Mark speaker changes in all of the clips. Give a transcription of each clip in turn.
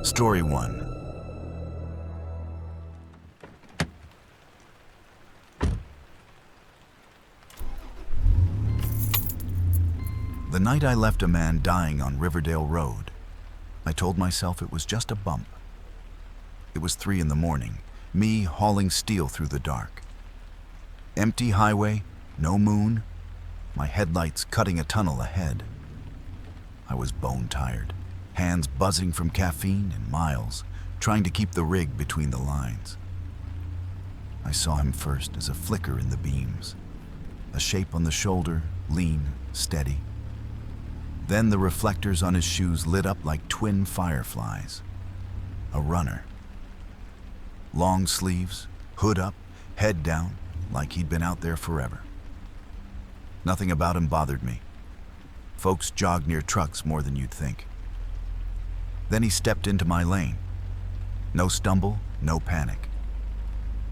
Speaker 1: Story 1. The night I left a man dying on Riverdale Road, I told myself it was just a bump. It was 3 in the morning, me hauling steel through the dark. Empty highway, no moon, my headlights cutting a tunnel ahead. I was bone tired, hands buzzing from caffeine and miles, trying to keep the rig between the lines. I saw him first as a flicker in the beams, a shape on the shoulder, lean, steady. Then the reflectors on his shoes lit up like twin fireflies. A runner. Long sleeves, hood up, head down, like he'd been out there forever. Nothing about him bothered me. Folks jog near trucks more than you'd think. Then he stepped into my lane. No stumble, no panic.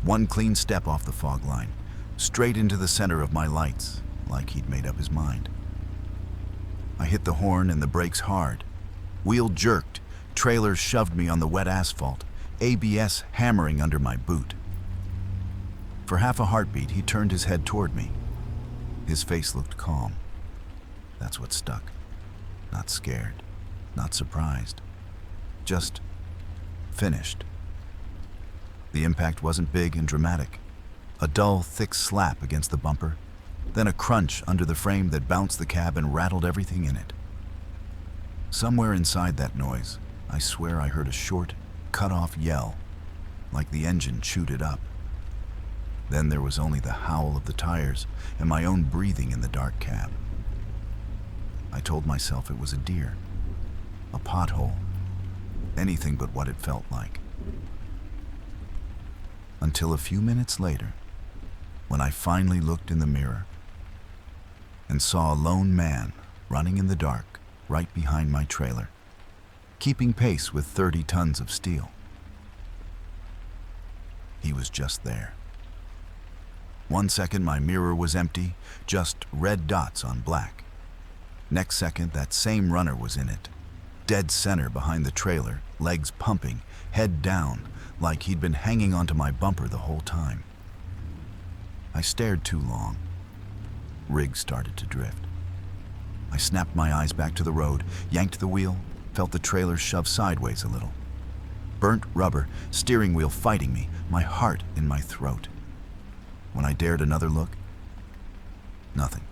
Speaker 1: One clean step off the fog line, straight into the center of my lights, like he'd made up his mind. I hit the horn and the brakes hard. Wheel jerked, trailer shoved me on the wet asphalt, ABS hammering under my boot. For half a heartbeat, he turned his head toward me. His face looked calm. That's what stuck. Not scared, not surprised. Just finished. The impact wasn't big and dramatic. A dull, thick slap against the bumper, then a crunch under the frame that bounced the cab and rattled everything in it. Somewhere inside that noise, I swear I heard a short, cut-off yell, like the engine chewed it up. Then there was only the howl of the tires and my own breathing in the dark cab. I told myself it was a deer, a pothole, anything but what it felt like. Until a few minutes later, when I finally looked in the mirror and saw a lone man running in the dark right behind my trailer, keeping pace with 30 tons of steel. He was just there. 1 second my mirror was empty, just red dots on black. Next second that same runner was in it, dead center behind the trailer, legs pumping, head down, like he'd been hanging onto my bumper the whole time. I stared too long. Rig started to drift. I snapped my eyes back to the road, yanked the wheel, felt the trailer shove sideways a little. Burnt rubber, steering wheel fighting me, my heart in my throat. When I dared another look, nothing.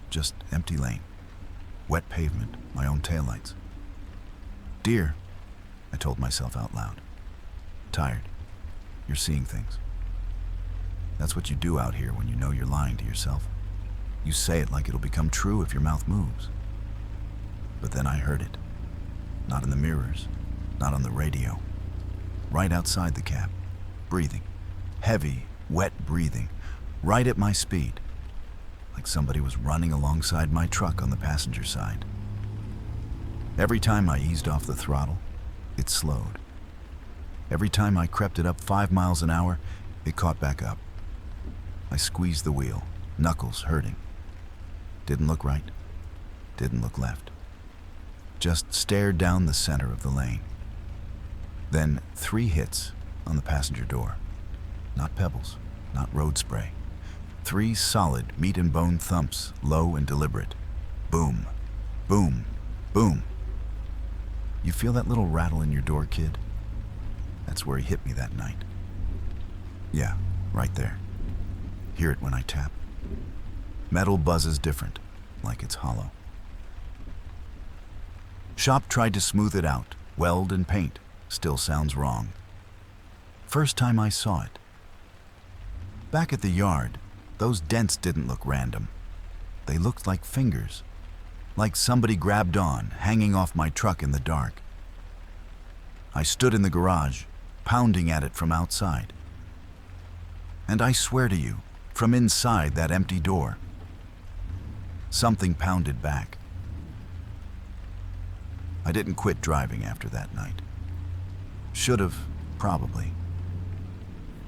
Speaker 1: Just empty lane. Wet pavement, my own taillights. Dear, I told myself out loud. Tired. You're seeing things. That's what you do out here when you know you're lying to yourself. You say it like it'll become true if your mouth moves. But then I heard it. Not in the mirrors, not on the radio. Right outside the cab, breathing. Heavy, wet breathing, right at my speed. Like somebody was running alongside my truck on the passenger side. Every time I eased off the throttle, it slowed. Every time I crept it up 5 miles an hour, it caught back up. I squeezed the wheel, knuckles hurting. Didn't look right, didn't look left. Just stared down the center of the lane. Then 3 hits on the passenger door. Not pebbles, not road spray. 3 solid meat and bone thumps, low and deliberate. Boom, boom, boom. You feel that little rattle in your door, kid? That's where he hit me that night. Yeah, right there. Hear it when I tap. Metal buzzes different, like it's hollow. Shop tried to smooth it out, weld and paint. Still sounds wrong. First time I saw it. Back at the yard, those dents didn't look random. They looked like fingers, like somebody grabbed on, hanging off my truck in the dark. I stood in the garage, pounding at it from outside. And I swear to you, from inside that empty door, something pounded back. I didn't quit driving after that night. Should have, probably.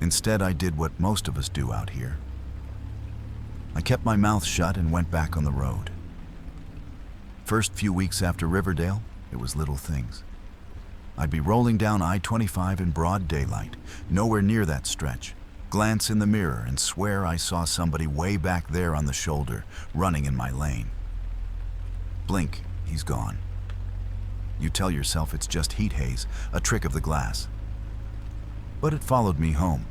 Speaker 1: Instead, I did what most of us do out here. I kept my mouth shut and went back on the road. First few weeks after Riverdale, it was little things. I'd be rolling down I-25 in broad daylight, nowhere near that stretch. Glance in the mirror and swear I saw somebody way back there on the shoulder, running in my lane. Blink, he's gone. You tell yourself it's just heat haze, a trick of the glass. But it followed me home.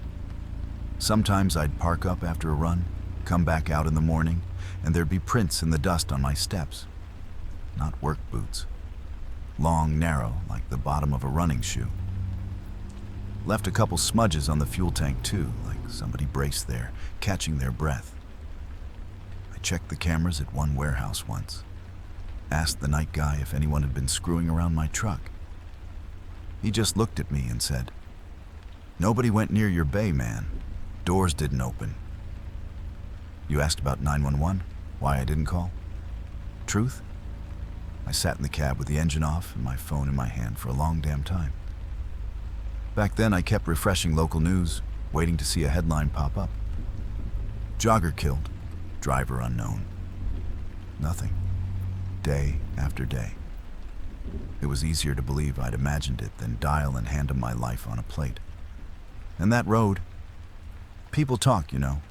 Speaker 1: Sometimes I'd park up after a run, come back out in the morning, and there'd be prints in the dust on my steps. Not work boots. Long, narrow, like the bottom of a running shoe. Left a couple smudges on the fuel tank too, like somebody braced there, catching their breath. I checked the cameras at one warehouse once. Asked the night guy if anyone had been screwing around my truck. He just looked at me and said, "Nobody went near your bay, man. Doors didn't open." You asked about 911, why I didn't call? Truth? I sat in the cab with the engine off and my phone in my hand for a long damn time. Back then I kept refreshing local news, waiting to see a headline pop up. Jogger killed, driver unknown. Nothing. Day after day. It was easier to believe I'd imagined it than dial and hand 'em my life on a plate. And that road, people talk, you know.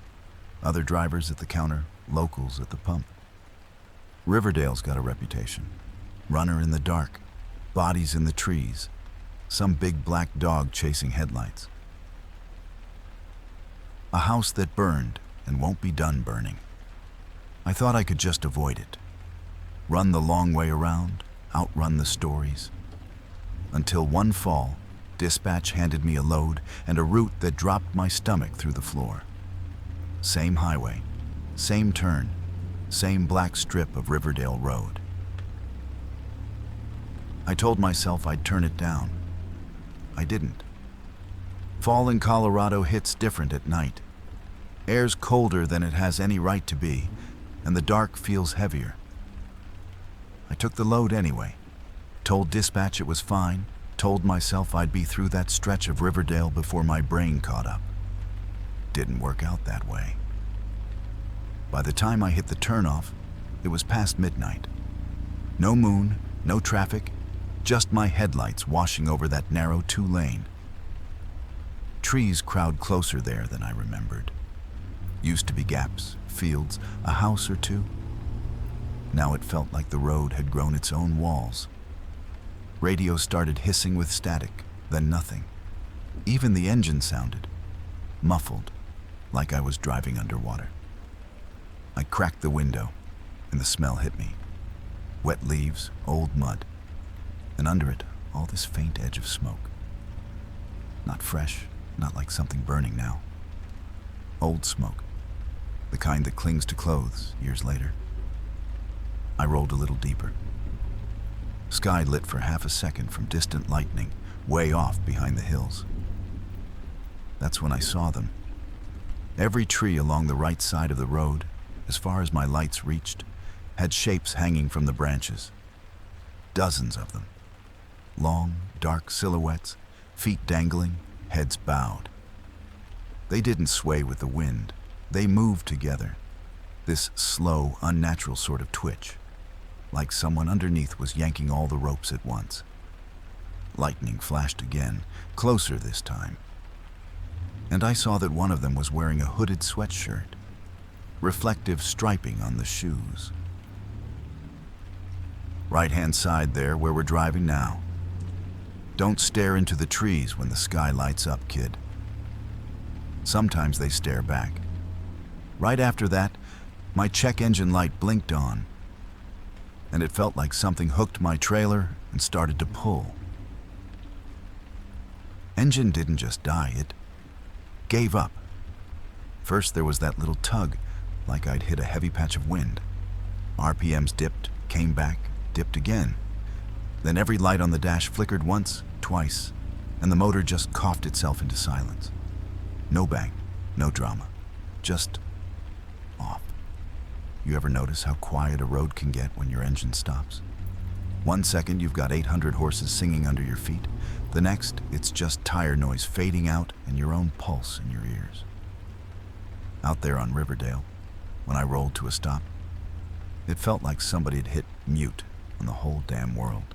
Speaker 1: Other drivers at the counter, locals at the pump. Riverdale's got a reputation. Runner in the dark, bodies in the trees, some big black dog chasing headlights. A house that burned and won't be done burning. I thought I could just avoid it. Run the long way around, outrun the stories. Until one fall, dispatch handed me a load and a route that dropped my stomach through the floor. Same highway, same turn, same black strip of Riverdale Road. I told myself I'd turn it down. I didn't. Fall in Colorado hits different at night. Air's colder than it has any right to be, and the dark feels heavier. I took the load anyway. Told dispatch it was fine, told myself I'd be through that stretch of Riverdale before my brain caught up. Didn't work out that way. By the time I hit the turnoff, it was past midnight. No moon, no traffic, just my headlights washing over that narrow two-lane. Trees crowd closer there than I remembered. Used to be gaps, fields, a house or two. Now it felt like the road had grown its own walls. Radio started hissing with static, then nothing. Even the engine sounded muffled, like I was driving underwater. I cracked the window, and the smell hit me. Wet leaves, old mud, and under it, all this faint edge of smoke. Not fresh, not like something burning now. Old smoke, the kind that clings to clothes years later. I rolled a little deeper. Sky lit for half a second from distant lightning, way off behind the hills. That's when I saw them. Every tree along the right side of the road, as far as my lights reached, had shapes hanging from the branches. Dozens of them. Long, dark silhouettes, feet dangling, heads bowed. They didn't sway with the wind. They moved together. This slow, unnatural sort of twitch, like someone underneath was yanking all the ropes at once. Lightning flashed again, closer this time. And I saw that one of them was wearing a hooded sweatshirt, reflective striping on the shoes. Right-hand side there, where we're driving now. Don't stare into the trees when the sky lights up, kid. Sometimes they stare back. Right after that, my check engine light blinked on, and it felt like something hooked my trailer and started to pull. Engine didn't just die, it gave up. First there was that little tug, like I'd hit a heavy patch of wind. RPMs dipped, came back, dipped again. Then every light on the dash flickered once, twice, and the motor just coughed itself into silence. No bang, no drama, just off. You ever notice how quiet a road can get when your engine stops? 1 second you've got 800 horses singing under your feet. The next, it's just tire noise fading out and your own pulse in your ears. Out there on Riverdale, when I rolled to a stop, it felt like somebody had hit mute on the whole damn world.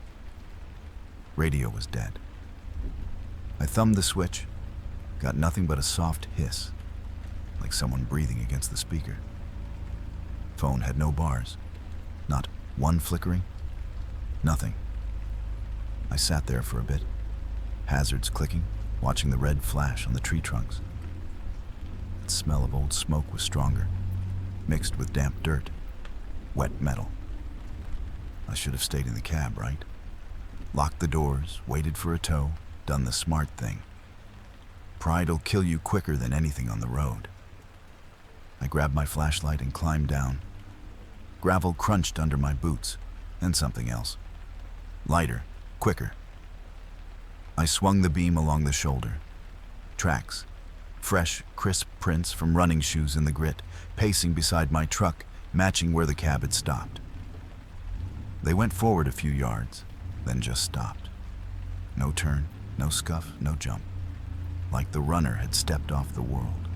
Speaker 1: Radio was dead. I thumbed the switch, got nothing but a soft hiss, like someone breathing against the speaker. Phone had no bars, not one flickering, nothing. I sat there for a bit, hazards clicking, watching the red flash on the tree trunks. The smell of old smoke was stronger, mixed with damp dirt, wet metal. I should have stayed in the cab, right? Locked the doors, waited for a tow, done the smart thing. Pride'll kill you quicker than anything on the road. I grabbed my flashlight and climbed down. Gravel crunched under my boots, and something else. Lighter, quicker. I swung the beam along the shoulder. Tracks. Fresh, crisp prints from running shoes in the grit, pacing beside my truck, matching where the cab had stopped. They went forward a few yards, then just stopped. No turn, no scuff, no jump. Like the runner had stepped off the world.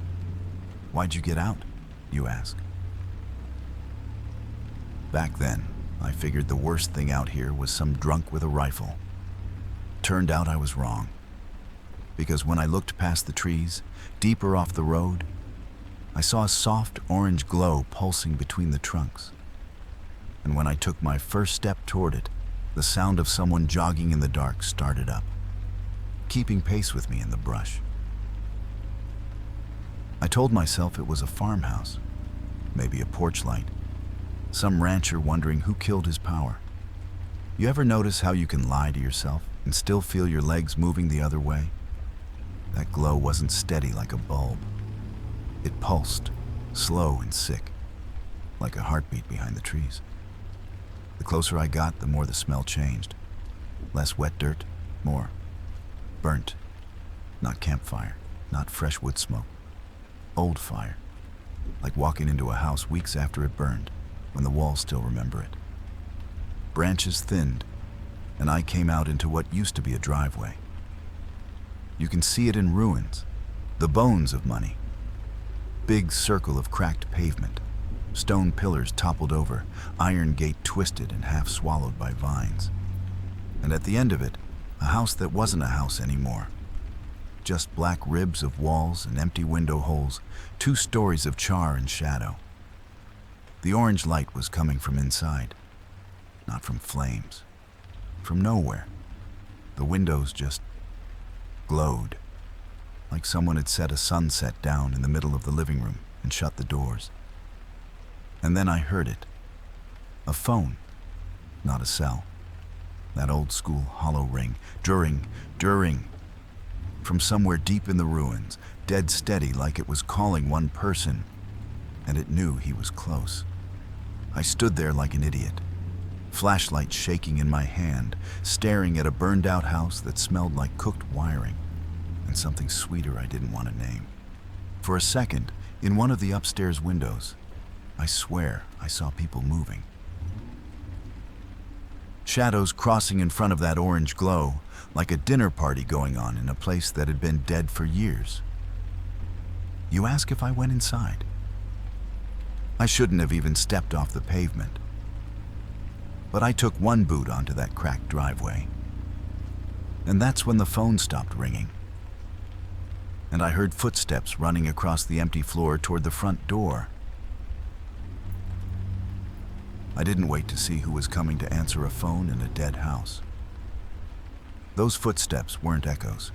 Speaker 1: Why'd you get out, you ask? Back then, I figured the worst thing out here was some drunk with a rifle. Turned out I was wrong. Because when I looked past the trees, deeper off the road, I saw a soft orange glow pulsing between the trunks. And when I took my first step toward it, the sound of someone jogging in the dark started up, keeping pace with me in the brush. I told myself it was a farmhouse, maybe a porch light, some rancher wondering who killed his power. You ever notice how you can lie to yourself and still feel your legs moving the other way? That glow wasn't steady like a bulb. It pulsed, slow and sick, like a heartbeat behind the trees. The closer I got, the more the smell changed. Less wet dirt, more burnt. Not campfire, not fresh wood smoke. Old fire, like walking into a house weeks after it burned, when the walls still remember it. Branches thinned, and I came out into what used to be a driveway. You can see it in ruins, the bones of money. Big circle of cracked pavement, stone pillars toppled over, iron gate twisted and half swallowed by vines. And at the end of it, a house that wasn't a house anymore. Just black ribs of walls and empty window holes, 2 stories of char and shadow. The orange light was coming from inside, not from flames, from nowhere. The windows just glowed, like someone had set a sunset down in the middle of the living room and shut the doors. And then I heard it. A phone, not a cell. That old school hollow ring, durring, from somewhere deep in the ruins, dead steady like it was calling one person, and it knew he was close. I stood there like an idiot, flashlight shaking in my hand, staring at a burned-out house that smelled like cooked wiring, and something sweeter I didn't want to name. For a second, in one of the upstairs windows, I swear I saw people moving. Shadows crossing in front of that orange glow, like a dinner party going on in a place that had been dead for years. You ask if I went inside. I shouldn't have even stepped off the pavement. But I took one boot onto that cracked driveway. And that's when the phone stopped ringing. And I heard footsteps running across the empty floor toward the front door. I didn't wait to see who was coming to answer a phone in a dead house. Those footsteps weren't echoes.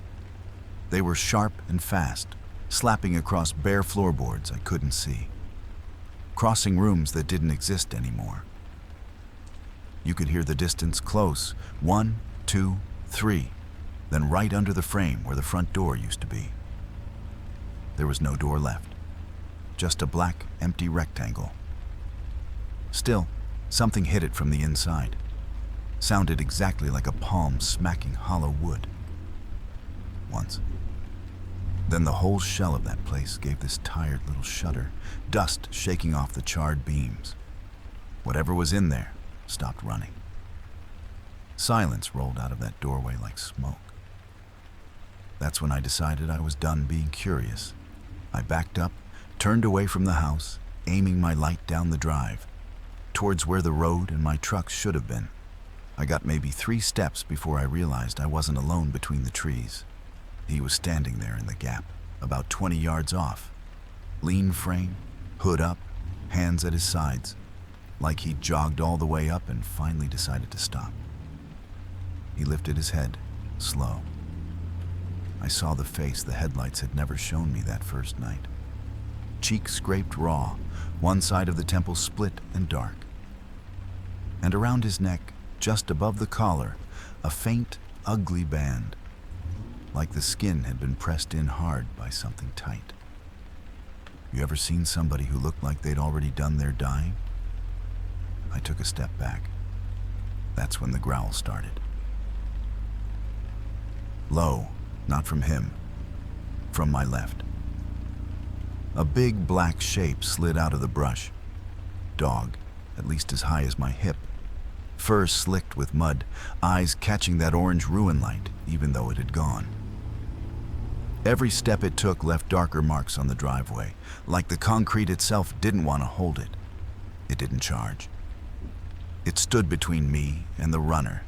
Speaker 1: They were sharp and fast, slapping across bare floorboards I couldn't see, crossing rooms that didn't exist anymore. You could hear the distance close, 1, 2, 3, then right under the frame where the front door used to be. There was no door left, just a black, empty rectangle. Still, something hit it from the inside. Sounded exactly like a palm smacking hollow wood. Once. Then the whole shell of that place gave this tired little shudder, dust shaking off the charred beams. Whatever was in there stopped running. Silence rolled out of that doorway like smoke. That's when I decided I was done being curious. I backed up, turned away from the house, aiming my light down the drive, towards where the road and my truck should have been. I got maybe 3 steps before I realized I wasn't alone between the trees. He was standing there in the gap, about 20 yards off. Lean frame, hood up, hands at his sides, like he'd jogged all the way up and finally decided to stop. He lifted his head, slow. I saw the face the headlights had never shown me that first night. Cheek scraped raw, one side of the temple split and dark. And around his neck, just above the collar, a faint, ugly band, like the skin had been pressed in hard by something tight. You ever seen somebody who looked like they'd already done their dying? I took a step back. That's when the growl started. Low, not from him, from my left. A big black shape slid out of the brush. Dog, at least as high as my hip. Fur slicked with mud, eyes catching that orange ruin light, even though it had gone. Every step it took left darker marks on the driveway, like the concrete itself didn't want to hold it. It didn't charge. It stood between me and the runner,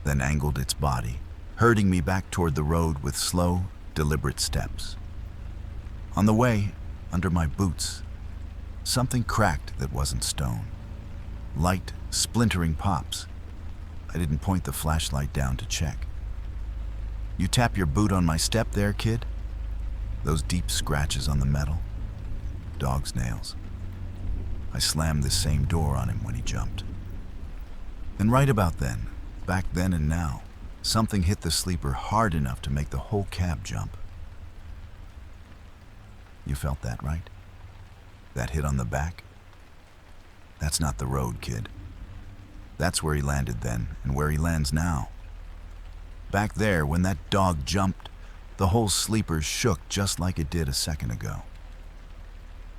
Speaker 1: then angled its body, herding me back toward the road with slow, deliberate steps. On the way, under my boots, something cracked that wasn't stone. Light, splintering pops. I didn't point the flashlight down to check. You tap your boot on my step there, kid? Those deep scratches on the metal. Dog's nails. I slammed the same door on him when he jumped. And right about then, back then and now, something hit the sleeper hard enough to make the whole cab jump. You felt that, right? That hit on the back? That's not the road, kid. That's where he landed then, and where he lands now. Back there, when that dog jumped, the whole sleeper shook just like it did a second ago.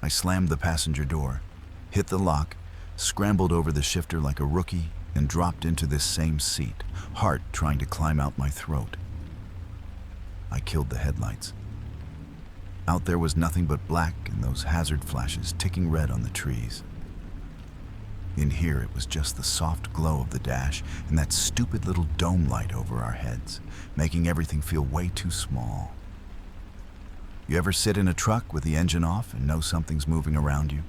Speaker 1: I slammed the passenger door, hit the lock, scrambled over the shifter like a rookie, and dropped into this same seat, heart trying to climb out my throat. I killed the headlights. Out there was nothing but black and those hazard flashes ticking red on the trees. In here, it was just the soft glow of the dash and that stupid little dome light over our heads, making everything feel way too small. You ever sit in a truck with the engine off and know something's moving around you?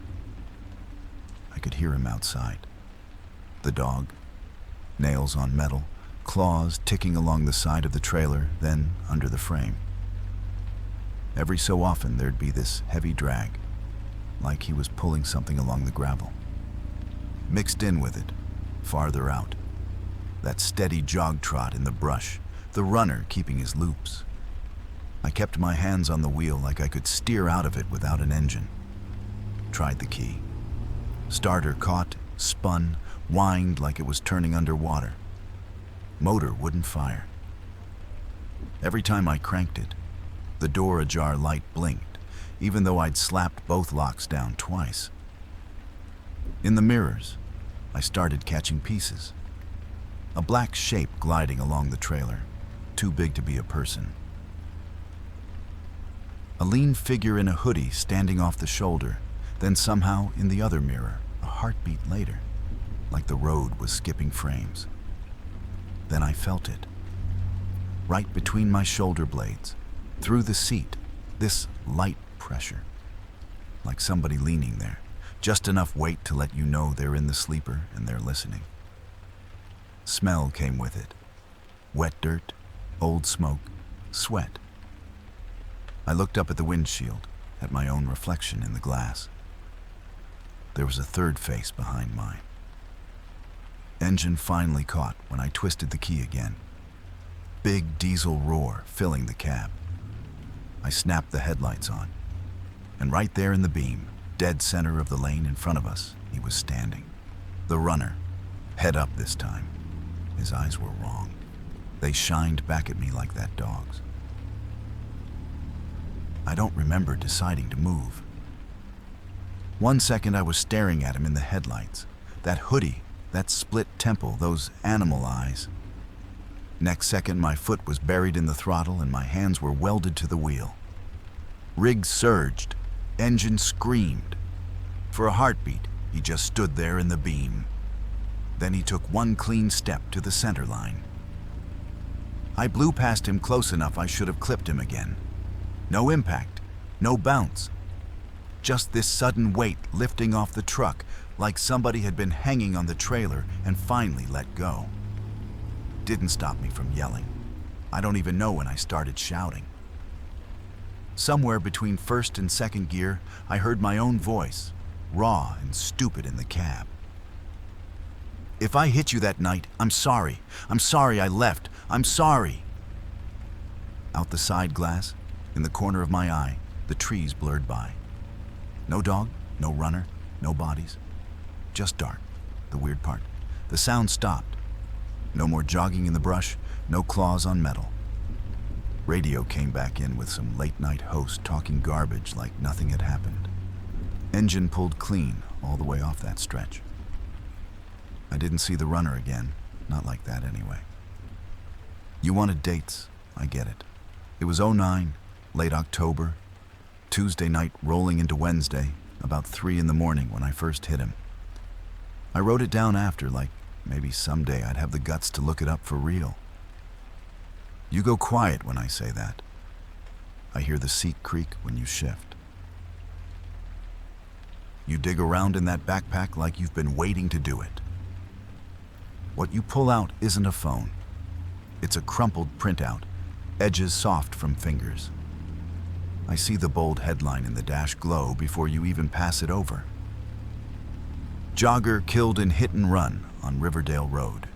Speaker 1: I could hear him outside. The dog, nails on metal, claws ticking along the side of the trailer, then under the frame. Every so often, there'd be this heavy drag, like he was pulling something along the gravel. Mixed in with it, farther out, that steady jog trot in the brush, the runner keeping his loops. I kept my hands on the wheel like I could steer out of it without an engine. Tried the key. Starter caught, spun, whined like it was turning underwater. Motor wouldn't fire. Every time I cranked it, the door ajar light blinked, even though I'd slapped both locks down twice. In the mirrors, I started catching pieces. A black shape gliding along the trailer, too big to be a person. A lean figure in a hoodie standing off the shoulder, then somehow in the other mirror, a heartbeat later, like the road was skipping frames. Then I felt it. Right between my shoulder blades, through the seat, this light pressure, like somebody leaning there. Just enough weight to let you know they're in the sleeper and they're listening. Smell came with it. Wet dirt, old smoke, sweat. I looked up at the windshield, at my own reflection in the glass. There was a third face behind mine. Engine finally caught when I twisted the key again. Big diesel roar filling the cab. I snapped the headlights on, and right there in the beam, dead center of the lane in front of us, he was standing. The runner, head up this time. His eyes were wrong. They shined back at me like that dog's. I don't remember deciding to move. 1 second I was staring at him in the headlights. That hoodie, that split temple, those animal eyes. Next second my foot was buried in the throttle and my hands were welded to the wheel. Rig surged. Engine screamed. For a heartbeat, he just stood there in the beam. Then he took one clean step to the center line. I blew past him close enough I should have clipped him again. No impact, no bounce. Just this sudden weight lifting off the truck like somebody had been hanging on the trailer and finally let go. Didn't stop me from yelling. I don't even know when I started shouting. Somewhere between first and second gear, I heard my own voice, raw and stupid in the cab. If I hit you that night, I'm sorry. I'm sorry I left. I'm sorry. Out the side glass, in the corner of my eye, the trees blurred by. No dog, no runner, no bodies. Just dark, the weird part. The sound stopped. No more jogging in the brush, no claws on metal. Radio came back in with some late-night host talking garbage like nothing had happened. Engine pulled clean all the way off that stretch. I didn't see the runner again, not like that anyway. You wanted dates, I get it. It was '09, late October, Tuesday night rolling into Wednesday, about 3 in the morning when I first hit him. I wrote it down after, like maybe someday I'd have the guts to look it up for real. You go quiet when I say that. I hear the seat creak when you shift. You dig around in that backpack like you've been waiting to do it. What you pull out isn't a phone. It's a crumpled printout, edges soft from fingers. I see the bold headline in the dash glow before you even pass it over. Jogger killed in hit and run on Riverdale Road.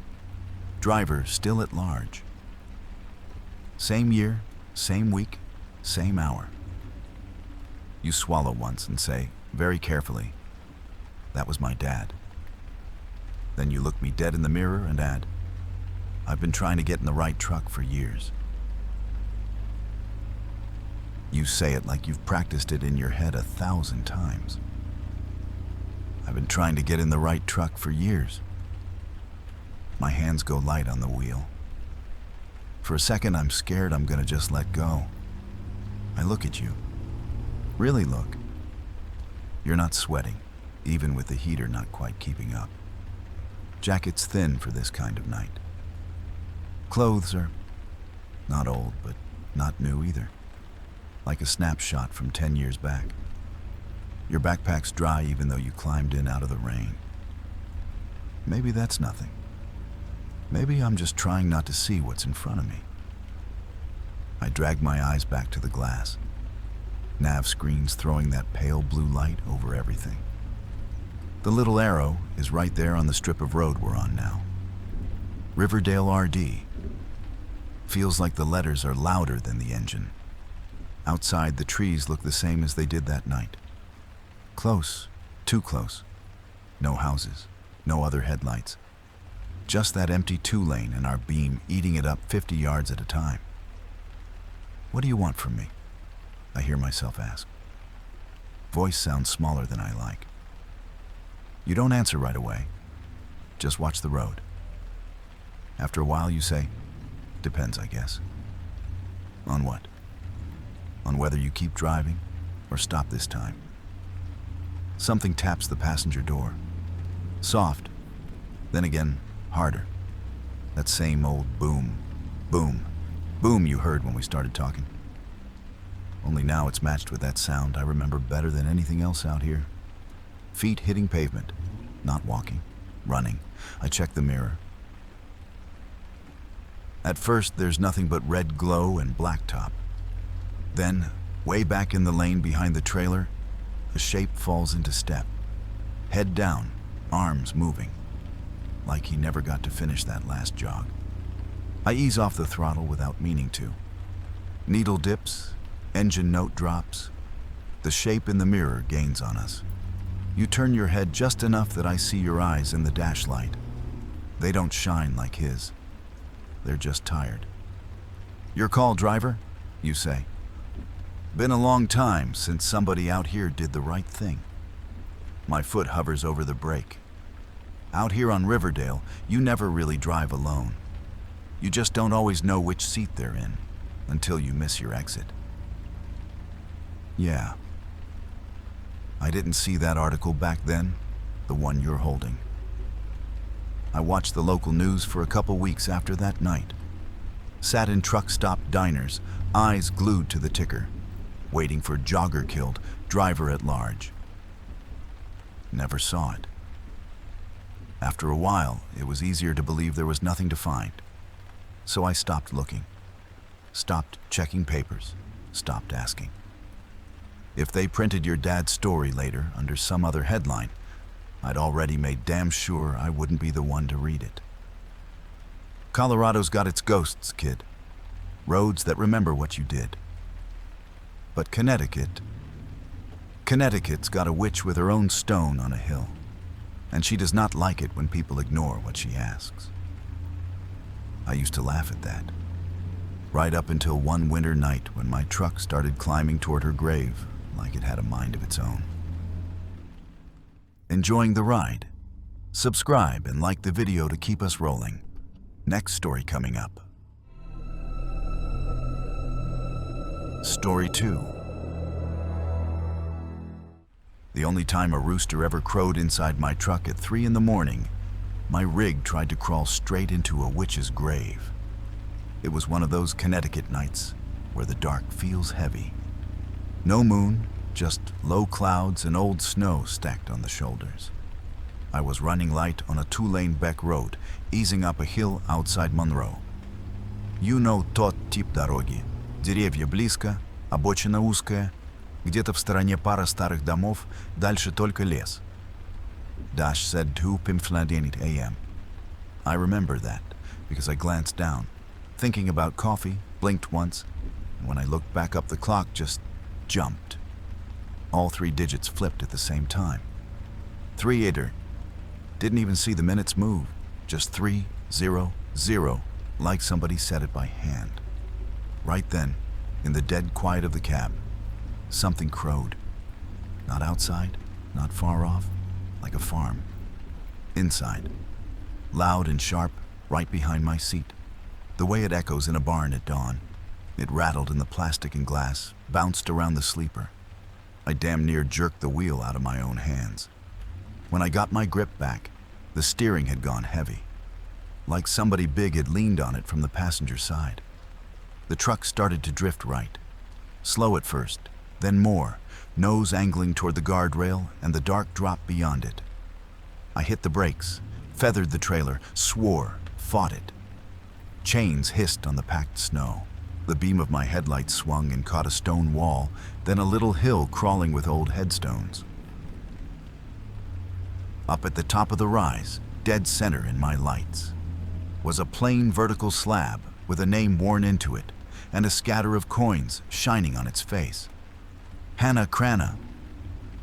Speaker 1: Driver still at large. Same year, same week, same hour. You swallow once and say, very carefully, that was my dad. Then you look me dead in the mirror and add, I've been trying to get in the right truck for years. You say it like you've practiced it in your head 1,000 times. I've been trying to get in the right truck for years. My hands go light on the wheel. For a second, I'm scared I'm gonna just let go. I look at you. Really look. You're not sweating, even with the heater not quite keeping up. Jacket's thin for this kind of night. Clothes are not old, but not new either. Like a snapshot from 10 years back. Your backpack's dry even though you climbed in out of the rain. Maybe that's nothing. Maybe I'm just trying not to see what's in front of me. I drag my eyes back to the glass. Nav screen's throwing that pale blue light over everything. The little arrow is right there on the strip of road we're on now. Riverdale RD. Feels like the letters are louder than the engine. Outside, the trees look the same as they did that night. Close, too close. No houses, no other headlights. Just that empty 2-lane and our beam eating it up 50 yards at a time. What do you want from me? I hear myself ask. Voice sounds smaller than I like. You don't answer right away. Just watch the road. After a while you say, depends, I guess. On what? On whether you keep driving or stop this time. Something taps the passenger door. Soft, then again, harder. That same old boom, boom, boom you heard when we started talking. Only now it's matched with that sound I remember better than anything else out here. Feet hitting pavement, not walking, running. I check the mirror. At first, there's nothing but red glow and blacktop. Then, way back in the lane behind the trailer, a shape falls into step. Head down, arms moving. Like he never got to finish that last jog. I ease off the throttle without meaning to. Needle dips, engine note drops. The shape in the mirror gains on us. You turn your head just enough that I see your eyes in the dash light. They don't shine like his. They're just tired. Your call, driver, you say. Been a long time since somebody out here did the right thing. My foot hovers over the brake. Out here on Riverdale, you never really drive alone. You just don't always know which seat they're in until you miss your exit. Yeah. I didn't see that article back then, the one you're holding. I watched the local news for a couple weeks after that night. sat in truck-stop diners, eyes glued to the ticker, waiting for jogger killed, driver at large. Never saw it. After a while, it was easier to believe there was nothing to find. So I stopped looking, stopped checking papers, stopped asking. If they printed your dad's story later under some other headline, I'd already made damn sure I wouldn't be the one to read it. Colorado's got its ghosts, kid. Roads that remember what you did. But Connecticut's got a witch with her own stone on a hill, and she does not like it when people ignore what she asks. I used to laugh at that, right up until one winter night when my truck started climbing toward her grave like it had a mind of its own. Enjoying the ride? Subscribe and like the video to keep us rolling. Next story coming up. Story 2. The only time a rooster ever crowed inside my truck at 3 in the morning, my rig tried to crawl straight into a witch's grave. It was one of those Connecticut nights where the dark feels heavy. No moon, just low clouds and old snow stacked on the shoulders. I was running light on a 2-lane back road, easing up a hill outside Monroe. You know тот тип дороги. Деревья близко, обочина узкая, где-то в стороне пара старых домов, дальше только лес. Dash said 2:15 a.m. I remember that because I glanced down, thinking about coffee, blinked once, and when I looked back up the clock just jumped. All 3 digits flipped at the same time. 3-8er. Didn't even see the minutes move, just 3-0-0, like somebody said it by hand. Right then, in the dead quiet of the cab, something crowed. Not outside, not far off, like a farm. Inside, loud and sharp, right behind my seat, the way it echoes in a barn at dawn. It rattled in the plastic and glass, bounced around the sleeper. I damn near jerked the wheel out of my own hands. When I got my grip back, the steering had gone heavy, like somebody big had leaned on it from the passenger side. The truck started to drift right, slow at first, then more, nose angling toward the guardrail and the dark drop beyond it. I hit the brakes, feathered the trailer, swore, fought it. Chains hissed on the packed snow. The beam of my headlight swung and caught a stone wall, then a little hill crawling with old headstones. Up at the top of the rise, dead center in my lights, was a plain vertical slab with a name worn into it and a scatter of coins shining on its face. Hannah Crana.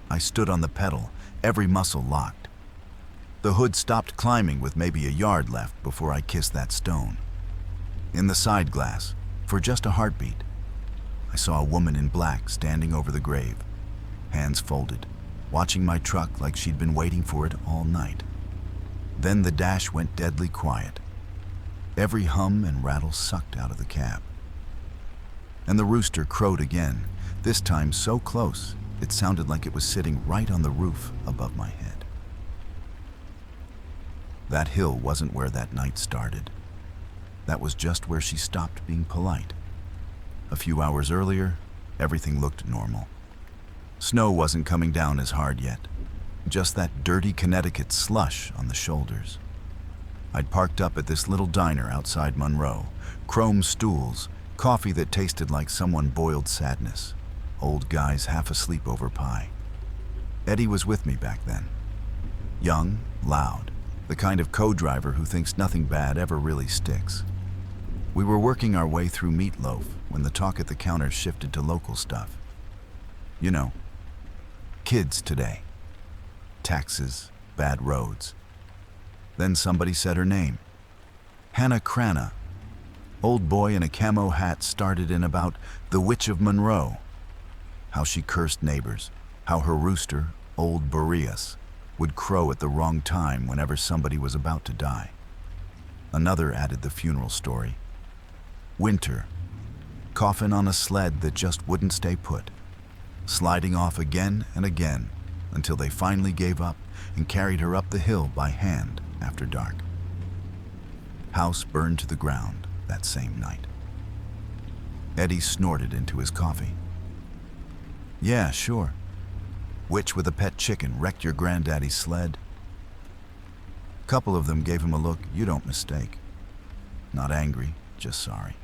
Speaker 1: I stood on the pedal, every muscle locked. The hood stopped climbing with maybe a yard left before I kissed that stone. In the side glass, for just a heartbeat, I saw a woman in black standing over the grave, hands folded, watching my truck like she'd been waiting for it all night. Then the dash went deadly quiet. Every hum and rattle sucked out of the cab. And the rooster crowed again, this time so close it sounded like it was sitting right on the roof above my head. That hill wasn't where that night started. That was just where she stopped being polite. A few hours earlier, everything looked normal. Snow wasn't coming down as hard yet, just that dirty Connecticut slush on the shoulders. I'd parked up at this little diner outside Monroe, chrome stools, coffee that tasted like someone boiled sadness, old guys half asleep over pie. Eddie was with me back then. Young, loud, the kind of co-driver who thinks nothing bad ever really sticks. We were working our way through meatloaf when the talk at the counter shifted to local stuff. You know, kids today. Taxes, bad roads. Then somebody said her name. Hannah Crana. Old boy in a camo hat started in about the Witch of Monroe. How she cursed neighbors. How her rooster, old Boreas, would crow at the wrong time whenever somebody was about to die. Another added the funeral story. Winter. Coffin on a sled that just wouldn't stay put. Sliding off again and again until they finally gave up and carried her up the hill by hand after dark. House burned to the ground, that same night. Eddie snorted into his coffee. Yeah, sure. Witch with a pet chicken wrecked your granddaddy's sled. Couple of them gave him a look you don't mistake. Not angry, just sorry.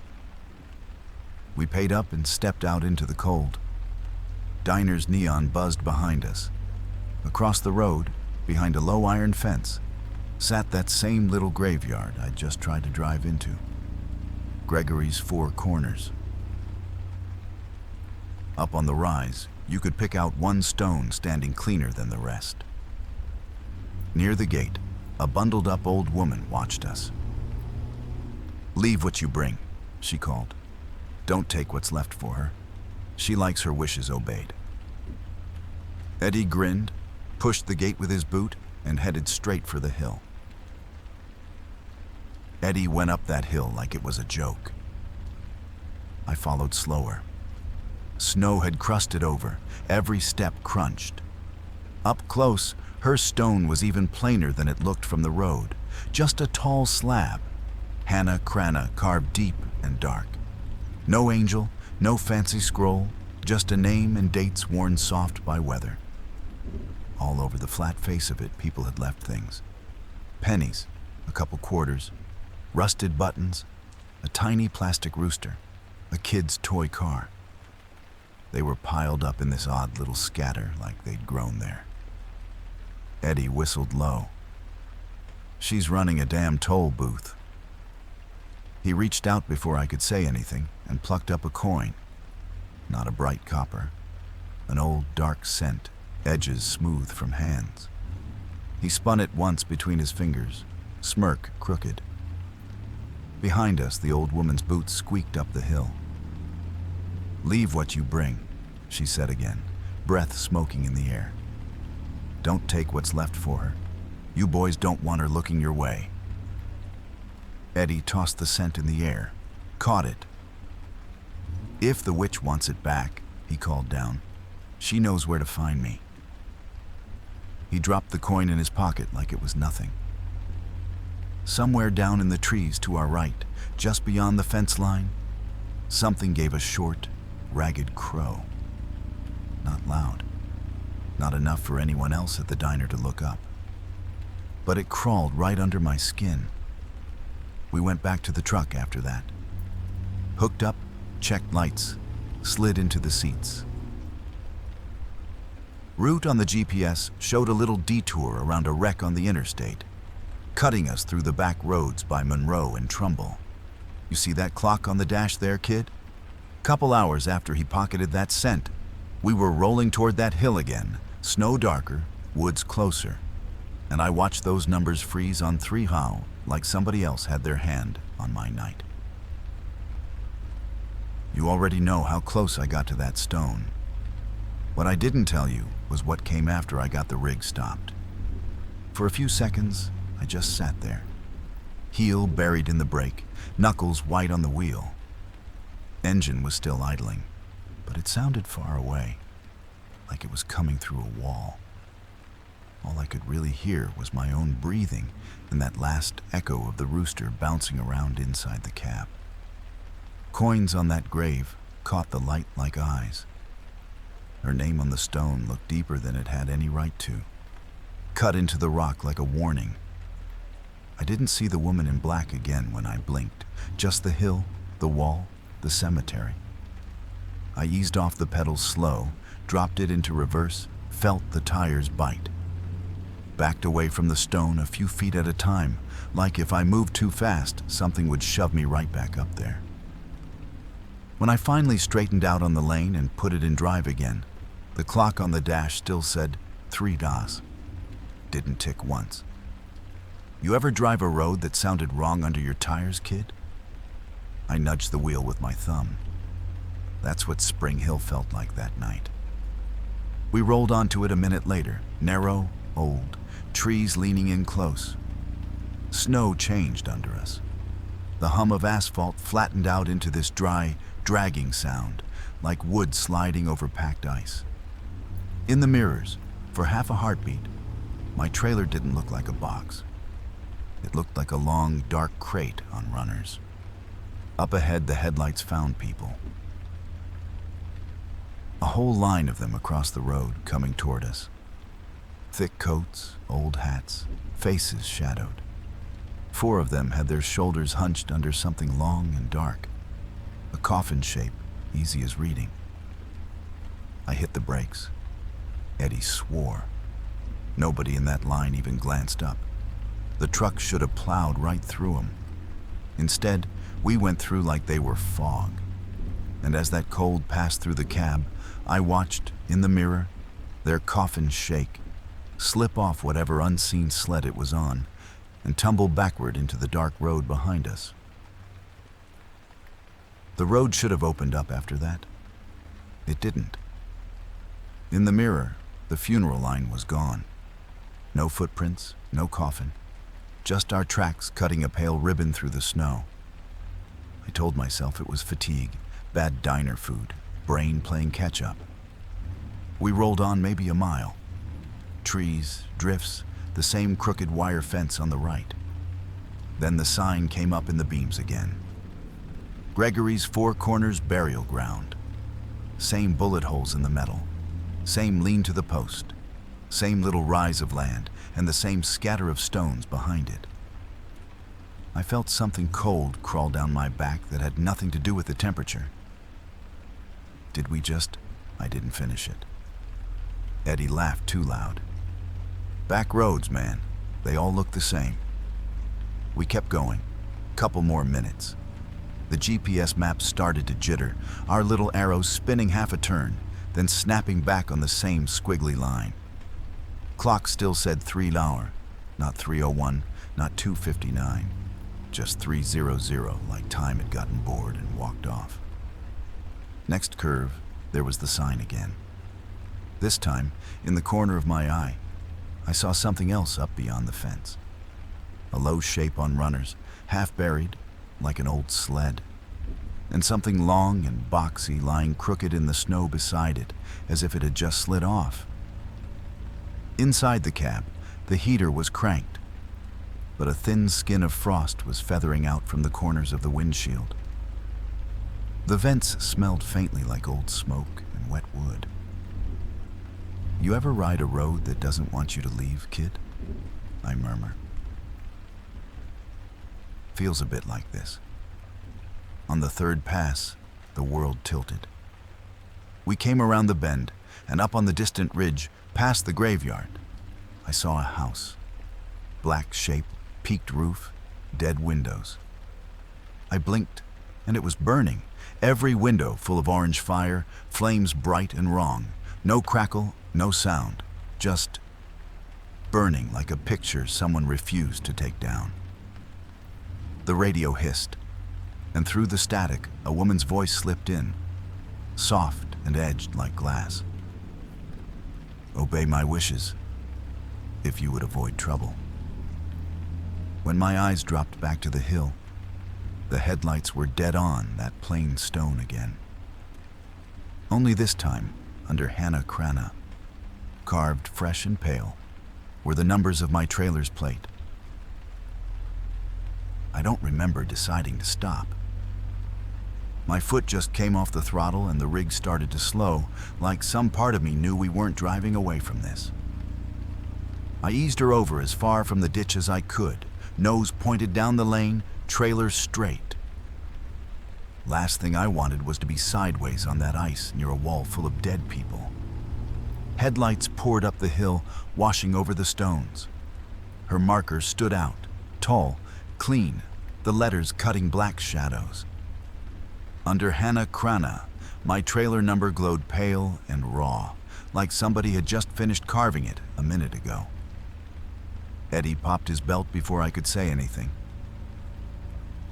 Speaker 1: We paid up and stepped out into the cold. Diner's neon buzzed behind us. Across the road, behind a low iron fence, sat that same little graveyard I'd just tried to drive into. Gregory's Four Corners. Up on the rise, you could pick out one stone standing cleaner than the rest. Near the gate, a bundled-up old woman watched us. Leave what you bring, she called. Don't take what's left for her. She likes her wishes obeyed. Eddie grinned, pushed the gate with his boot, and headed straight for the hill. Eddie went up that hill like it was a joke. I followed slower. Snow had crusted over, every step crunched. Up close, her stone was even plainer than it looked from the road, just a tall slab, Hannah Crana carved deep and dark. No angel, no fancy scroll, just a name and dates worn soft by weather. All over the flat face of it, people had left things. Pennies, a couple quarters, rusted buttons, a tiny plastic rooster, a kid's toy car. They were piled up in this odd little scatter like they'd grown there. Eddie whistled low. She's running a damn toll booth. He reached out before I could say anything and plucked up a coin. Not a bright copper. An old dark cent, edges smooth from hands. He spun it once between his fingers, smirk crooked. Behind us, the old woman's boots squeaked up the hill. Leave what you bring, she said again, breath smoking in the air. Don't take what's left for her. You boys don't want her looking your way. Eddie tossed the cent in the air, caught it. If the witch wants it back, he called down, she knows where to find me. He dropped the coin in his pocket like it was nothing. Somewhere down in the trees to our right, just beyond the fence line, something gave a short, ragged crow. Not loud. Not enough for anyone else at the diner to look up. But it crawled right under my skin. We went back to the truck after that. Hooked up, checked lights, slid into the seats. Route on the GPS showed a little detour around a wreck on the interstate, cutting us through the back roads by Monroe and Trumbull. You see that clock on the dash there, kid? Couple hours after he pocketed that cent, we were rolling toward that hill again, snow darker, woods closer. And I watched those numbers freeze on 3 how, like somebody else had their hand on my night. You already know how close I got to that stone. What I didn't tell you was what came after I got the rig stopped. For a few seconds, I just sat there, heel buried in the brake, knuckles white on the wheel. Engine was still idling, but it sounded far away, like it was coming through a wall. All I could really hear was my own breathing and that last echo of the rooster bouncing around inside the cab. Coins on that grave caught the light like eyes. Her name on the stone looked deeper than it had any right to, cut into the rock like a warning. I didn't see the woman in black again when I blinked, just the hill, the wall, the cemetery. I eased off the pedals slow, dropped it into reverse, felt the tires bite. Backed away from the stone a few feet at a time, like if I moved too fast, something would shove me right back up there. When I finally straightened out on the lane and put it in drive again, the clock on the dash still said 3 das. Didn't tick once. You ever drive a road that sounded wrong under your tires, kid? I nudged the wheel with my thumb. That's what Spring Hill felt like that night. We rolled onto it a minute later, narrow, old, trees leaning in close. Snow changed under us. The hum of asphalt flattened out into this dry, dragging sound, like wood sliding over packed ice. In the mirrors, for half a heartbeat, my trailer didn't look like a box. It looked like a long, dark crate on runners. Up ahead, the headlights found people. A whole line of them across the road coming toward us. Thick coats, old hats, faces shadowed. 4 of them had their shoulders hunched under something long and dark, a coffin shape, easy as reading. I hit the brakes. Eddie swore. Nobody in that line even glanced up. The truck should have plowed right through them. Instead, we went through like they were fog. And as that cold passed through the cab, I watched, in the mirror, their coffin shake, slip off whatever unseen sled it was on, and tumble backward into the dark road behind us. The road should have opened up after that. It didn't. In the mirror, the funeral line was gone. No footprints, no coffin, just our tracks cutting a pale ribbon through the snow. I told myself it was fatigue, bad diner food, brain playing catch-up. We rolled on maybe a mile. Trees, drifts, the same crooked wire fence on the right. Then the sign came up in the beams again. Gregory's Four Corners Burial Ground. Same bullet holes in the metal. Same lean to the post. Same little rise of land, and the same scatter of stones behind it. I felt something cold crawl down my back that had nothing to do with the temperature. Did we just? I didn't finish it. Eddie laughed too loud. Back roads, man. They all look the same. We kept going. Couple more minutes. The GPS map started to jitter, our little arrows spinning half a turn, then snapping back on the same squiggly line. Clock still said $3, not 3:01, not 2:59, just 3:00, like time had gotten bored and walked off. Next curve, there was the sign again. This time, in the corner of my eye, I saw something else up beyond the fence. A low shape on runners, half buried, like an old sled, and something long and boxy lying crooked in the snow beside it, as if it had just slid off. Inside the cab, the heater was cranked, but a thin skin of frost was feathering out from the corners of the windshield. The vents smelled faintly like old smoke and wet wood. You ever ride a road that doesn't want you to leave, kid? I murmur. Feels a bit like this. On the third pass, the world tilted. We came around the bend and up on the distant ridge, past the graveyard. I saw a house. Black shape, peaked roof, dead windows. I blinked, and it was burning. Every window full of orange fire, flames bright and wrong. No crackle, no sound, just burning like a picture someone refused to take down. The radio hissed, and through the static, a woman's voice slipped in, soft and edged like glass. Obey my wishes, if you would avoid trouble. When my eyes dropped back to the hill, the headlights were dead on that plain stone again. Only this time, under Hannah Crana, carved fresh and pale, were the numbers of my trailer's plate. I don't remember deciding to stop. My foot just came off the throttle and the rig started to slow, like some part of me knew we weren't driving away from this. I eased her over as far from the ditch as I could, nose pointed down the lane, trailer straight. Last thing I wanted was to be sideways on that ice near a wall full of dead people. Headlights poured up the hill, washing over the stones. Her marker stood out, tall, clean, the letters cutting black shadows. Under Hannah Crana, my trailer number glowed pale and raw, like somebody had just finished carving it a minute ago. Eddie popped his belt before I could say anything.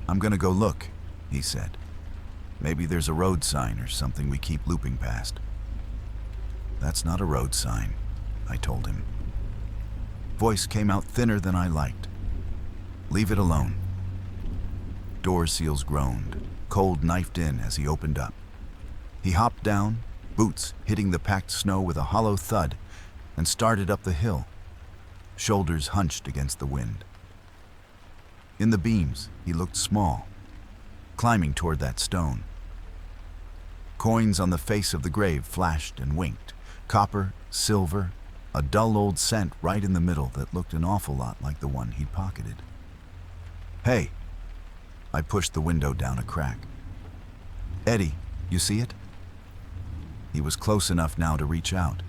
Speaker 1: I'm gonna go look, he said. Maybe there's a road sign or something we keep looping past. That's not a road sign, I told him. Voice came out thinner than I liked. Leave it alone. Door seals groaned, cold knifed in as he opened up. He hopped down, boots hitting the packed snow with a hollow thud, and started up the hill, shoulders hunched against the wind. In the beams, he looked small, climbing toward that stone. Coins on the face of the grave flashed and winked. Copper, silver, a dull old cent right in the middle that looked an awful lot like the one he'd pocketed. "Hey!" I pushed the window down a crack. "Eddie, you see it?" He was close enough now to reach out.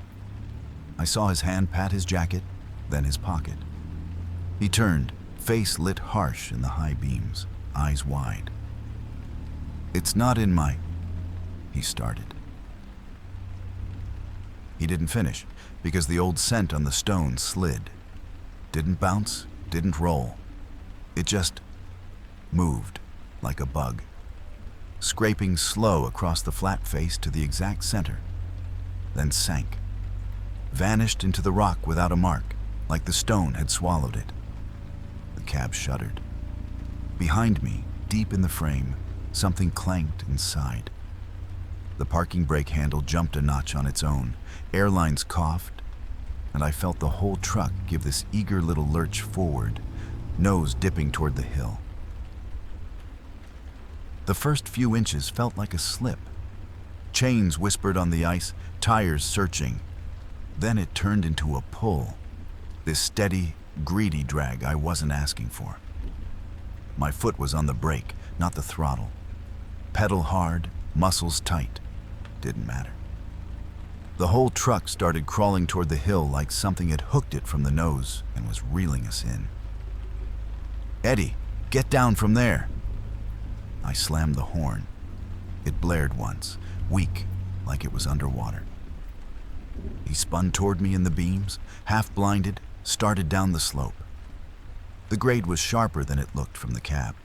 Speaker 1: I saw his hand pat his jacket, then his pocket. He turned, face lit harsh in the high beams, eyes wide. "It's not in my..." he started. He didn't finish, because the old cent on the stone slid. Didn't bounce, didn't roll. It just moved like a bug, scraping slow across the flat face to the exact center, then sank, vanished into the rock without a mark, like the stone had swallowed it. The cab shuddered. Behind me, deep in the frame, something clanked and sighed. The parking brake handle jumped a notch on its own, airlines coughed, and I felt the whole truck give this eager little lurch forward, nose dipping toward the hill. The first few inches felt like a slip. Chains whispered on the ice, tires searching. Then it turned into a pull, this steady, greedy drag I wasn't asking for. My foot was on the brake, not the throttle. Pedal hard, muscles tight. Didn't matter. The whole truck started crawling toward the hill like something had hooked it from the nose and was reeling us in. "Eddie, get down from there!" I slammed the horn. It blared once, weak, like it was underwater. He spun toward me in the beams, half blinded, started down the slope. The grade was sharper than it looked from the cab.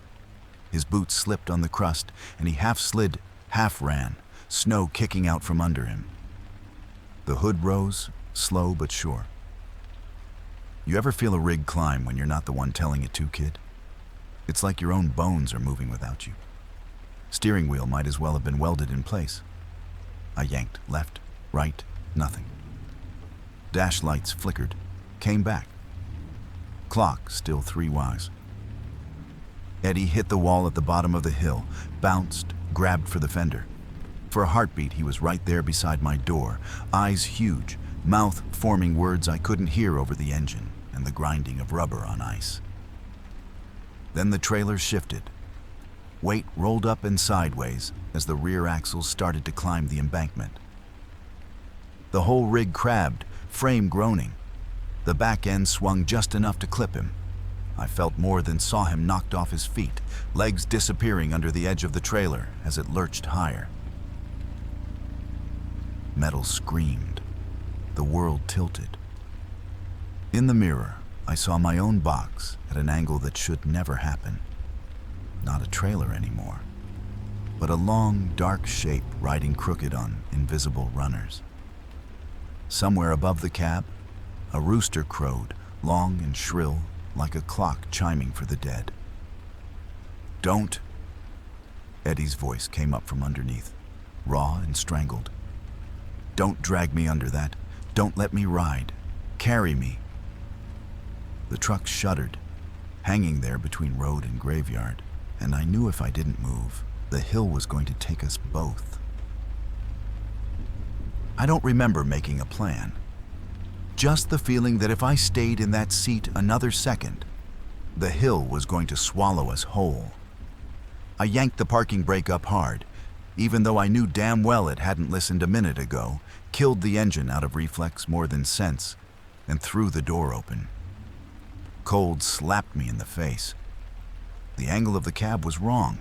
Speaker 1: His boots slipped on the crust, and he half slid, half ran, snow kicking out from under him. The hood rose, slow but sure. You ever feel a rig climb when you're not the one telling it to, kid? It's like your own bones are moving without you. Steering wheel might as well have been welded in place. I yanked left, right, nothing. Dash lights flickered, came back. Clock still 3 Ys. Eddie hit the wall at the bottom of the hill, bounced, grabbed for the fender. For a heartbeat, he was right there beside my door, eyes huge, mouth forming words I couldn't hear over the engine and the grinding of rubber on ice. Then the trailer shifted. Weight rolled up and sideways as the rear axles started to climb the embankment. The whole rig crabbed, frame groaning. The back end swung just enough to clip him. I felt more than saw him knocked off his feet, legs disappearing under the edge of the trailer as it lurched higher. Metal screamed. The world tilted. In the mirror, I saw my own box at an angle that should never happen. Not a trailer anymore, but a long, dark shape riding crooked on invisible runners. Somewhere above the cab, a rooster crowed, long and shrill, like a clock chiming for the dead. "Don't!" Eddie's voice came up from underneath, raw and strangled. "Don't drag me under that. Don't let me ride. Carry me." The truck shuddered, hanging there between road and graveyard, and I knew if I didn't move, the hill was going to take us both. I don't remember making a plan. Just the feeling that if I stayed in that seat another second, the hill was going to swallow us whole. I yanked the parking brake up hard, even though I knew damn well it hadn't listened a minute ago, killed the engine out of reflex more than sense, and threw the door open. Cold slapped me in the face. The angle of the cab was wrong.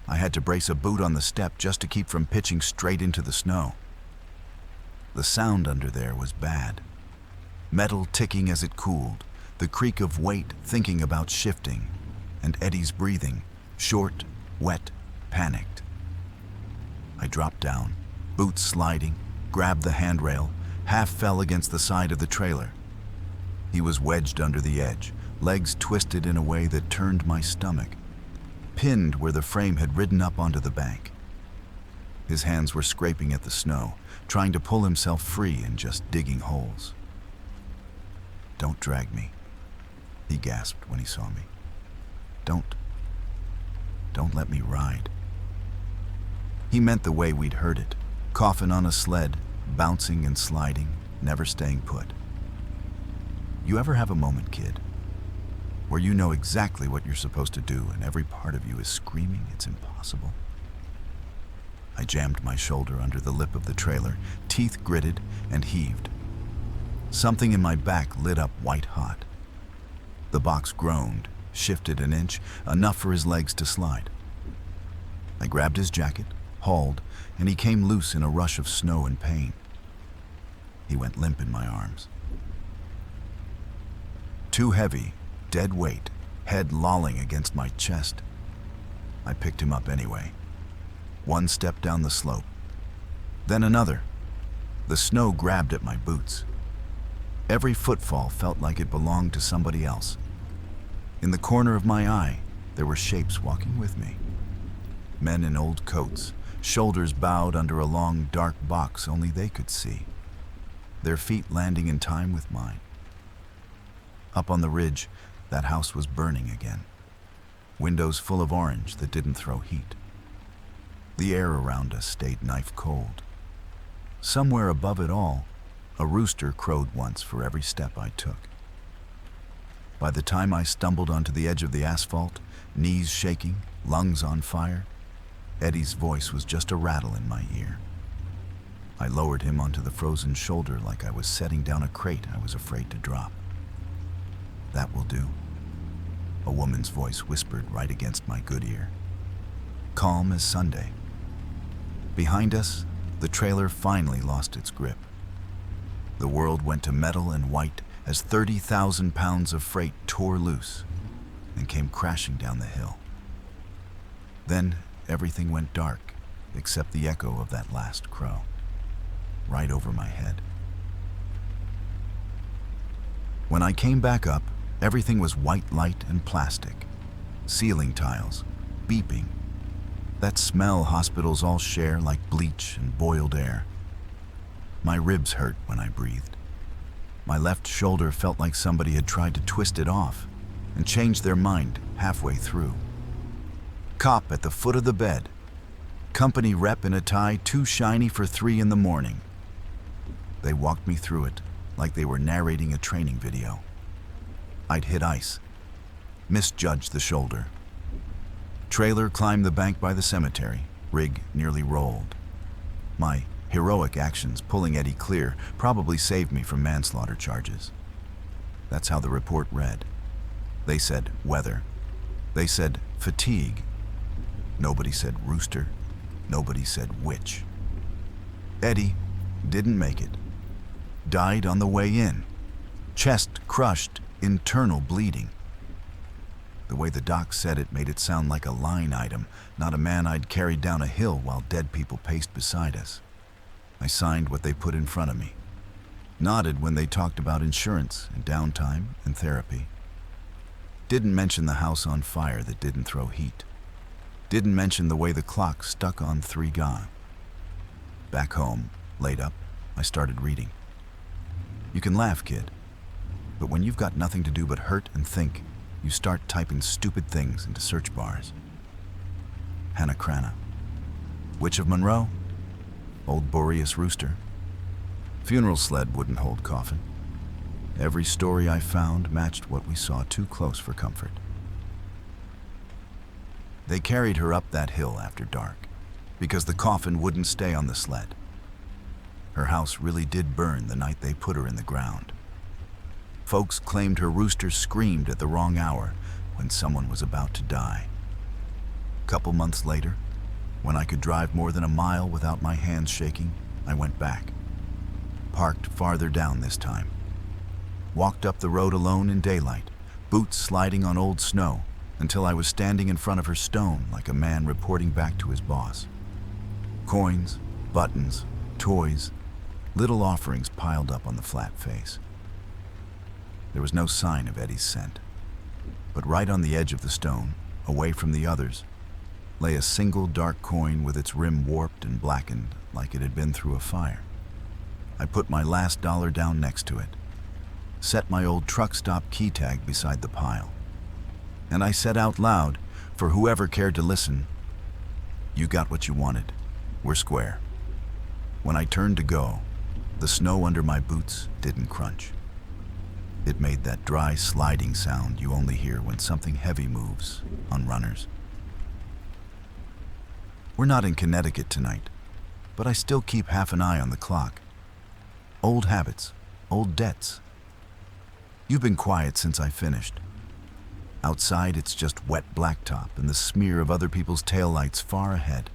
Speaker 1: I had to brace a boot on the step just to keep from pitching straight into the snow. The sound under there was bad. Metal ticking as it cooled, the creak of weight thinking about shifting, and Eddie's breathing, short, wet, panicked. I dropped down, boots sliding, grabbed the handrail, half fell against the side of the trailer. He was wedged under the edge, legs twisted in a way that turned my stomach, pinned where the frame had ridden up onto the bank. His hands were scraping at the snow, trying to pull himself free and just digging holes. "Don't drag me," he gasped when he saw me. Don't don't let me ride. He meant the way we'd heard it. Coffin on a sled, bouncing and sliding, never staying put. You ever have a moment, kid, where you know exactly what you're supposed to do and every part of you is screaming it's impossible? I jammed my shoulder under the lip of the trailer, teeth gritted and heaved. Something in my back lit up white hot. The box groaned, shifted an inch, enough for his legs to slide. I grabbed his jacket, hauled, and he came loose in a rush of snow and pain. He went limp in my arms. Too heavy, dead weight, head lolling against my chest. I picked him up anyway. One step down the slope, then another. The snow grabbed at my boots. Every footfall felt like it belonged to somebody else. In the corner of my eye, there were shapes walking with me. Men in old coats, shoulders bowed under a long, dark box only they could see. Their feet landing in time with mine. Up on the ridge, that house was burning again. Windows full of orange that didn't throw heat. The air around us stayed knife cold. Somewhere above it all, a rooster crowed once for every step I took. By the time I stumbled onto the edge of the asphalt, knees shaking, lungs on fire, Eddie's voice was just a rattle in my ear. I lowered him onto the frozen shoulder like I was setting down a crate I was afraid to drop. "That will do," a woman's voice whispered right against my good ear. Calm as Sunday. Behind us, the trailer finally lost its grip. The world went to metal and white as 30,000 pounds of freight tore loose and came crashing down the hill. Then everything went dark except the echo of that last crow, right over my head. When I came back up, everything was white light and plastic. Ceiling tiles, beeping. That smell hospitals all share like bleach and boiled air. My ribs hurt when I breathed. My left shoulder felt like somebody had tried to twist it off and changed their mind halfway through. Cop at the foot of the bed. Company rep in a tie too shiny for 3 in the morning. They walked me through it like they were narrating a training video. I'd hit ice, misjudged the shoulder. Trailer climbed the bank by the cemetery, rig nearly rolled. My heroic actions pulling Eddie clear probably saved me from manslaughter charges. That's how the report read. They said weather. They said fatigue. Nobody said rooster. Nobody said witch. Eddie didn't make it. Died on the way in. Chest crushed, internal bleeding. The way the doc said it made it sound like a line item, not a man I'd carried down a hill while dead people paced beside us. I signed what they put in front of me. Nodded when they talked about insurance and downtime and therapy. Didn't mention the house on fire that didn't throw heat. Didn't mention the way the clock stuck on 3 gone. Back home, laid up, I started reading. You can laugh, kid, but when you've got nothing to do but hurt and think, you start typing stupid things into search bars. Hannah Crana. Witch of Monroe? Old Boreas rooster. Funeral sled wouldn't hold coffin. Every story I found matched what we saw too close for comfort. They carried her up that hill after dark because the coffin wouldn't stay on the sled. Her house really did burn the night they put her in the ground. Folks claimed her rooster screamed at the wrong hour when someone was about to die. Couple months later, when I could drive more than a mile without my hands shaking, I went back. Parked farther down this time. Walked up the road alone in daylight, boots sliding on old snow, until I was standing in front of her stone like a man reporting back to his boss. Coins, buttons, toys, little offerings piled up on the flat face. There was no sign of Eddie's scent, but right on the edge of the stone, away from the others, lay a single dark coin with its rim warped and blackened like it had been through a fire. I put my last dollar down next to it, set my old truck stop key tag beside the pile, and I said out loud, For whoever cared to listen, you got what you wanted. We're square. When I turned to go, the snow under my boots didn't crunch. It made that dry sliding sound you only hear when something heavy moves on runners. We're not in Connecticut tonight, but I still keep half an eye on the clock. Old habits, old debts. You've been quiet since I finished. Outside, it's just wet blacktop and the smear of other people's taillights far ahead.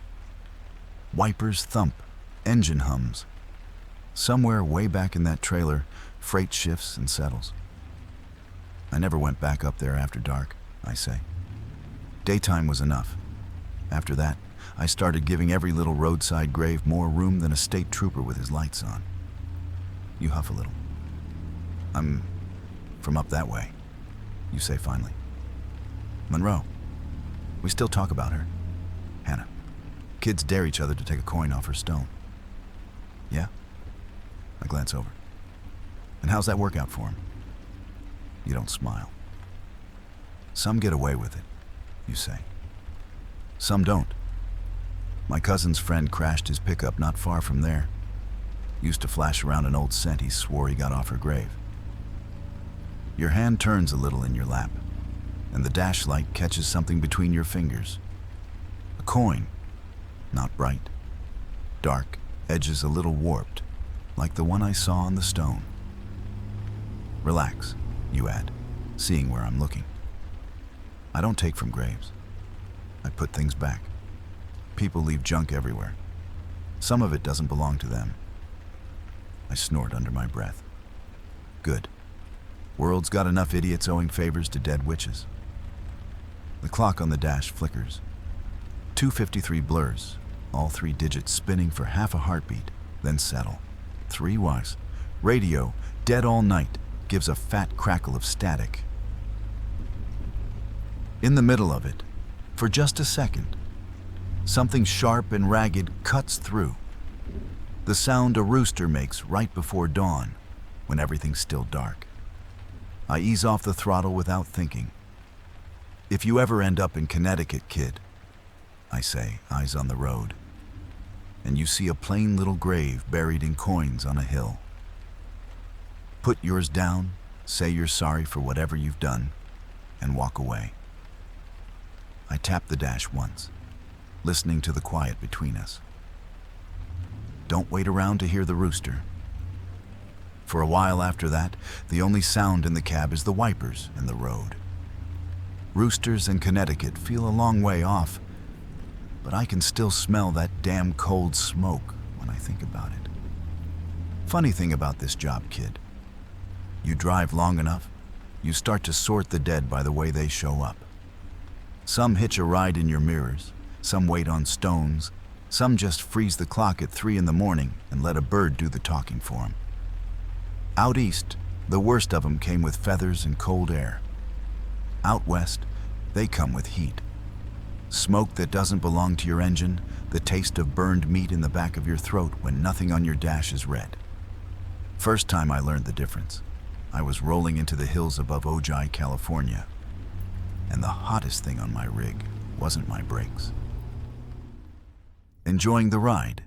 Speaker 1: Wipers thump, engine hums. Somewhere way back in that trailer, freight shifts and settles. I never went back up there after dark, I say. Daytime was enough. After that, I started giving every little roadside grave more room than a state trooper with his lights on. You huff a little. I'm from up that way, you say finally. Monroe. We still talk about her. Hannah. Kids dare each other to take a coin off her stone. Yeah? I glance over. And how's that work out for him? You don't smile. Some get away with it, you say. Some don't. My cousin's friend crashed his pickup not far from there. Used to flash around an old cent he swore he got off her grave. Your hand turns a little in your lap, and the dash light catches something between your fingers. A coin, not bright. Dark, edges a little warped, like the one I saw on the stone. Relax, you add, seeing where I'm looking. I don't take from graves. I put things back. People leave junk everywhere. Some of it doesn't belong to them. I snort under my breath. Good. World's got enough idiots owing favors to dead witches. The clock on the dash flickers. 2:53 blurs, all 3 digits spinning for half a heartbeat, then settle. 3 whys. Radio, dead all night, gives a fat crackle of static. In the middle of it, for just a second, something sharp and ragged cuts through. The sound a rooster makes right before dawn, when everything's still dark. I ease off the throttle without thinking. If you ever end up in Connecticut, kid, I say, eyes on the road, and you see a plain little grave buried in coins on a hill, put yours down, say you're sorry for whatever you've done, and walk away. I tap the dash once, listening to the quiet between us. Don't wait around to hear the rooster. For a while after that, the only sound in the cab is the wipers and the road. Roosters in Connecticut feel a long way off, but I can still smell that damn cold smoke when I think about it. Funny thing about this job, kid. You drive long enough, you start to sort the dead by the way they show up. Some hitch a ride in your mirrors, some wait on stones, some just freeze the clock at 3 in the morning and let a bird do the talking for them. Out east, the worst of them came with feathers and cold air. Out west, they come with heat. Smoke that doesn't belong to your engine, the taste of burned meat in the back of your throat when nothing on your dash is red. First time I learned the difference, I was rolling into the hills above Ojai, California, and the hottest thing on my rig wasn't my brakes. Enjoying the ride?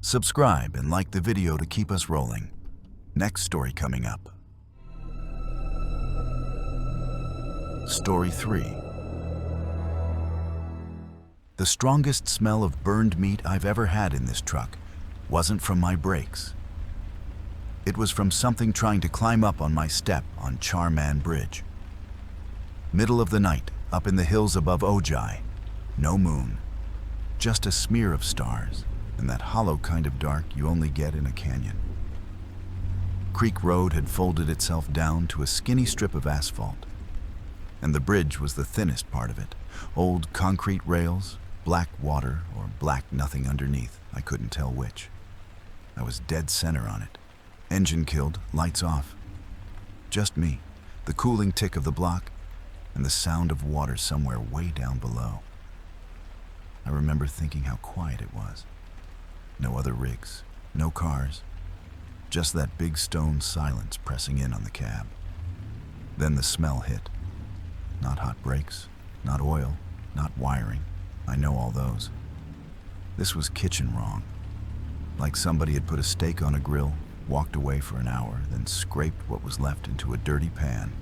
Speaker 1: Subscribe and like the video to keep us rolling. Next story coming up. Story 3. The strongest smell of burned meat I've ever had in this truck wasn't from my brakes. It was from something trying to climb up on my step on Charman Bridge. Middle of the night, up in the hills above Ojai. No moon, just a smear of stars and that hollow kind of dark you only get in a canyon. Creek Road had folded itself down to a skinny strip of asphalt, and the bridge was the thinnest part of it. Old concrete rails, black water, or black nothing underneath, I couldn't tell which. I was dead center on it. Engine killed, lights off. Just me, the cooling tick of the block, and the sound of water somewhere way down below. I remember thinking how quiet it was. No other rigs, no cars, just that big stone silence pressing in on the cab. Then the smell hit. Not hot brakes, not oil, not wiring. I know all those. This was kitchen wrong. Like somebody had put a steak on a grill, walked away for an hour, then scraped what was left into a dirty pan.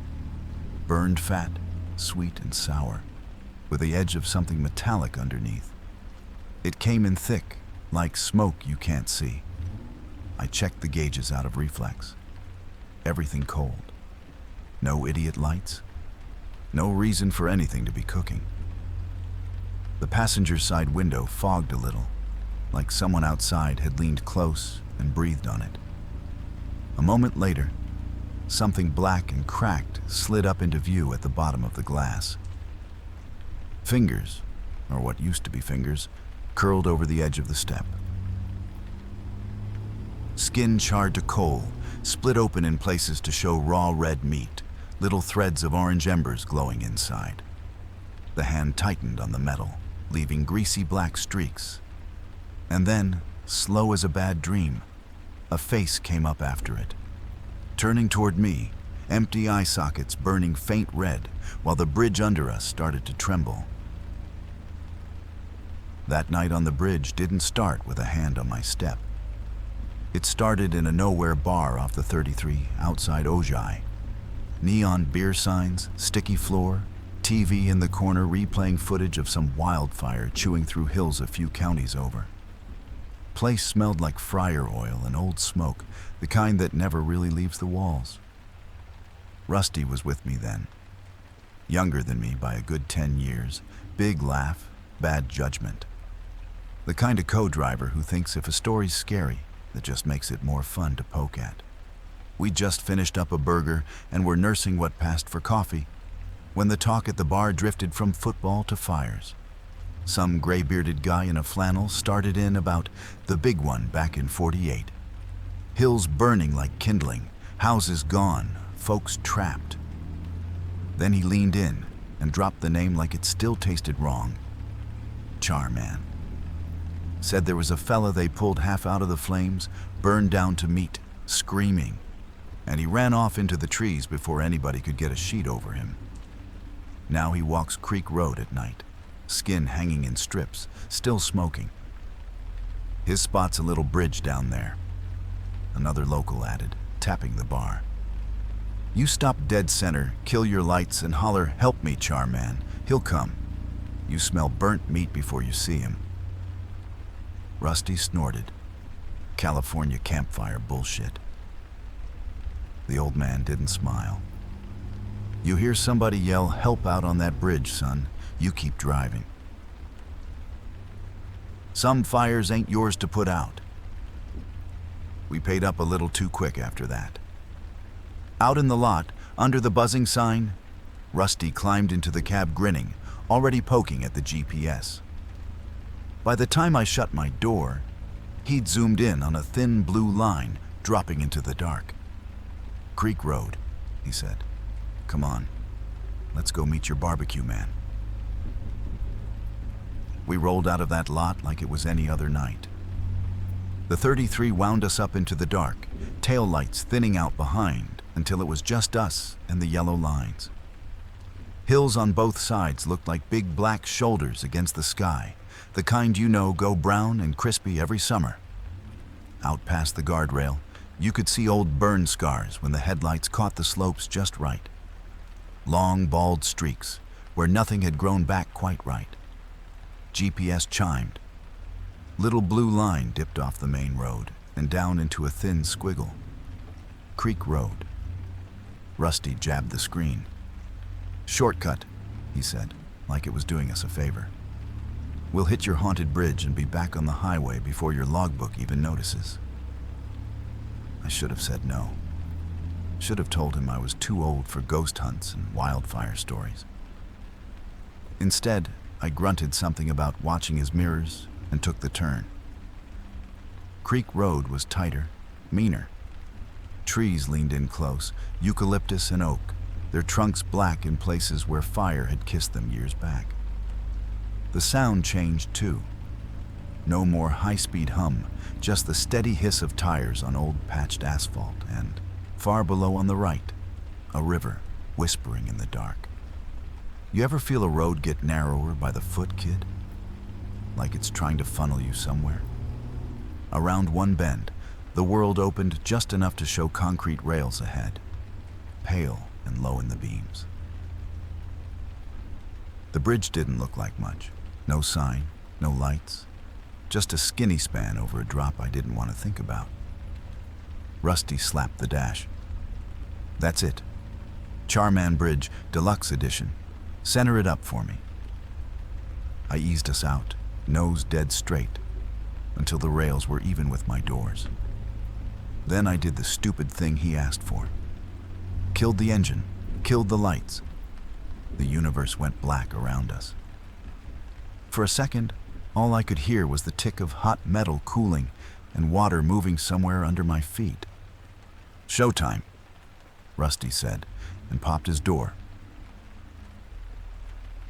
Speaker 1: Burned fat, sweet and sour, with the edge of something metallic underneath. It came in thick, like smoke you can't see. I checked the gauges out of reflex. Everything cold. No idiot lights. No reason for anything to be cooking. The passenger side window fogged a little, like someone outside had leaned close and breathed on it. A moment later, something black and cracked slid up into view at the bottom of the glass. Fingers, or what used to be fingers, curled over the edge of the step. Skin charred to coal, split open in places to show raw red meat, little threads of orange embers glowing inside. The hand tightened on the metal, leaving greasy black streaks. And then, slow as a bad dream, a face came up after it. Turning toward me, empty eye sockets burning faint red, while the bridge under us started to tremble. That night on the bridge didn't start with a hand on my step. It started in a nowhere bar off the 33 outside Ojai. Neon beer signs, sticky floor, TV in the corner replaying footage of some wildfire chewing through hills a few counties over. Place smelled like fryer oil and old smoke, the kind that never really leaves the walls. Rusty was with me then. Younger than me by a good 10 years, big laugh, bad judgment. The kind of co-driver who thinks if a story's scary, that just makes it more fun to poke at. We just finished up a burger and were nursing what passed for coffee when the talk at the bar drifted from football to fires. Some gray-bearded guy in a flannel started in about the big one back in '48. Hills burning like kindling, houses gone, folks trapped. Then he leaned in and dropped the name like it still tasted wrong. Charman. Said there was a fella they pulled half out of the flames, burned down to meat, screaming, and he ran off into the trees before anybody could get a sheet over him. Now he walks Creek Road at night, skin hanging in strips, still smoking. His spot's a little bridge down there. Another local added, tapping the bar. You stop dead center, kill your lights, and holler, "Help me, Charman." He'll come. You smell burnt meat before you see him. Rusty snorted. California campfire bullshit. The old man didn't smile. You hear somebody yell, "Help out on that bridge, son," you keep driving. Some fires ain't yours to put out. We paid up a little too quick after that. Out in the lot, under the buzzing sign, Rusty climbed into the cab grinning, already poking at the GPS. By the time I shut my door, he'd zoomed in on a thin blue line dropping into the dark. "Creek Road," he said. "Come on, let's go meet your barbecue man." We rolled out of that lot like it was any other night. The 33 wound us up into the dark, tail lights thinning out behind until it was just us and the yellow lines. Hills on both sides looked like big black shoulders against the sky, the kind you know go brown and crispy every summer. Out past the guardrail, you could see old burn scars when the headlights caught the slopes just right. Long, bald streaks where nothing had grown back quite right. GPS chimed. Little blue line dipped off the main road and down into a thin squiggle. Creek Road. Rusty jabbed the screen. "Shortcut," he said, like it was doing us a favor. "We'll hit your haunted bridge and be back on the highway before your logbook even notices." I should have said no. Should have told him I was too old for ghost hunts and wildfire stories. Instead, I grunted something about watching his mirrors and took the turn. Creek Road was tighter, meaner. Trees leaned in close, eucalyptus and oak, their trunks black in places where fire had kissed them years back. The sound changed too. No more high-speed hum, just the steady hiss of tires on old patched asphalt, and, far below on the right, a river whispering in the dark. You ever feel a road get narrower by the foot, kid? Like it's trying to funnel you somewhere? Around one bend, the world opened just enough to show concrete rails ahead, pale and low in the beams. The bridge didn't look like much. No sign, no lights, just a skinny span over a drop I didn't want to think about. Rusty slapped the dash. That's it. Charman Bridge, Deluxe Edition. Center it up for me. I eased us out, nose dead straight, until the rails were even with my doors. Then I did the stupid thing he asked for. Killed the engine, killed the lights. The universe went black around us. For a second, all I could hear was the tick of hot metal cooling and water moving somewhere under my feet. "Showtime," Rusty said, and popped his door.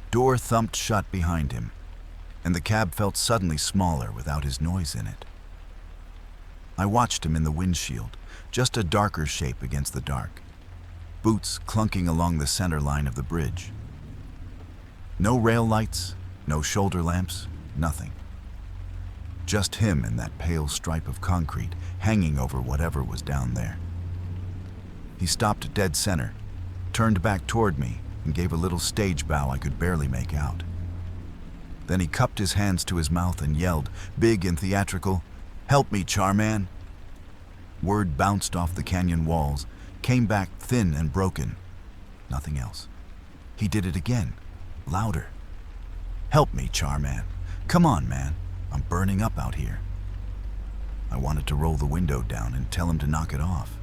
Speaker 1: Door thumped shut behind him, and the cab felt suddenly smaller without his noise in it. I watched him in the windshield, just a darker shape against the dark, boots clunking along the center line of the bridge. No rail lights, no shoulder lamps, nothing. Just him and that pale stripe of concrete hanging over whatever was down there. He stopped dead center, turned back toward me, and gave a little stage bow I could barely make out. Then he cupped his hands to his mouth and yelled, big and theatrical, "Help me, Charman!" Word bounced off the canyon walls, came back thin and broken. Nothing else. He did it again, louder. "Help me, Charman. Come on, man. I'm burning up out here." I wanted to roll the window down and tell him to knock it off.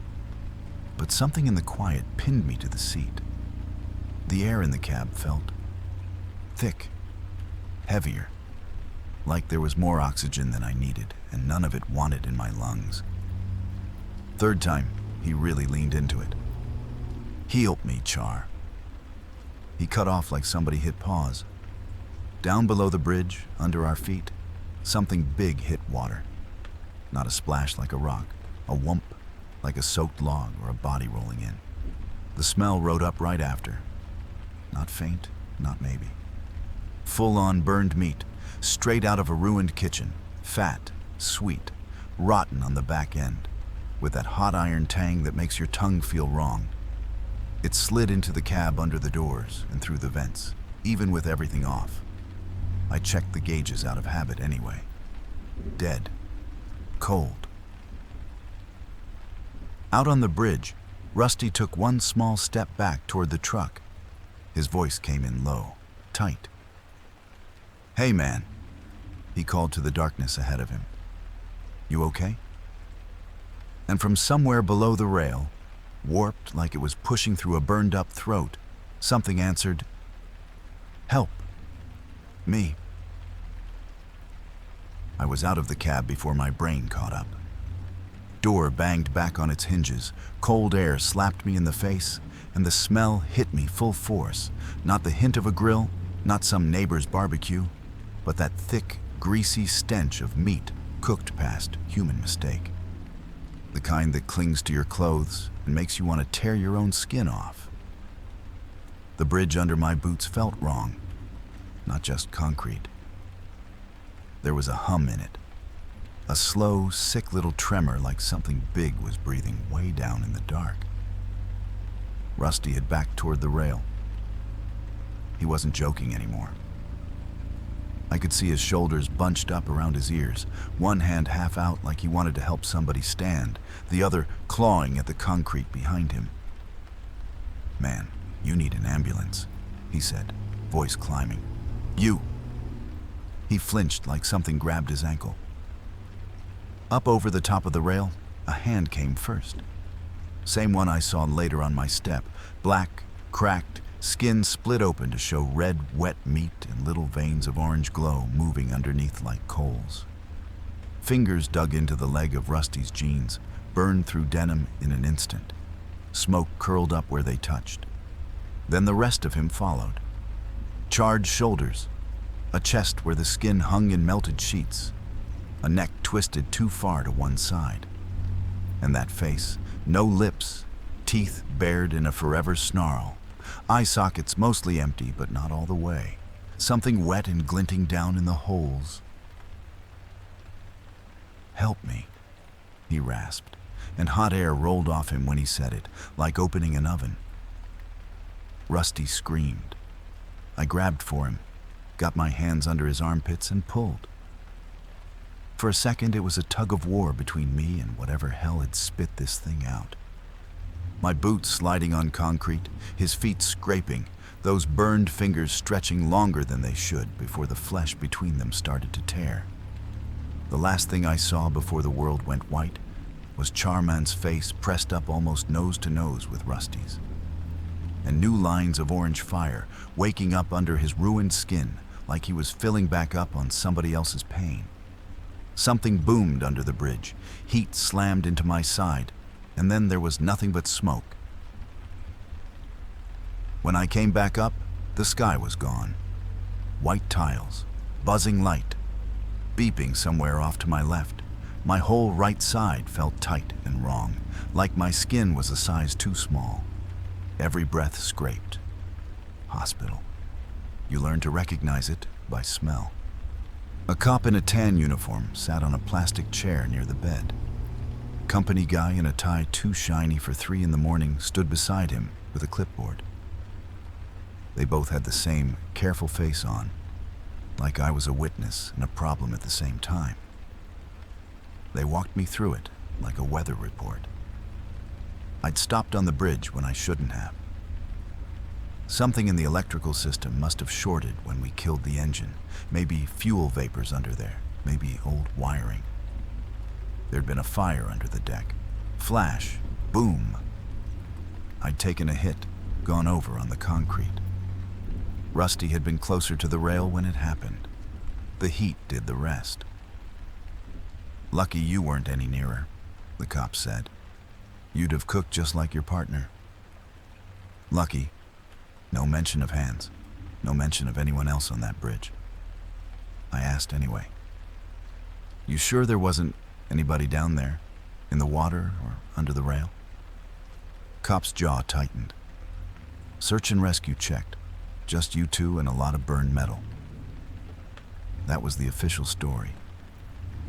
Speaker 1: But something in the quiet pinned me to the seat. The air in the cab felt thick, heavier, like there was more oxygen than I needed, and none of it wanted in my lungs. Third time, he really leaned into it. "Help me, Char." He cut off like somebody hit pause. Down below the bridge, under our feet, something big hit water. Not a splash like a rock, a whump like a soaked log or a body rolling in. The smell rode up right after. Not faint, not maybe. Full-on burned meat, straight out of a ruined kitchen, fat, sweet, rotten on the back end, with that hot iron tang that makes your tongue feel wrong. It slid into the cab under the doors and through the vents, even with everything off. I checked the gauges out of habit anyway. Dead. Cold. Out on the bridge, Rusty took one small step back toward the truck. His voice came in low, tight. "Hey, man," he called to the darkness ahead of him. "You okay?" And from somewhere below the rail, warped like it was pushing through a burned-up throat, something answered, "Help. Me." I was out of the cab before my brain caught up. Door banged back on its hinges, cold air slapped me in the face, and the smell hit me full force. Not the hint of a grill, not some neighbor's barbecue, but that thick, greasy stench of meat cooked past human mistake. The kind that clings to your clothes and makes you want to tear your own skin off. The bridge under my boots felt wrong, not just concrete. There was a hum in it. A slow, sick little tremor like something big was breathing way down in the dark. Rusty had backed toward the rail. He wasn't joking anymore. I could see his shoulders bunched up around his ears, one hand half out like he wanted to help somebody stand, the other clawing at the concrete behind him. "Man, you need an ambulance," he said, voice climbing. "You!" He flinched like something grabbed his ankle. Up over the top of the rail, a hand came first. Same one I saw later on my step, black, cracked, skin split open to show red, wet meat and little veins of orange glow moving underneath like coals. Fingers dug into the leg of Rusty's jeans, burned through denim in an instant. Smoke curled up where they touched. Then the rest of him followed. Charred shoulders, a chest where the skin hung in melted sheets, a neck twisted too far to one side. And that face, no lips, teeth bared in a forever snarl, eye sockets mostly empty, but not all the way. Something wet and glinting down in the holes. "Help me," he rasped, and hot air rolled off him when he said it, like opening an oven. Rusty screamed. I grabbed for him, got my hands under his armpits and pulled. For a second, it was a tug of war between me and whatever hell had spit this thing out. My boots sliding on concrete, his feet scraping, those burned fingers stretching longer than they should before the flesh between them started to tear. The last thing I saw before the world went white was Charman's face pressed up almost nose to nose with Rusty's, and new lines of orange fire waking up under his ruined skin like he was filling back up on somebody else's pain. Something boomed under the bridge, heat slammed into my side, and then there was nothing but smoke. When I came back up, the sky was gone. White tiles, buzzing light, beeping somewhere off to my left. My whole right side felt tight and wrong, like my skin was a size too small. Every breath scraped. Hospital. You learn to recognize it by smell. A cop in a tan uniform sat on a plastic chair near the bed. Company guy in a tie too shiny for 3 in the morning stood beside him with a clipboard. They both had the same careful face on, like I was a witness and a problem at the same time. They walked me through it like a weather report. I'd stopped on the bridge when I shouldn't have. Something in the electrical system must have shorted when we killed the engine. Maybe fuel vapors under there, maybe old wiring. There'd been a fire under the deck. Flash, boom. I'd taken a hit, gone over on the concrete. Rusty had been closer to the rail when it happened. The heat did the rest. "Lucky you weren't any nearer," the cop said. "You'd have cooked just like your partner." Lucky. No mention of hands. No mention of anyone else on that bridge. I asked anyway. "You sure there wasn't anybody down there? In the water or under the rail?" Cop's jaw tightened. "Search and rescue checked. Just you two and a lot of burned metal." That was the official story.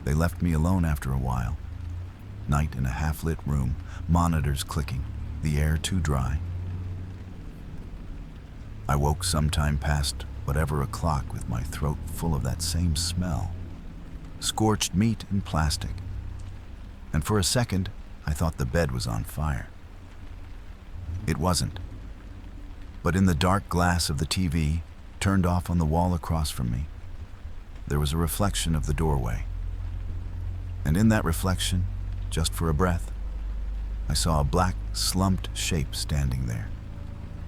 Speaker 1: They left me alone after a while. Night in a half-lit room, monitors clicking, the air too dry. I woke sometime past whatever o'clock with my throat full of that same smell. Scorched meat and plastic. And for a second, I thought the bed was on fire. It wasn't. But in the dark glass of the TV, turned off on the wall across from me, there was a reflection of the doorway. And in that reflection, just for a breath, I saw a black, slumped shape standing there.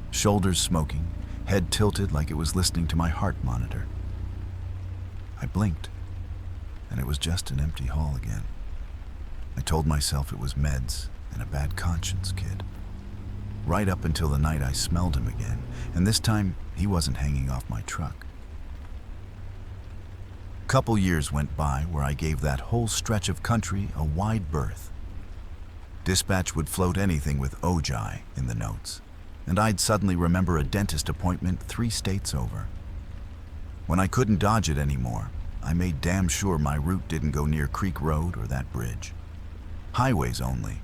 Speaker 1: Shoulders smoking, head tilted like it was listening to my heart monitor. I blinked, and it was just an empty hall again. I told myself it was meds and a bad conscience, kid. Right up until the night I smelled him again, and this time he wasn't hanging off my truck. Couple years went by where I gave that whole stretch of country a wide berth. Dispatch would float anything with Ojai in the notes, and I'd suddenly remember a dentist appointment 3 states over. When I couldn't dodge it anymore, I made damn sure my route didn't go near Creek Road or that bridge. Highways only.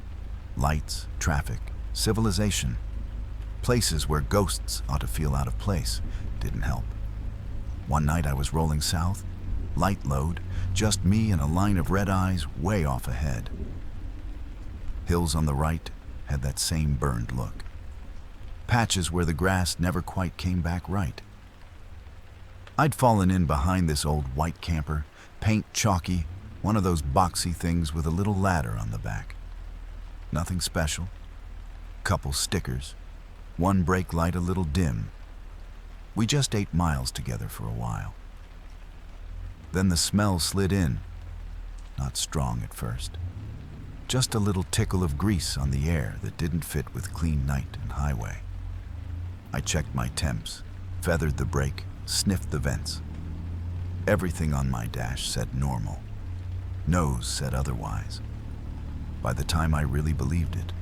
Speaker 1: Lights, traffic, civilization. Places where ghosts ought to feel out of place didn't help. One night I was rolling south, light load, just me and a line of red eyes way off ahead. Hills on the right had that same burned look. Patches where the grass never quite came back right. I'd fallen in behind this old white camper, paint chalky, one of those boxy things with a little ladder on the back. Nothing special. Couple stickers. One brake light a little dim. We just 8 miles together for a while. Then the smell slid in. Not strong at first. Just a little tickle of grease on the air that didn't fit with clean night and highway. I checked my temps, feathered the brake, sniffed the vents. Everything on my dash said normal. Nose said otherwise. By the time I really believed it,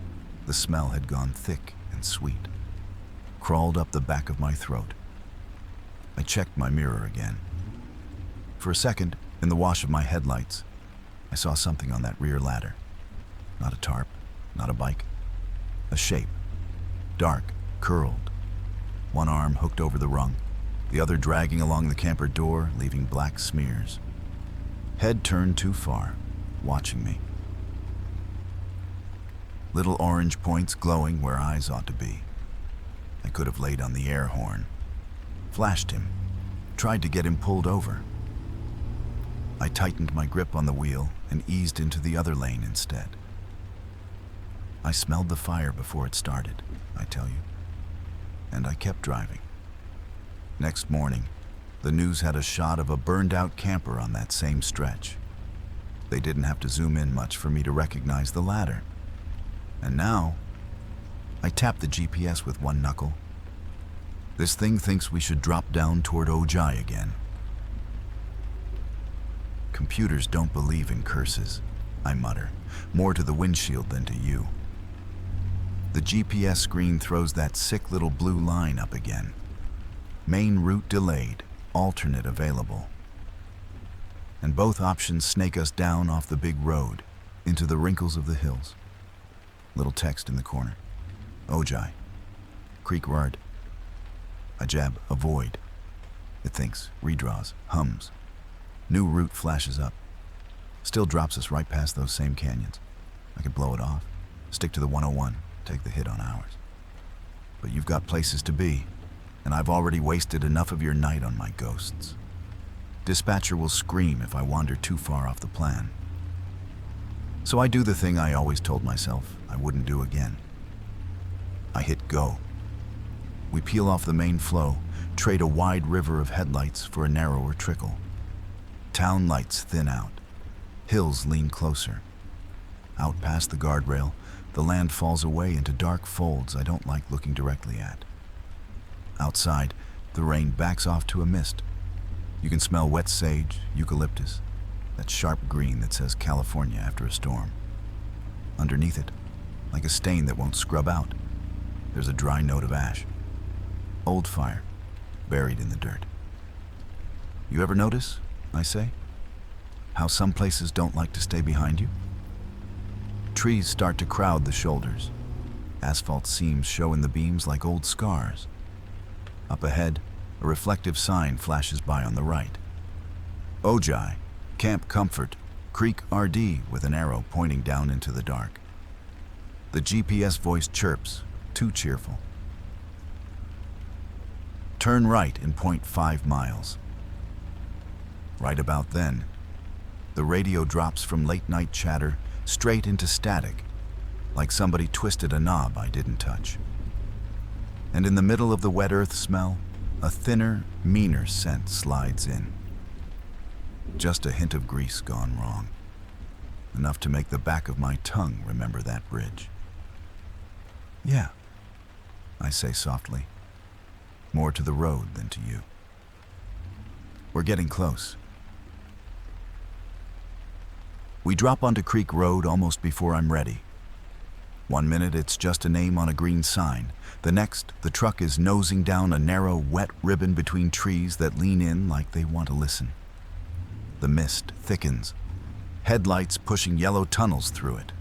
Speaker 1: the smell had gone thick and sweet. crawled up the back of my throat. I checked my mirror again. For a second, in the wash of my headlights, I saw something on that rear ladder. Not a tarp, not a bike. A shape. Dark, curled. One arm hooked over the rung, the other dragging along the camper door, leaving black smears. Head turned too far, watching me. Little orange points glowing where eyes ought to be. I could have laid on the air horn, flashed him, tried to get him pulled over. I tightened my grip on the wheel and eased into the other lane instead. I smelled the fire before it started, I tell you, and I kept driving. Next morning, the news had a shot of a burned-out camper on that same stretch. They didn't have to zoom in much for me to recognize the ladder. And now, I tapped the GPS with one knuckle. This thing thinks we should drop down toward Ojai again. Computers don't believe in curses, I mutter, more to the windshield than to you. The GPS screen throws that sick little blue line up again. Main route delayed, alternate available. And both options snake us down off the big road, into the wrinkles of the hills. Little text in the corner. Ojai. Creek Ward. Ajab, avoid. It thinks, redraws, hums. New route flashes up. Still drops us right past those same canyons. I could blow it off, stick to the 101, take the hit on ours. But you've got places to be, and I've already wasted enough of your night on my ghosts. Dispatcher will scream if I wander too far off the plan. So I do the thing I always told myself I wouldn't do again. I hit go. We peel off the main flow, trade a wide river of headlights for a narrower trickle. Town lights thin out. Hills lean closer. Out past the guardrail, the land falls away into dark folds I don't like looking directly at. Outside, the rain backs off to a mist. You can smell wet sage, eucalyptus, that sharp green that says California after a storm. Underneath it, like a stain that won't scrub out, there's a dry note of ash. Old fire, buried in the dirt. You ever notice, I say, how some places don't like to stay behind you? Trees start to crowd the shoulders. Asphalt seams show in the beams like old scars. Up ahead, a reflective sign flashes by on the right. Ojai, Camp Comfort, Creek RD with an arrow pointing down into the dark. The GPS voice chirps, too cheerful. Turn right in 0.5 miles. Right about then, the radio drops from late-night chatter straight into static, like somebody twisted a knob I didn't touch. And in the middle of the wet earth smell, a thinner, meaner scent slides in. Just a hint of grease gone wrong. Enough to make the back of my tongue remember that bridge. Yeah, I say softly. More to the road than to you. We're getting close. We drop onto Creek Road almost before I'm ready. 1 minute it's just a name on a green sign. The next, the truck is nosing down a narrow, wet ribbon between trees that lean in like they want to listen. The mist thickens, headlights pushing yellow tunnels through it.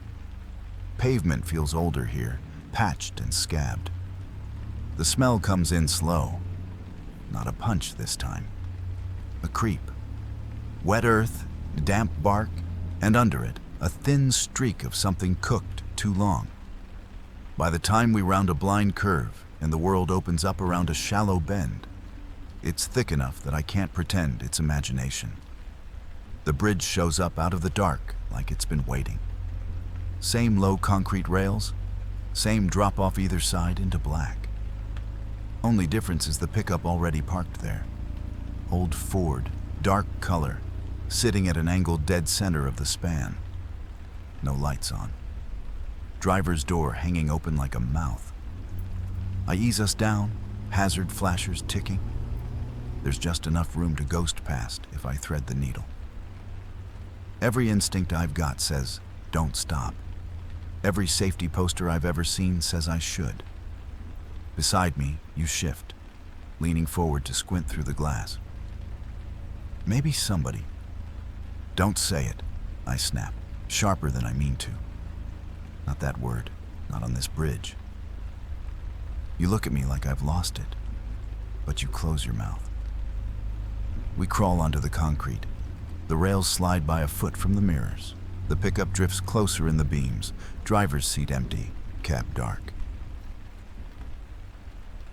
Speaker 1: Pavement feels older here, patched and scabbed. The smell comes in slow. Not a punch this time. A creep. Wet earth, damp bark, and under it, a thin streak of something cooked too long. By the time we round a blind curve and the world opens up around a shallow bend, it's thick enough that I can't pretend it's imagination. The bridge shows up out of the dark like it's been waiting. Same low concrete rails, same drop off either side into black. Only difference is the pickup already parked there. Old Ford, dark color, sitting at an angle dead center of the span. No lights on. Driver's door hanging open like a mouth. I ease us down, hazard flashers ticking. There's just enough room to ghost past if I thread the needle. Every instinct I've got says, don't stop. Every safety poster I've ever seen says I should. Beside me, you shift, leaning forward to squint through the glass. Maybe somebody. Don't say it, I snap, sharper than I mean to. Not that word, not on this bridge. You look at me like I've lost it, but you close your mouth. We crawl onto the concrete. The rails slide by a foot from the mirrors. The pickup drifts closer in the beams, driver's seat empty, cab dark.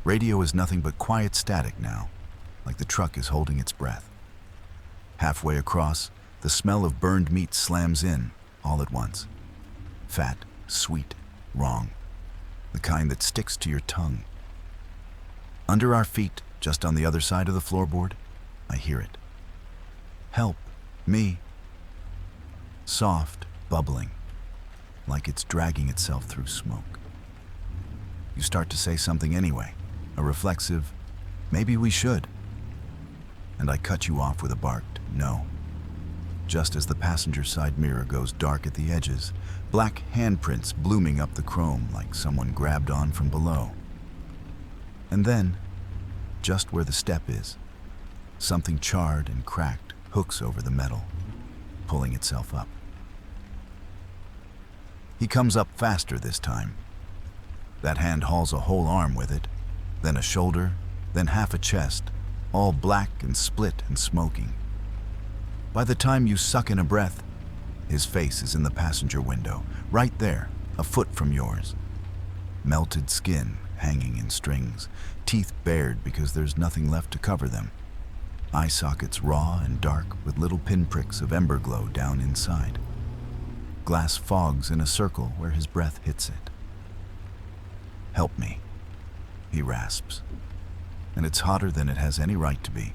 Speaker 1: Radio is nothing but quiet static now, like the truck is holding its breath. Halfway across, the smell of burned meat slams in, all at once. Fat, sweet, wrong. The kind that sticks to your tongue. Under our feet, just on the other side of the floorboard, I hear it. Help, me. Soft, bubbling, like it's dragging itself through smoke. You start to say something anyway, a reflexive, maybe we should. And I cut you off with a barked no. Just as the passenger side mirror goes dark at the edges, black handprints blooming up the chrome like someone grabbed on from below. And then, just where the step is, something charred and cracked hooks over the metal, pulling itself up. He comes up faster this time. That hand hauls a whole arm with it, then a shoulder, then half a chest, all black and split and smoking. By the time you suck in a breath, his face is in the passenger window, right there, a foot from yours. Melted skin hanging in strings, teeth bared because there's nothing left to cover them. Eye sockets raw and dark with little pinpricks of ember glow down inside. Glass fogs in a circle where his breath hits it. Help me, he rasps. And it's hotter than it has any right to be.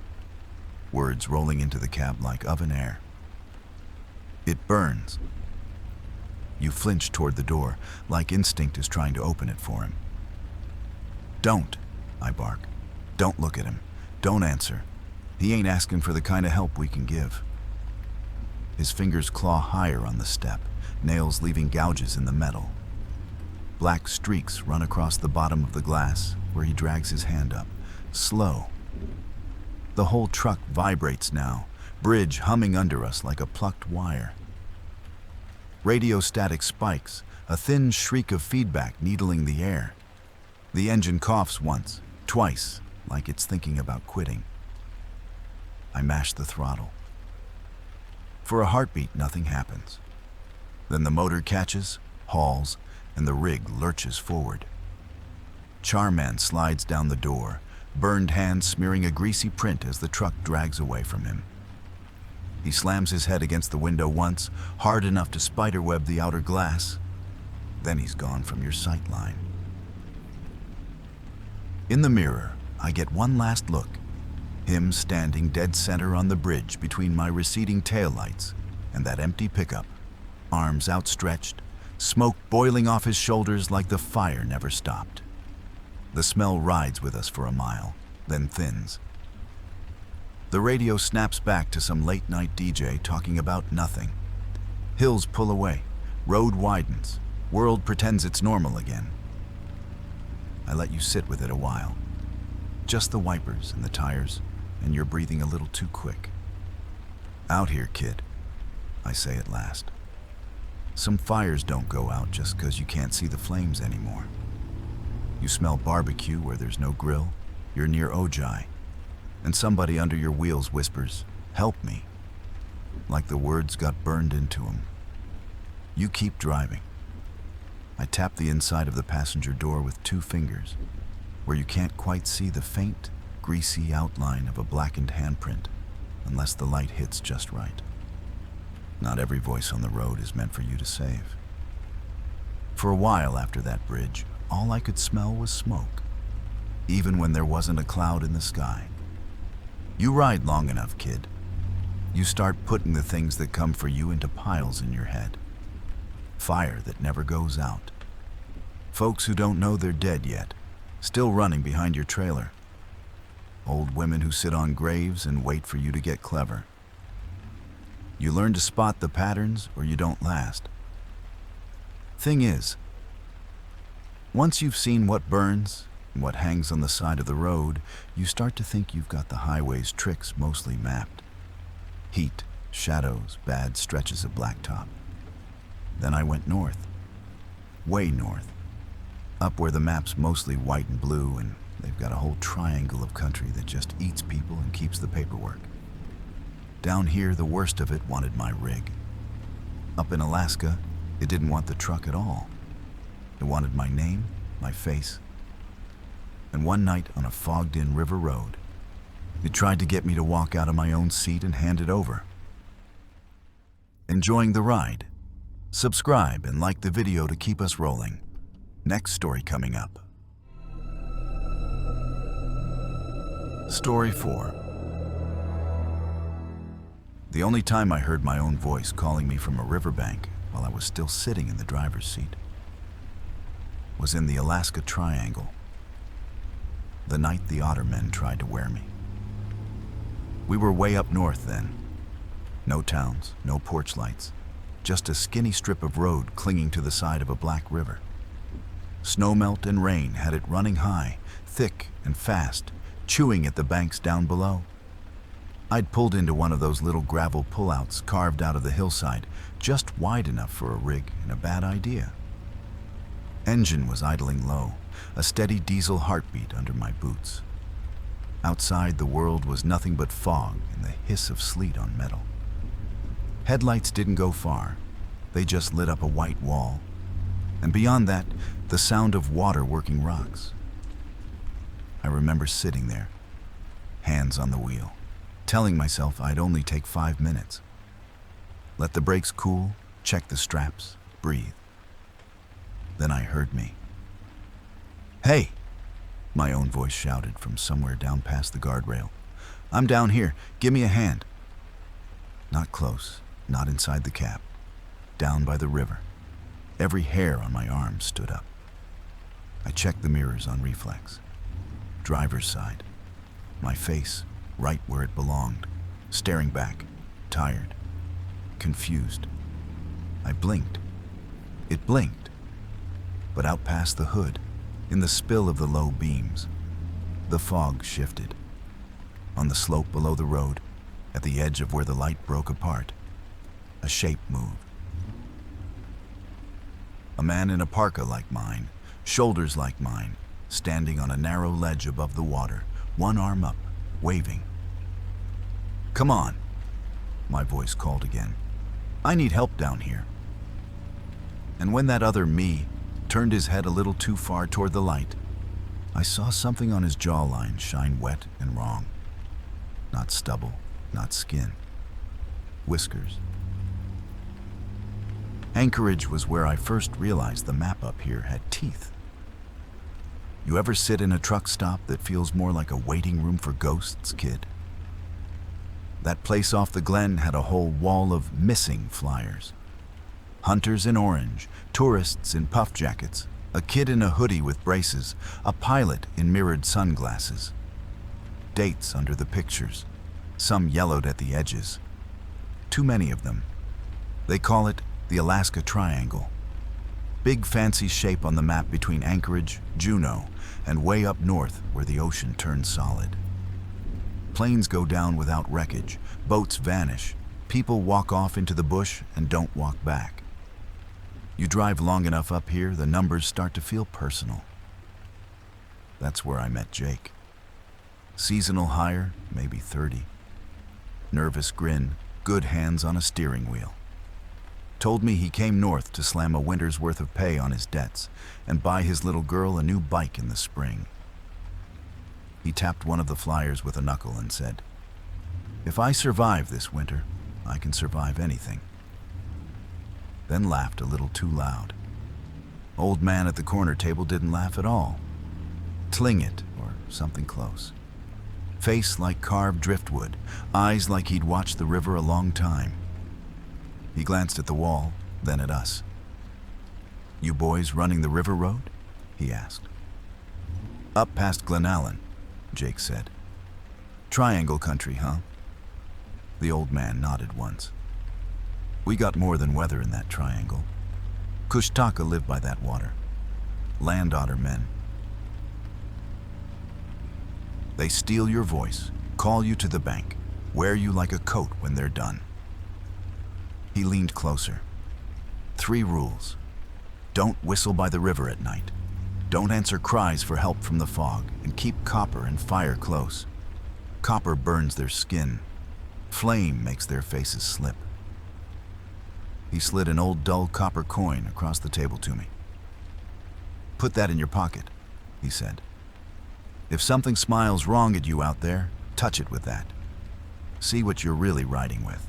Speaker 1: Words rolling into the cab like oven air. It burns. You flinch toward the door, like instinct is trying to open it for him. Don't, I bark. Don't look at him. Don't answer. He ain't asking for the kind of help we can give. His fingers claw higher on the step, nails leaving gouges in the metal. Black streaks run across the bottom of the glass where he drags his hand up, slow. The whole truck vibrates now, bridge humming under us like a plucked wire. Radio static spikes, a thin shriek of feedback needling the air. The engine coughs once, twice, like it's thinking about quitting. I mash the throttle. For a heartbeat, nothing happens. Then the motor catches, hauls, and the rig lurches forward. Charman slides down the door, burned hands smearing a greasy print as the truck drags away from him. He slams his head against the window once, hard enough to spiderweb the outer glass. Then he's gone from your sight line. In the mirror, I get one last look. Him standing dead center on the bridge between my receding taillights and that empty pickup, arms outstretched, smoke boiling off his shoulders like the fire never stopped. The smell rides with us for a mile, then thins. The radio snaps back to some late-night DJ talking about nothing. Hills pull away, road widens, world pretends it's normal again. I let you sit with it a while. Just the wipers and the tires, and you're breathing a little too quick. Out here, kid, I say at last. Some fires don't go out just 'cause you can't see the flames anymore. You smell barbecue where there's no grill, you're near Ojai, and somebody under your wheels whispers, "Help me," like the words got burned into him. You keep driving. I tap the inside of the passenger door with 2 fingers, where you can't quite see the faint, greasy outline of a blackened handprint, unless the light hits just right. Not every voice on the road is meant for you to save. For a while after that bridge, all I could smell was smoke, even when there wasn't a cloud in the sky. You ride long enough, kid. You start putting the things that come for you into piles in your head. Fire that never goes out. Folks who don't know they're dead yet, still running behind your trailer. Old women who sit on graves and wait for you to get clever. You learn to spot the patterns or you don't last. Thing is, once you've seen what burns, what hangs on the side of the road, you start to think you've got the highway's tricks mostly mapped. Heat, shadows, bad stretches of blacktop. Then I went north. Way north. Up where the map's mostly white and blue, and they've got a whole triangle of country that just eats people and keeps the paperwork. Down here, the worst of it wanted my rig. Up in Alaska, it didn't want the truck at all. It wanted my name, my face. And one night on a fogged-in river road, it tried to get me to walk out of my own seat and hand it over. Enjoying the ride? Subscribe and like the video to keep us rolling. Next story coming up. Story 4. The only time I heard my own voice calling me from a riverbank while I was still sitting in the driver's seat was in the Alaska Triangle, the night the otter men tried to wear me. We were way up north then. No towns, no porch lights, just a skinny strip of road clinging to the side of a black river. Snowmelt and rain had it running high, thick and fast, chewing at the banks down below. I'd pulled into one of those little gravel pullouts carved out of the hillside, just wide enough for a rig and a bad idea. Engine was idling low, a steady diesel heartbeat under my boots. Outside, the world was nothing but fog and the hiss of sleet on metal. Headlights didn't go far. They just lit up a white wall. And beyond that, the sound of water working rocks. I remember sitting there, hands on the wheel, telling myself I'd only take 5 minutes. Let the brakes cool, check the straps, breathe. Then I heard me. "Hey!" my own voice shouted from somewhere down past the guardrail. "I'm down here. Give me a hand." Not close, not inside the cab. Down by the river. Every hair on my arm stood up. I checked the mirrors on reflex. Driver's side. My face, right where it belonged, staring back, tired, confused. I blinked. It blinked. But out past the hood, in the spill of the low beams, the fog shifted. On the slope below the road, at the edge of where the light broke apart, a shape moved. A man in a parka like mine, shoulders like mine, standing on a narrow ledge above the water, one arm up, waving. "Come on," my voice called again. "I need help down here." And when that other me turned his head a little too far toward the light, I saw something on his jawline shine wet and wrong. Not stubble, not skin. Whiskers. Anchorage was where I first realized the map up here had teeth. You ever sit in a truck stop that feels more like a waiting room for ghosts, kid? That place off the Glen had a whole wall of missing flyers. Hunters in orange, tourists in puff jackets, a kid in a hoodie with braces, a pilot in mirrored sunglasses. Dates under the pictures, some yellowed at the edges. Too many of them. They call it the Alaska Triangle. Big fancy shape on the map between Anchorage, Juneau, and way up north where the ocean turns solid. Planes go down without wreckage, boats vanish, people walk off into the bush and don't walk back. You drive long enough up here, the numbers start to feel personal. That's where I met Jake. Seasonal hire, maybe 30. Nervous grin, good hands on a steering wheel. Told me he came north to slam a winter's worth of pay on his debts and buy his little girl a new bike in the spring. He tapped one of the flyers with a knuckle and said, "If I survive this winter, I can survive anything." Then laughed a little too loud. Old man at the corner table didn't laugh at all. Tlingit, or something close. Face like carved driftwood, eyes like he'd watched the river a long time. He glanced at the wall, then at us. "You boys running the river road?" he asked. "Up past Glenallen," Jake said. "Triangle country, huh?" The old man nodded once. "We got more than weather in that triangle. Kushtaka live by that water. Land otter men." They steal your voice, call you to the bank, wear you like a coat when they're done. He leaned closer. 3 rules. Don't whistle by the river at night. Don't answer cries for help from the fog, and keep copper and fire close. Copper burns their skin. Flame makes their faces slip. He slid an old dull copper coin across the table to me. Put that in your pocket, he said. If something smiles wrong at you out there, touch it with that. See what you're really riding with.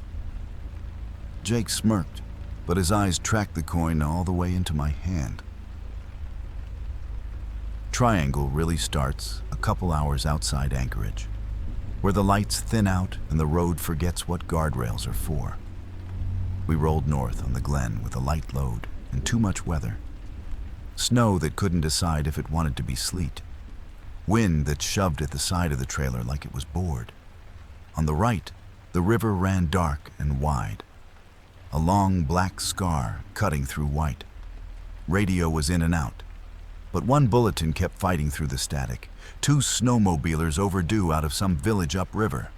Speaker 1: Jake smirked, but his eyes tracked the coin all the way into my hand. Triangle really starts a couple hours outside Anchorage, where the lights thin out and the road forgets what guardrails are for. We rolled north on the Glen with a light load and too much weather. Snow that couldn't decide if it wanted to be sleet. Wind that shoved at the side of the trailer like it was bored. On the right, the river ran dark and wide. A long black scar cutting through white. Radio was in and out, but one bulletin kept fighting through the static. 2 snowmobilers overdue out of some village upriver.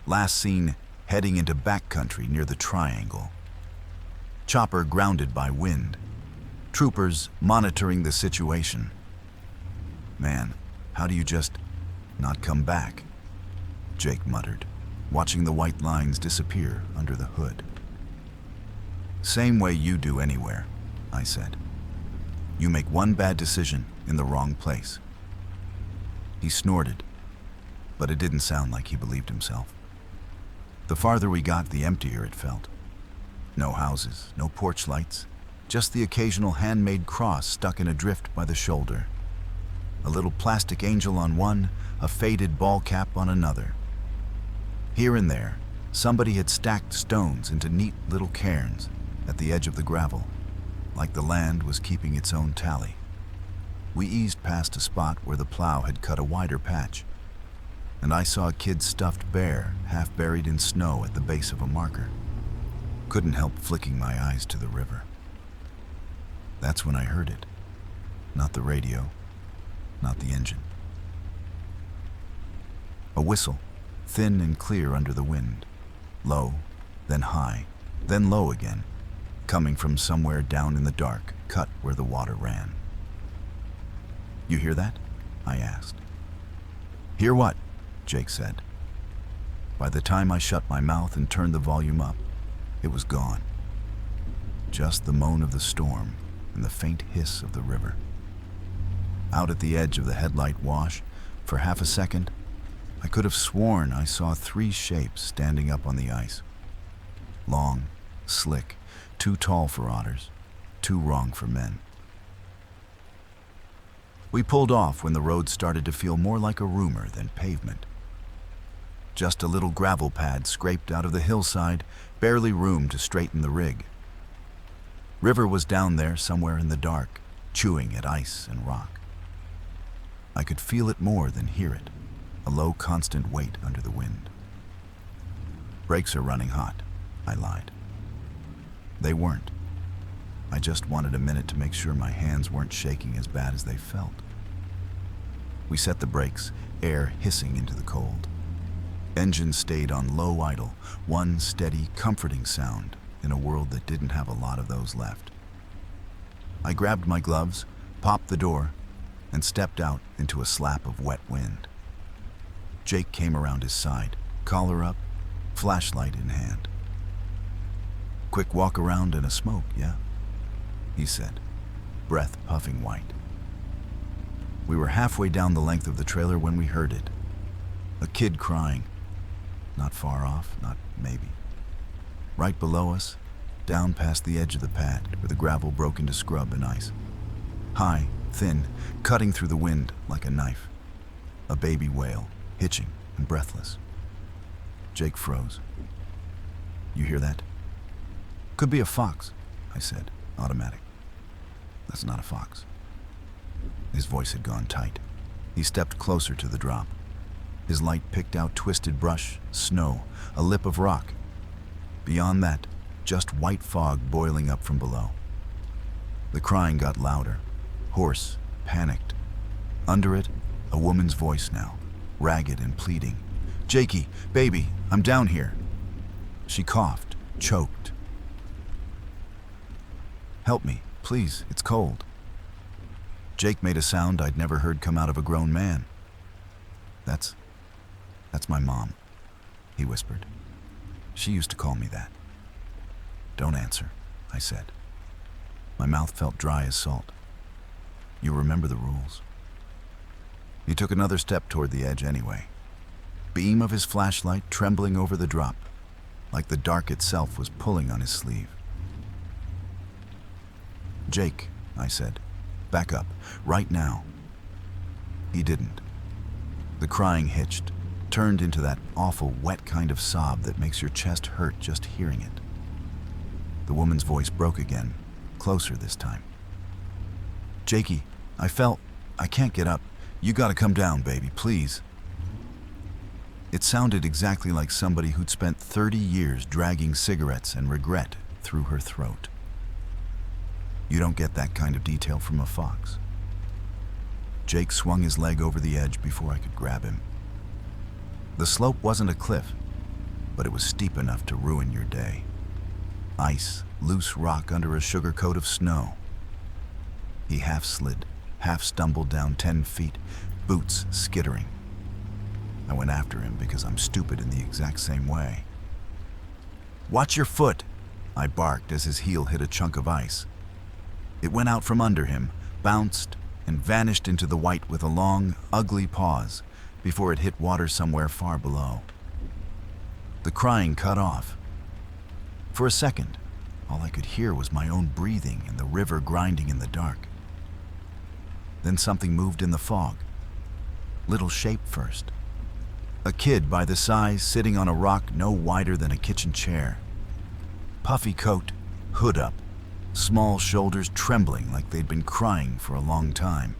Speaker 1: Last seen heading into backcountry near the Triangle. Chopper grounded by wind. Troopers monitoring the situation. Man, how do you just not come back? Jake muttered, watching the white lines disappear under the hood. Same way you do anywhere, I said. You make one bad decision in the wrong place. He snorted, but it didn't sound like he believed himself. The farther we got, the emptier it felt. No houses, no porch lights, just the occasional handmade cross stuck in a drift by the shoulder. A little plastic angel on one, a faded ball cap on another. Here and there, somebody had stacked stones into neat little cairns at the edge of the gravel, like the land was keeping its own tally. We eased past a spot where the plow had cut a wider patch, and I saw a kid stuffed bear, half buried in snow at the base of a marker. Couldn't help flicking my eyes to the river. That's when I heard it. Not the radio, not the engine. A whistle, thin and clear under the wind. Low, then high, then low again, coming from somewhere down in the dark, cut where the water ran. You hear that? I asked. Hear what? Jake said. By the time I shut my mouth and turned the volume up, it was gone. Just the moan of the storm and the faint hiss of the river. Out at the edge of the headlight wash, for half a second, I could have sworn I saw 3 shapes standing up on the ice. Long, slick, too tall for otters, too wrong for men. We pulled off when the road started to feel more like a rumor than pavement. Just a little gravel pad scraped out of the hillside, barely room to straighten the rig. River was down there somewhere in the dark, chewing at ice and rock. I could feel it more than hear it, a low constant weight under the wind. Brakes are running hot, I lied. They weren't. I just wanted a minute to make sure my hands weren't shaking as bad as they felt. We set the brakes, air hissing into the cold. Engine stayed on low idle, one steady, comforting sound in a world that didn't have a lot of those left. I grabbed my gloves, popped the door, and stepped out into a slap of wet wind. Jake came around his side, collar up, flashlight in hand. Quick walk around and a smoke, yeah? He said, breath puffing white. We were halfway down the length of the trailer when we heard it. A kid crying. Not far off, not maybe. Right below us, down past the edge of the pad where the gravel broke into scrub and ice. High, thin, cutting through the wind like a knife. A baby wail, hitching and breathless. Jake froze. You hear that? Could be a fox, I said, automatic. That's not a fox. His voice had gone tight. He stepped closer to the drop. His light picked out twisted brush, snow, a lip of rock. Beyond that, just white fog boiling up from below. The crying got louder, hoarse, panicked. Under it, a woman's voice now, ragged and pleading. "Jakey, baby, I'm down here." She coughed, choked. "Help me, please, it's cold." Jake made a sound I'd never heard come out of a grown man. That's my mom," he whispered. "She used to call me that." "Don't answer," I said. My mouth felt dry as salt. "You remember the rules." He took another step toward the edge anyway, beam of his flashlight trembling over the drop, like the dark itself was pulling on his sleeve. "Jake," I said, "back up, right now." He didn't. The crying hitched, turned into that awful wet kind of sob that makes your chest hurt just hearing it. The woman's voice broke again, closer this time. "Jakey, I can't get up. You gotta come down, baby, please." It sounded exactly like somebody who'd spent 30 years dragging cigarettes and regret through her throat. You don't get that kind of detail from a fox. Jake swung his leg over the edge before I could grab him. The slope wasn't a cliff, but it was steep enough to ruin your day. Ice, loose rock under a sugar coat of snow. He half slid, half stumbled down 10 feet, boots skittering. I went after him because I'm stupid in the exact same way. "Watch your foot," I barked as his heel hit a chunk of ice. It went out from under him, bounced, and vanished into the white with a long, ugly pause before it hit water somewhere far below. The crying cut off. For a second, all I could hear was my own breathing and the river grinding in the dark. Then something moved in the fog. Little shape first. A kid by the size sitting on a rock no wider than a kitchen chair. Puffy coat, hood up, small shoulders trembling like they'd been crying for a long time.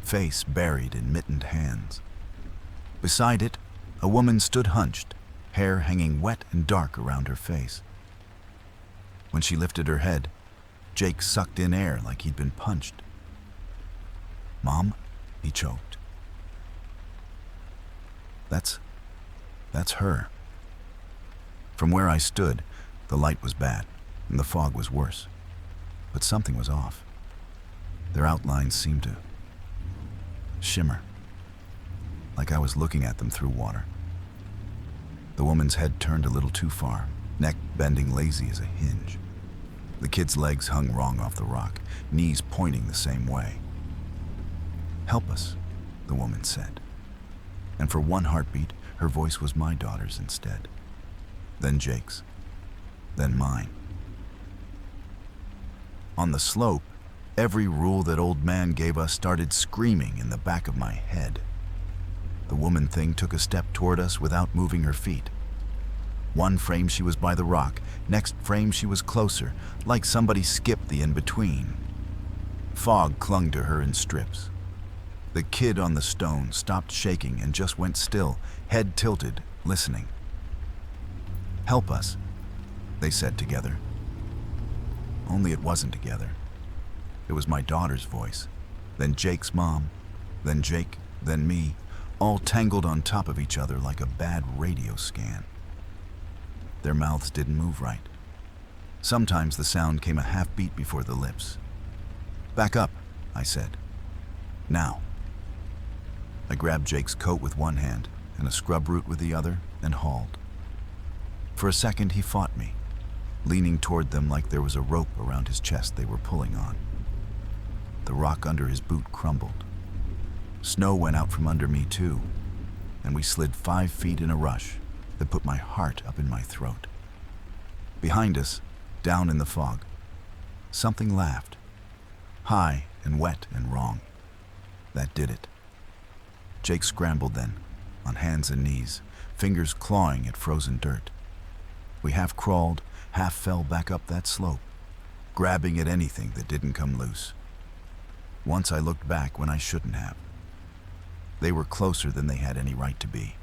Speaker 1: Face buried in mittened hands. Beside it, a woman stood hunched, hair hanging wet and dark around her face. When she lifted her head, Jake sucked in air like he'd been punched. "Mom?" he choked. That's her." From where I stood, the light was bad, and the fog was worse. But something was off. Their outlines seemed to shimmer, like I was looking at them through water. The woman's head turned a little too far, neck bending lazy as a hinge. The kid's legs hung wrong off the rock, knees pointing the same way. "Help us," the woman said. And for one heartbeat, her voice was my daughter's instead. Then Jake's. Then mine. On the slope, every rule that old man gave us started screaming in the back of my head. The woman thing took a step toward us without moving her feet. One frame she was by the rock, next frame she was closer, like somebody skipped the in-between. Fog clung to her in strips. The kid on the stone stopped shaking and just went still, head tilted, listening. "Help us," they said together. Only it wasn't together. It was my daughter's voice, then Jake's mom, then Jake, then me, all tangled on top of each other like a bad radio scan. Their mouths didn't move right. Sometimes the sound came a half beat before the lips. "Back up," I said. "Now." I grabbed Jake's coat with one hand and a scrub root with the other and hauled. For a second he fought me, leaning toward them like there was a rope around his chest they were pulling on. The rock under his boot crumbled. Snow went out from under me too, and we slid 5 feet in a rush that put my heart up in my throat. Behind us, down in the fog, something laughed. High and wet and wrong. That did it. Jake scrambled then, on hands and knees, fingers clawing at frozen dirt. We half crawled, half fell back up that slope, grabbing at anything that didn't come loose. Once I looked back when I shouldn't have. They were closer than they had any right to be.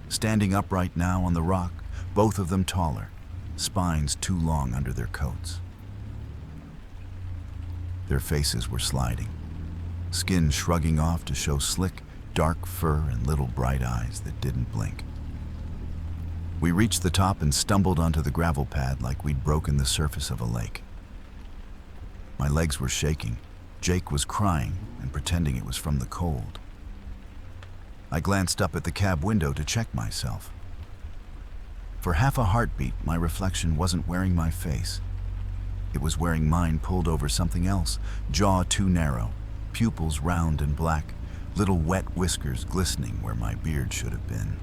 Speaker 1: Standing upright now on the rock, both of them taller, spines too long under their coats. Their faces were sliding, skin shrugging off to show slick, dark fur and little bright eyes that didn't blink. We reached the top and stumbled onto the gravel pad like we'd broken the surface of a lake. My legs were shaking. Jake was crying and pretending it was from the cold. I glanced up at the cab window to check myself. For half a heartbeat, my reflection wasn't wearing my face. It was wearing mine pulled over something else, jaw too narrow, pupils round and black, little wet whiskers glistening where my beard should have been.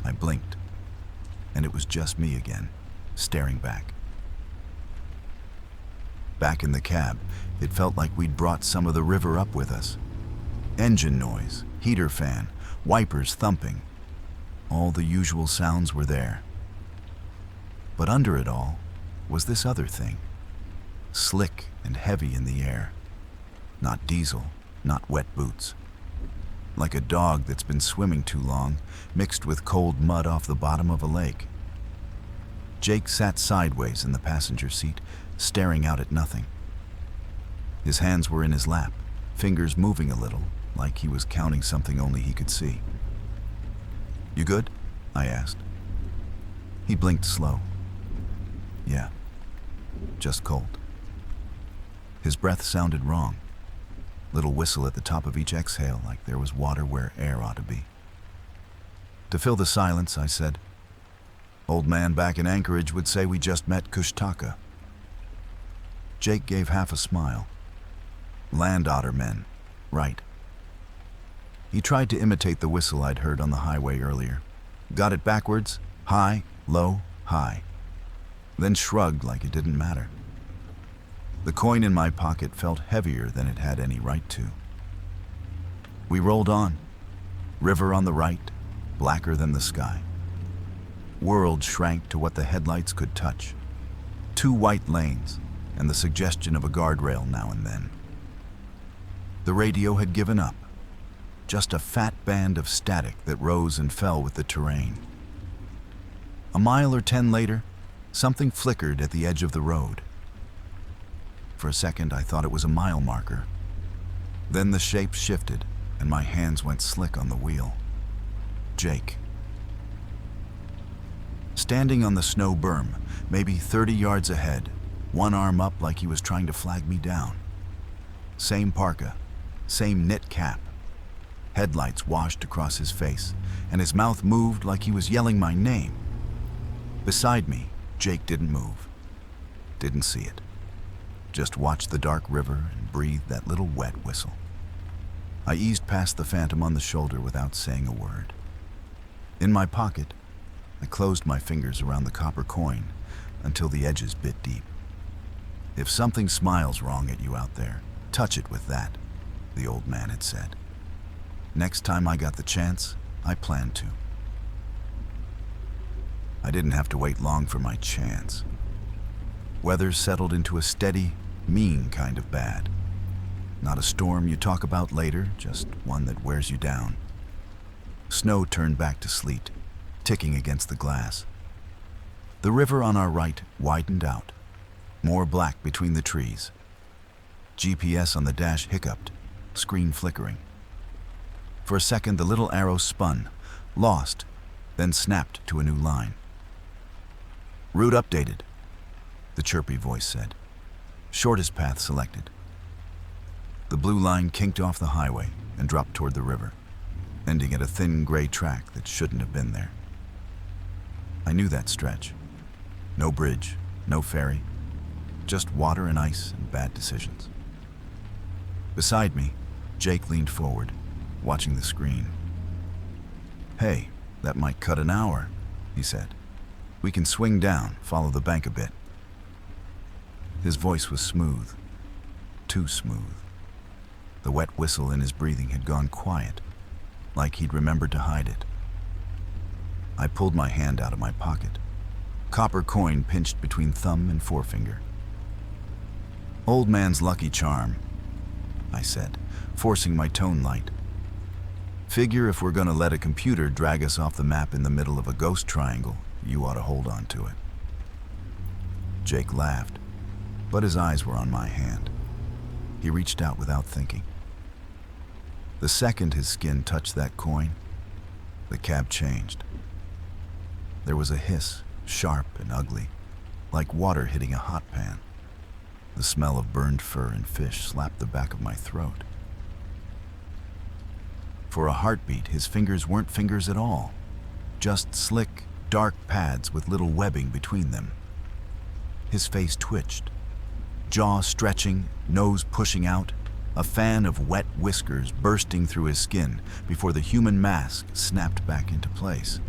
Speaker 1: I blinked, and it was just me again, staring back. Back in the cab, it felt like we'd brought some of the river up with us. Engine noise, heater fan, wipers thumping. All the usual sounds were there. But under it all was this other thing, slick and heavy in the air. Not diesel, not wet boots. Like a dog that's been swimming too long, mixed with cold mud off the bottom of a lake. Jake sat sideways in the passenger seat, staring out at nothing. His hands were in his lap, fingers moving a little, like he was counting something only he could see. "You good?" I asked. He blinked slow. "Yeah, just cold." His breath sounded wrong. Little whistle at the top of each exhale, like there was water where air ought to be. To fill the silence, I said, "Old man back in Anchorage would say we just met Kushtaka." Jake gave half a smile. "Land otter men, right." He tried to imitate the whistle I'd heard on the highway earlier. Got it backwards, high, low, high. Then shrugged like it didn't matter. The coin in my pocket felt heavier than it had any right to. We rolled on. River on the right, blacker than the sky. World shrank to what the headlights could touch. 2 white lanes, and the suggestion of a guardrail now and then. The radio had given up. Just a fat band of static that rose and fell with the terrain. A mile or 10 later, something flickered at the edge of the road. For a second, I thought it was a mile marker. Then the shape shifted, and my hands went slick on the wheel. Jake. Standing on the snow berm, maybe 30 yards ahead, one arm up like he was trying to flag me down. Same parka, same knit cap. Headlights washed across his face, and his mouth moved like he was yelling my name. Beside me, Jake didn't move. Didn't see it. Just watched the dark river and breathed that little wet whistle. I eased past the phantom on the shoulder without saying a word. In my pocket, I closed my fingers around the copper coin until the edges bit deep. "If something smiles wrong at you out there, touch it with that," the old man had said. Next time I got the chance, I planned to. I didn't have to wait long for my chance. Weather settled into a steady, mean kind of bad. Not a storm you talk about later, just one that wears you down. Snow turned back to sleet, ticking against the glass. The river on our right widened out, more black between the trees. GPS on the dash hiccuped, screen flickering. For a second, the little arrow spun, lost, then snapped to a new line. "Route updated," the chirpy voice said. "Shortest path selected." The blue line kinked off the highway and dropped toward the river, ending at a thin gray track that shouldn't have been there. I knew that stretch. No bridge, no ferry, just water and ice and bad decisions. Beside me, Jake leaned forward, watching the screen. "Hey, that might cut an hour," he said. "We can swing down, follow the bank a bit." His voice was smooth, too smooth. The wet whistle in his breathing had gone quiet, like he'd remembered to hide it. I pulled my hand out of my pocket, copper coin pinched between thumb and forefinger. "Old man's lucky charm," I said, forcing my tone light. "Figure if we're gonna let a computer drag us off the map in the middle of a ghost triangle, you ought to hold on to it." Jake laughed, but his eyes were on my hand. He reached out without thinking. The second his skin touched that coin, the cab changed. There was a hiss, sharp and ugly, like water hitting a hot pan. The smell of burned fur and fish slapped the back of my throat. For a heartbeat, his fingers weren't fingers at all, just slick, dark pads with little webbing between them. His face twitched, jaw stretching, nose pushing out, a fan of wet whiskers bursting through his skin before the human mask snapped back into place.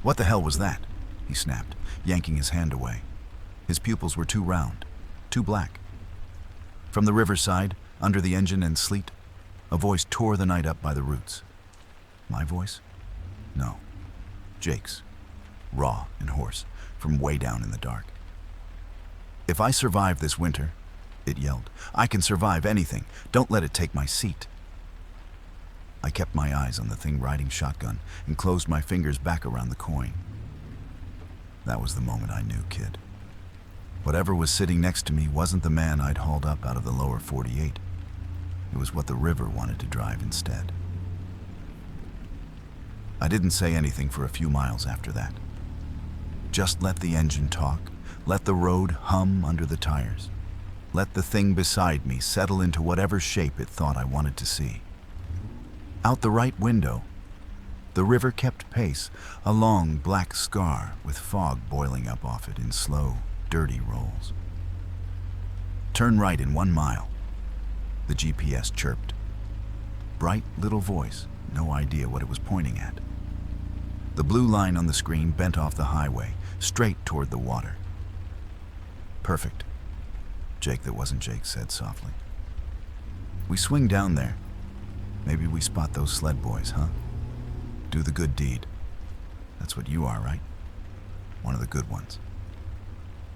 Speaker 1: "What the hell was that?" he snapped, yanking his hand away. His pupils were too round, too black. From the riverside, under the engine and sleet, a voice tore the night up by the roots. My voice? No. Jake's, raw and hoarse, from way down in the dark. "If I survive this winter," it yelled, "I can survive anything. Don't let it take my seat." I kept my eyes on the thing riding shotgun and closed my fingers back around the coin. That was the moment I knew, kid. Whatever was sitting next to me wasn't the man I'd hauled up out of the lower 48. It was what the river wanted to drive instead. I didn't say anything for a few miles after that. Just let the engine talk, let the road hum under the tires. Let the thing beside me settle into whatever shape it thought I wanted to see. Out the right window, the river kept pace, a long black scar with fog boiling up off it in slow, dirty rolls. "Turn right in 1 mile," the GPS chirped. Bright little voice, no idea what it was pointing at. The blue line on the screen bent off the highway, straight toward the water. "Perfect," Jake that wasn't Jake said softly. "We swing down there. Maybe we spot those sled boys, huh? Do the good deed. That's what you are, right? One of the good ones."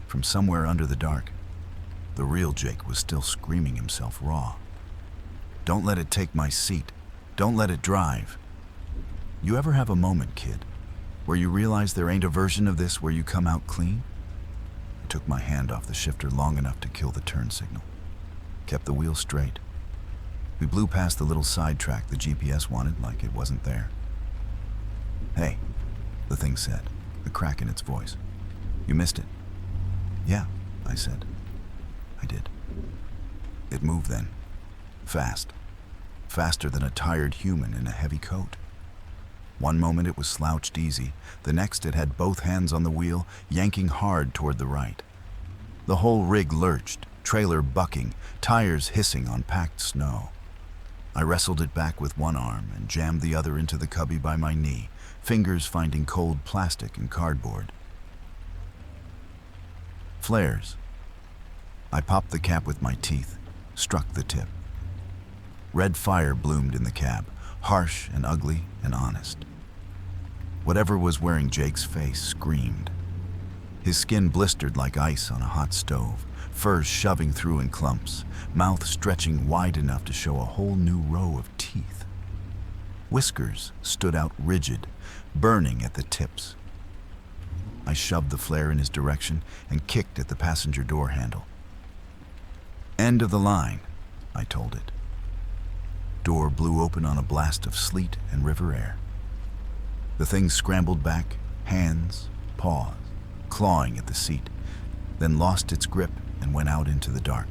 Speaker 1: From somewhere under the dark, the real Jake was still screaming himself raw. "Don't let it take my seat. Don't let it drive." You ever have a moment, kid, where you realize there ain't a version of this where you come out clean? I took my hand off the shifter long enough to kill the turn signal. Kept the wheel straight. We blew past the little sidetrack the GPS wanted like it wasn't there. "Hey," the thing said, a crack in its voice. "You missed it." "Yeah," I said. I did. It moved then. Fast. Faster than a tired human in a heavy coat. One moment it was slouched easy, the next it had both hands on the wheel, yanking hard toward the right. The whole rig lurched, trailer bucking, tires hissing on packed snow. I wrestled it back with one arm and jammed the other into the cubby by my knee, fingers finding cold plastic and cardboard. Flares. I popped the cap with my teeth, struck the tip. Red fire bloomed in the cab, harsh and ugly and honest. Whatever was wearing Jake's face screamed. His skin blistered like ice on a hot stove, fur shoving through in clumps, mouth stretching wide enough to show a whole new row of teeth. Whiskers stood out rigid, burning at the tips. I shoved the flare in his direction and kicked at the passenger door handle. "End of the line," I told it. Door blew open on a blast of sleet and river air. The thing scrambled back, hands, paws, clawing at the seat, then lost its grip and went out into the dark,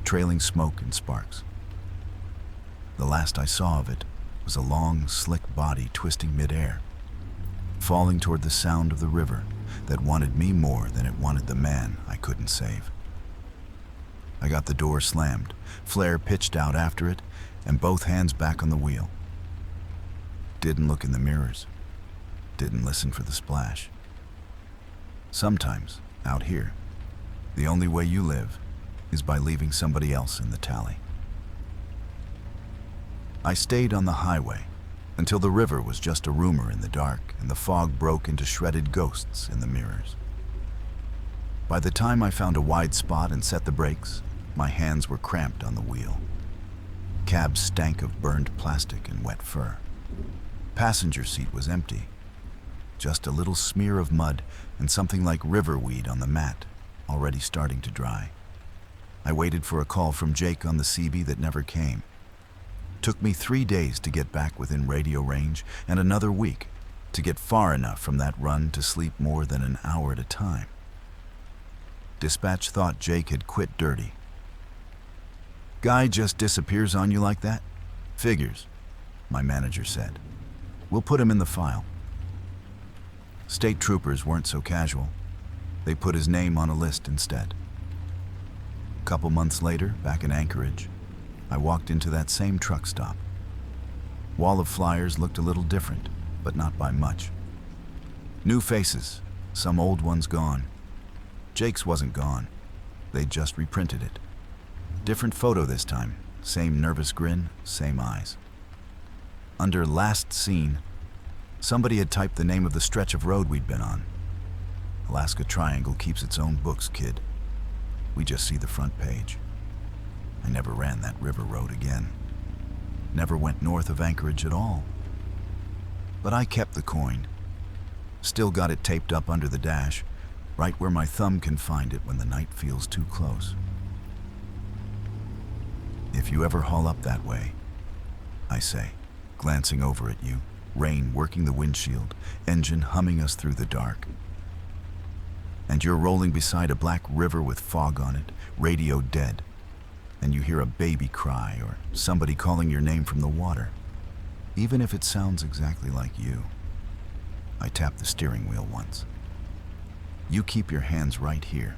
Speaker 1: trailing smoke and sparks. The last I saw of it was a long, slick body twisting midair, falling toward the sound of the river that wanted me more than it wanted the man I couldn't save. I got the door slammed, flare pitched out after it, and both hands back on the wheel. Didn't look in the mirrors. Didn't listen for the splash. Sometimes, out here, the only way you live is by leaving somebody else in the tally. I stayed on the highway until the river was just a rumor in the dark and the fog broke into shredded ghosts in the mirrors. By the time I found a wide spot and set the brakes, my hands were cramped on the wheel. Cab stank of burned plastic and wet fur. Passenger seat was empty. Just a little smear of mud and something like river weed on the mat, already starting to dry. I waited for a call from Jake on the CB that never came. Took me 3 days to get back within radio range and another week to get far enough from that run to sleep more than an hour at a time. Dispatch thought Jake had quit dirty. Guy just disappears on you like that? Figures, my manager said. We'll put him in the file. State troopers weren't so casual. They put his name on a list instead. A couple months later, back in Anchorage, I walked into that same truck stop. Wall of flyers looked a little different, but not by much. New faces, some old ones gone. Jake's wasn't gone. They'd just reprinted it. Different photo this time, same nervous grin, same eyes. Under last seen, somebody had typed the name of the stretch of road we'd been on. Alaska Triangle keeps its own books, kid. We just see the front page. I never ran that river road again. Never went north of Anchorage at all. But I kept the coin. Still got it taped up under the dash, right where my thumb can find it when the night feels too close. If you ever haul up that way, I say, glancing over at you, rain working the windshield, engine humming us through the dark. And you're rolling beside a black river with fog on it, radio dead, and you hear a baby cry or somebody calling your name from the water, even if it sounds exactly like you. I tapped the steering wheel once. You keep your hands right here.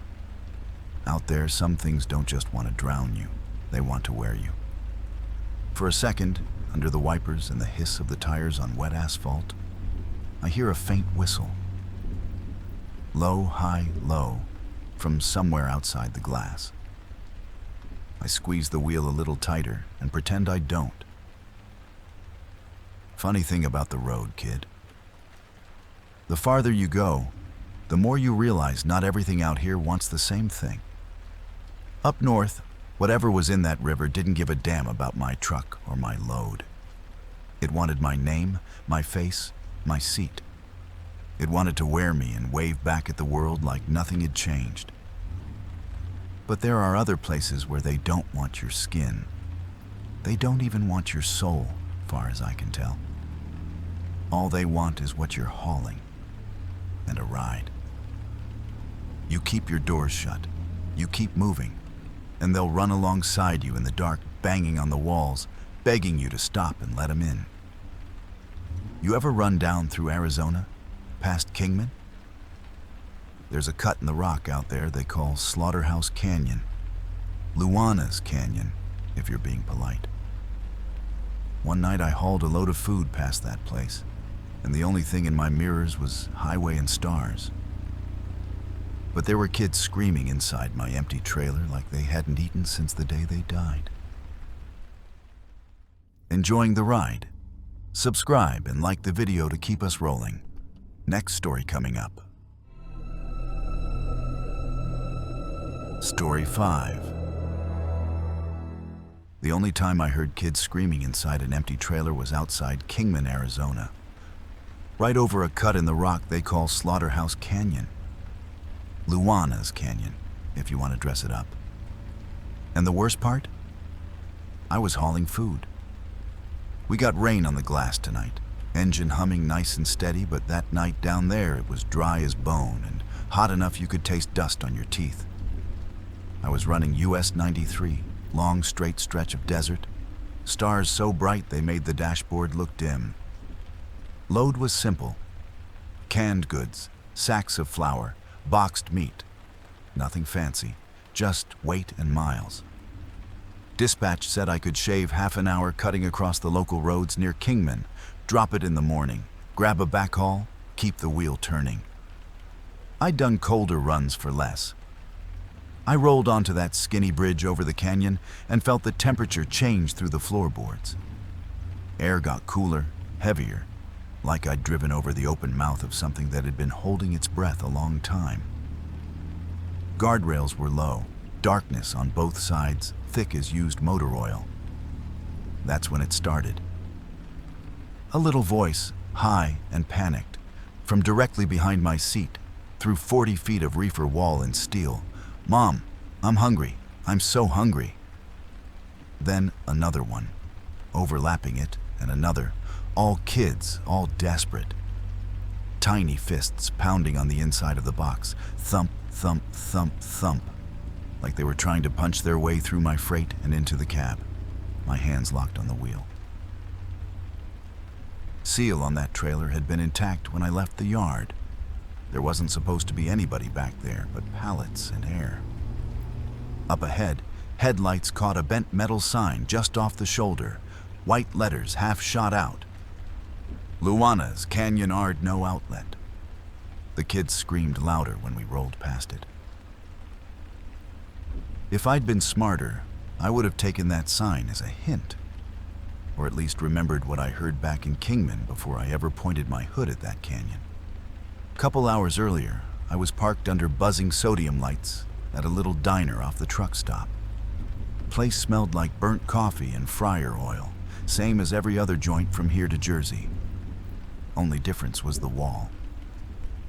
Speaker 1: Out there, some things don't just want to drown you, they want to wear you. For a second, under the wipers and the hiss of the tires on wet asphalt, I hear a faint whistle. Low, high, low, from somewhere outside the glass. I squeeze the wheel a little tighter and pretend I don't. Funny thing about the road, kid. The farther you go, the more you realize not everything out here wants the same thing. Up north, whatever was in that river didn't give a damn about my truck or my load. It wanted my name, my face, my seat. It wanted to wear me and wave back at the world like nothing had changed. But there are other places where they don't want your skin. They don't even want your soul, far as I can tell. All they want is what you're hauling, and a ride. You keep your doors shut, you keep moving, and they'll run alongside you in the dark, banging on the walls, begging you to stop and let them in. You ever run down through Arizona, past Kingman? There's a cut in the rock out there they call Slaughterhouse Canyon. Luana's Canyon, if you're being polite. One night I hauled a load of food past that place, and the only thing in my mirrors was highway and stars. But there were kids screaming inside my empty trailer like they hadn't eaten since the day they died. Enjoying the ride? Subscribe and like the video to keep us rolling. Next story coming up. Story 5. The only time I heard kids screaming inside an empty trailer was outside Kingman, Arizona. Right over a cut in the rock they call Slaughterhouse Canyon. Luana's Canyon, if you want to dress it up. And the worst part? I was hauling food. We got rain on the glass tonight. Engine humming nice and steady, but that night down there it was dry as bone and hot enough you could taste dust on your teeth. I was running US 93, long straight stretch of desert. Stars so bright they made the dashboard look dim. Load was simple. Canned goods, sacks of flour, boxed meat. Nothing fancy, just weight and miles. Dispatch said I could shave half an hour cutting across the local roads near Kingman, drop it in the morning, grab a backhaul, keep the wheel turning. I'd done colder runs for less. I rolled onto that skinny bridge over the canyon and felt the temperature change through the floorboards. Air got cooler, heavier, like I'd driven over the open mouth of something that had been holding its breath a long time. Guardrails were low, darkness on both sides, thick as used motor oil. That's when it started. A little voice, high and panicked, from directly behind my seat, through 40 feet of reefer wall and steel. "Mom, I'm hungry. I'm so hungry." Then another one. overlapping it, and another, all kids, all desperate. Tiny fists pounding on the inside of the box, thump, thump, thump, thump, like they were trying to punch their way through my freight and into the cab, my hands locked on the wheel. Seal on that trailer had been intact when I left the yard. There wasn't supposed to be anybody back there but pallets and air. Up ahead, headlights caught a bent metal sign just off the shoulder, white letters half shot out. Luana's Canyon Ard No Outlet. The kids screamed louder when we rolled past it. If I'd been smarter, I would have taken that sign as a hint, or at least remembered what I heard back in Kingman before I ever pointed my hood at that canyon. A couple hours earlier, I was parked under buzzing sodium lights at a little diner off the truck stop. The place smelled like burnt coffee and fryer oil, same as every other joint from here to Jersey. Only difference was the wall.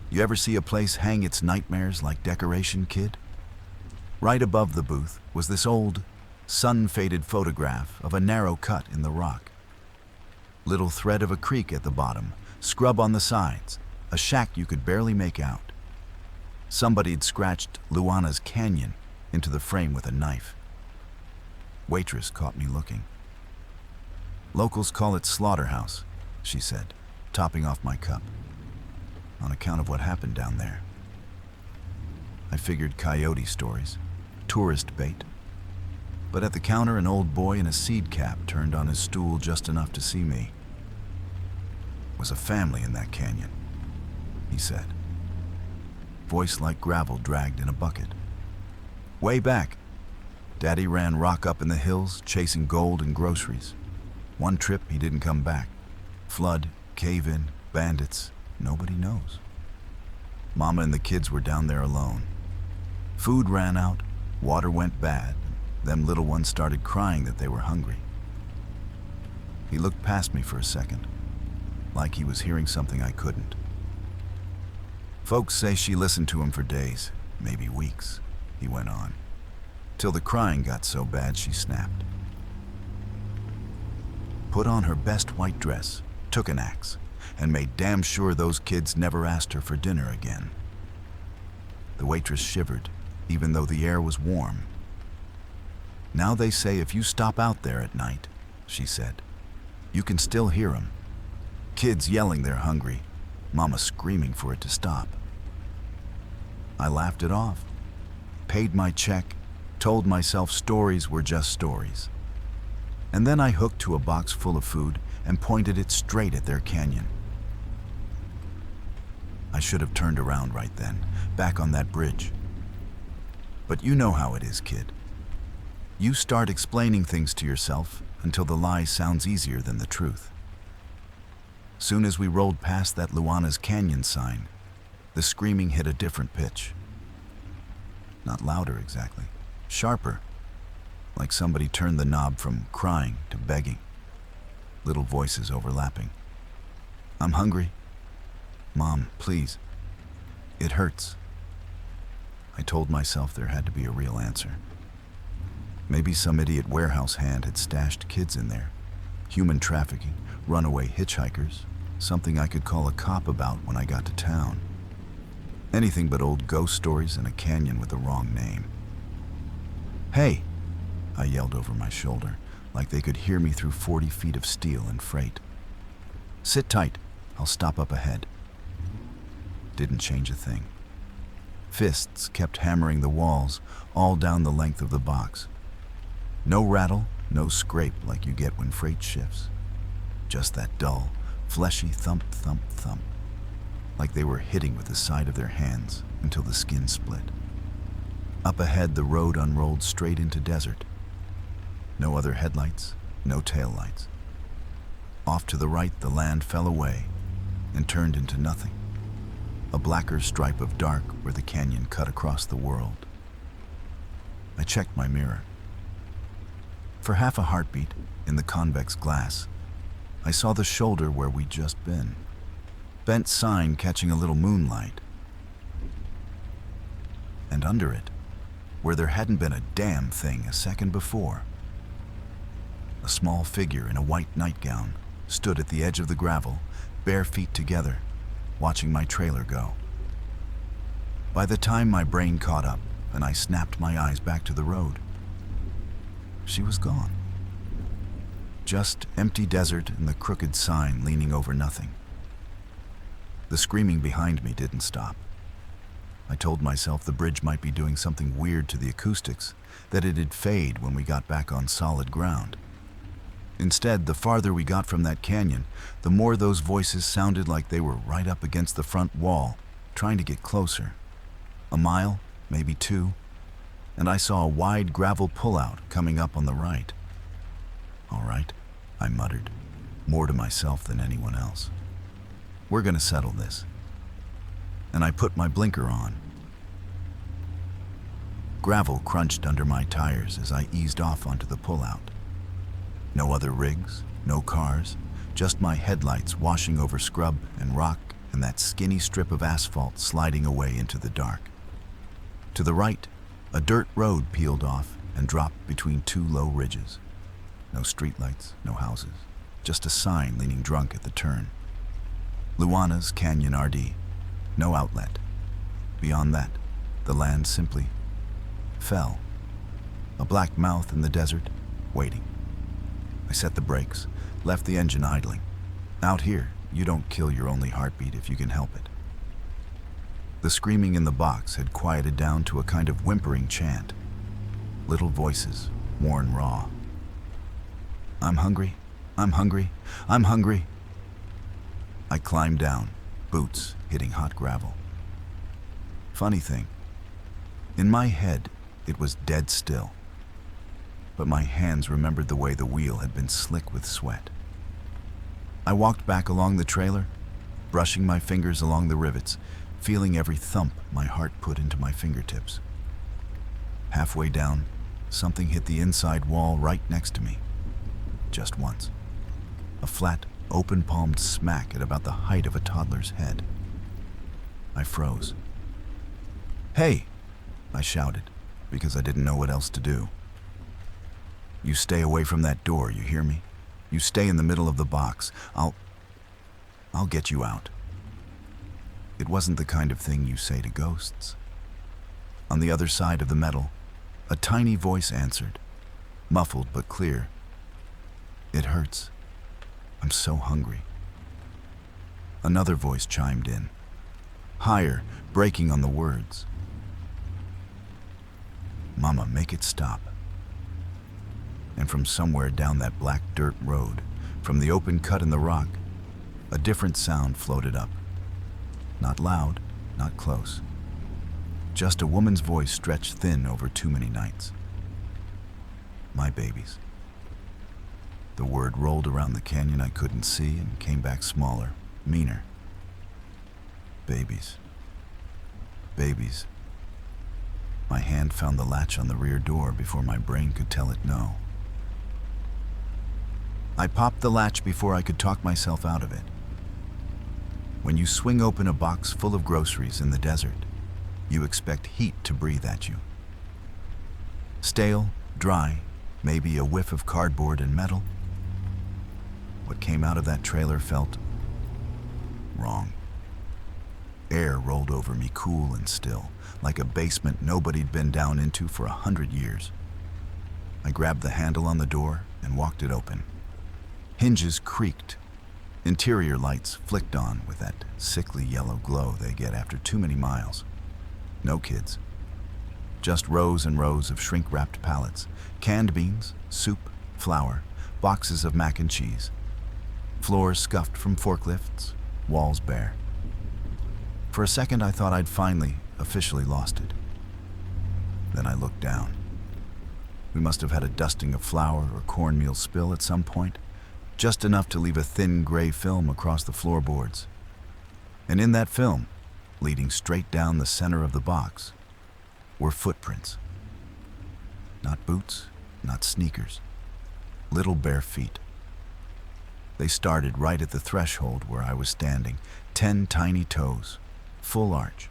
Speaker 1: You ever see a place hang its nightmares like decoration, kid? Right above the booth was this old, sun-faded photograph of a narrow cut in the rock. Little thread of a creek at the bottom, scrub on the sides, a shack you could barely make out. Somebody'd scratched Luana's Canyon into the frame with a knife. Waitress caught me looking. Locals call it slaughterhouse, she said, topping off my cup, on account of what happened down there. I figured coyote stories, tourist bait. But at the counter, an old boy in a seed cap turned on his stool just enough to see me. It was a family in that canyon, he said. Voice like gravel dragged in a bucket. Way back, Daddy ran rock up in the hills, chasing gold and groceries. One trip, he didn't come back. Flood, cave-in, bandits, nobody knows. Mama and the kids were down there alone. Food ran out, water went bad. Them little ones started crying that they were hungry. He looked past me for a second, like he was hearing something I couldn't. Folks say she listened to him for days, maybe weeks, he went on, till the crying got so bad she snapped. Put on her best white dress, took an axe, and made damn sure those kids never asked her for dinner again. The waitress shivered, even though the air was warm. Now they say if you stop out there at night, she said, you can still hear 'em. Kids yelling they're hungry, Mama screaming for it to stop. I laughed it off, paid my check, told myself stories were just stories. And then I hooked to a box full of food and pointed it straight at their canyon. I should have turned around right then, back on that bridge. But you know how it is, kid. You start explaining things to yourself until the lie sounds easier than the truth. Soon as we rolled past that Luana's Canyon sign, the screaming hit a different pitch. Not louder exactly, sharper, like somebody turned the knob from crying to begging. Little voices overlapping. I'm hungry. Mom, please. It hurts. I told myself there had to be a real answer. Maybe some idiot warehouse hand had stashed kids in there. Human trafficking, runaway hitchhikers, something I could call a cop about when I got to town. Anything but old ghost stories in a canyon with the wrong name. Hey, I yelled over my shoulder, like they could hear me through 40 feet of steel and freight. Sit tight, I'll stop up ahead. Didn't change a thing. Fists kept hammering the walls all down the length of the box. No rattle, no scrape like you get when freight shifts. Just that dull, fleshy thump, thump, thump, like they were hitting with the side of their hands until the skin split. Up ahead, the road unrolled straight into desert. No other headlights, no taillights. Off to the right, the land fell away and turned into nothing. A blacker stripe of dark where the canyon cut across the world. I checked my mirror. For half a heartbeat, in the convex glass, I saw the shoulder where we'd just been. Bent sign catching a little moonlight. And under it, where there hadn't been a damn thing a second before, A small figure in a white nightgown stood at the edge of the gravel, bare feet together, watching my trailer go. By the time my brain caught up and I snapped my eyes back to the road, she was gone. Just empty desert and the crooked sign leaning over nothing. The screaming behind me didn't stop. I told myself the bridge might be doing something weird to the acoustics, that it'd fade when we got back on solid ground. Instead, the farther we got from that canyon, the more those voices sounded like they were right up against the front wall, trying to get closer. A mile, maybe two, and I saw a wide gravel pullout coming up on the right. All right, I muttered, more to myself than anyone else. We're gonna settle this. And I put my blinker on. Gravel crunched under my tires as I eased off onto the pullout. No other rigs, no cars, just my headlights washing over scrub and rock and that skinny strip of asphalt sliding away into the dark. To the right, a dirt road peeled off and dropped between two low ridges. No streetlights, no houses, just a sign leaning drunk at the turn. Luana's Canyon RD. No outlet. Beyond that, the land simply fell. A black mouth in the desert, waiting. I set the brakes, left the engine idling. Out here, you don't kill your only heartbeat if you can help it. The screaming in the box had quieted down to a kind of whimpering chant. Little voices, worn raw. I'm hungry, I'm hungry, I'm hungry. I climbed down, boots hitting hot gravel. Funny thing, in my head, it was dead still. But my hands remembered the way the wheel had been slick with sweat. I walked back along the trailer, brushing my fingers along the rivets, feeling every thump my heart put into my fingertips. Halfway down, something hit the inside wall right next to me. Just once. A flat, open-palmed smack at about the height of a toddler's head. I froze. "Hey!" I shouted, because I didn't know what else to do. "You stay away from that door, you hear me? You stay in the middle of the box. I'll get you out." It wasn't the kind of thing you say to ghosts. On the other side of the metal, a tiny voice answered, muffled but clear. "It hurts. I'm so hungry." Another voice chimed in, higher, breaking on the words. "Mama, make it stop." And from somewhere down that black dirt road, from the open cut in the rock, a different sound floated up. Not loud, not close. Just a woman's voice stretched thin over too many nights. "My babies." The word rolled around the canyon I couldn't see and came back smaller, meaner. Babies. Babies. My hand found the latch on the rear door before my brain could tell it no. I popped the latch before I could talk myself out of it. When you swing open a box full of groceries in the desert, you expect heat to breathe at you. Stale, dry, maybe a whiff of cardboard and metal. What came out of that trailer felt wrong. Air rolled over me cool and still, like a basement nobody'd been down into for 100 years. I grabbed the handle on the door and walked it open. Hinges creaked. Interior lights flicked on with that sickly yellow glow they get after too many miles. No kids. Just rows and rows of shrink-wrapped pallets, canned beans, soup, flour, boxes of mac and cheese. Floors scuffed from forklifts, walls bare. For a second I thought I'd finally, officially lost it. Then I looked down. We must have had a dusting of flour or cornmeal spill at some point, just enough to leave a thin gray film across the floorboards. And in that film, leading straight down the center of the box, were footprints. Not boots, not sneakers. Little bare feet. They started right at the threshold where I was standing, 10 tiny toes, full arch,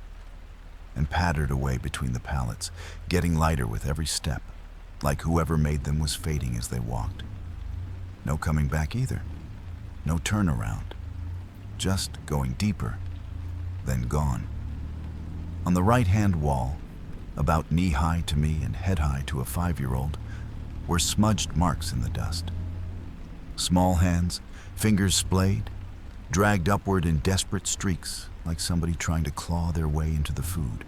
Speaker 1: and pattered away between the pallets, getting lighter with every step, like whoever made them was fading as they walked. No coming back either. No turnaround. Just going deeper, then gone. On the right-hand wall, about knee-high to me and head-high to a 5-year-old, were smudged marks in the dust. Small hands, fingers splayed, dragged upward in desperate streaks, like somebody trying to claw their way into the food.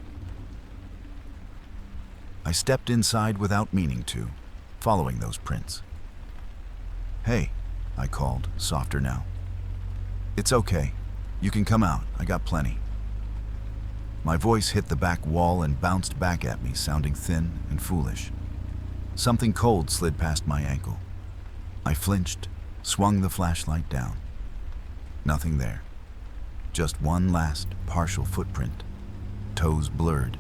Speaker 1: I stepped inside without meaning to, following those prints. "Hey," I called, softer now. "It's okay. You can come out. I got plenty." My voice hit the back wall and bounced back at me, sounding thin and foolish. Something cold slid past my ankle. I flinched, swung the flashlight down. Nothing there. Just one last, partial footprint, toes blurred,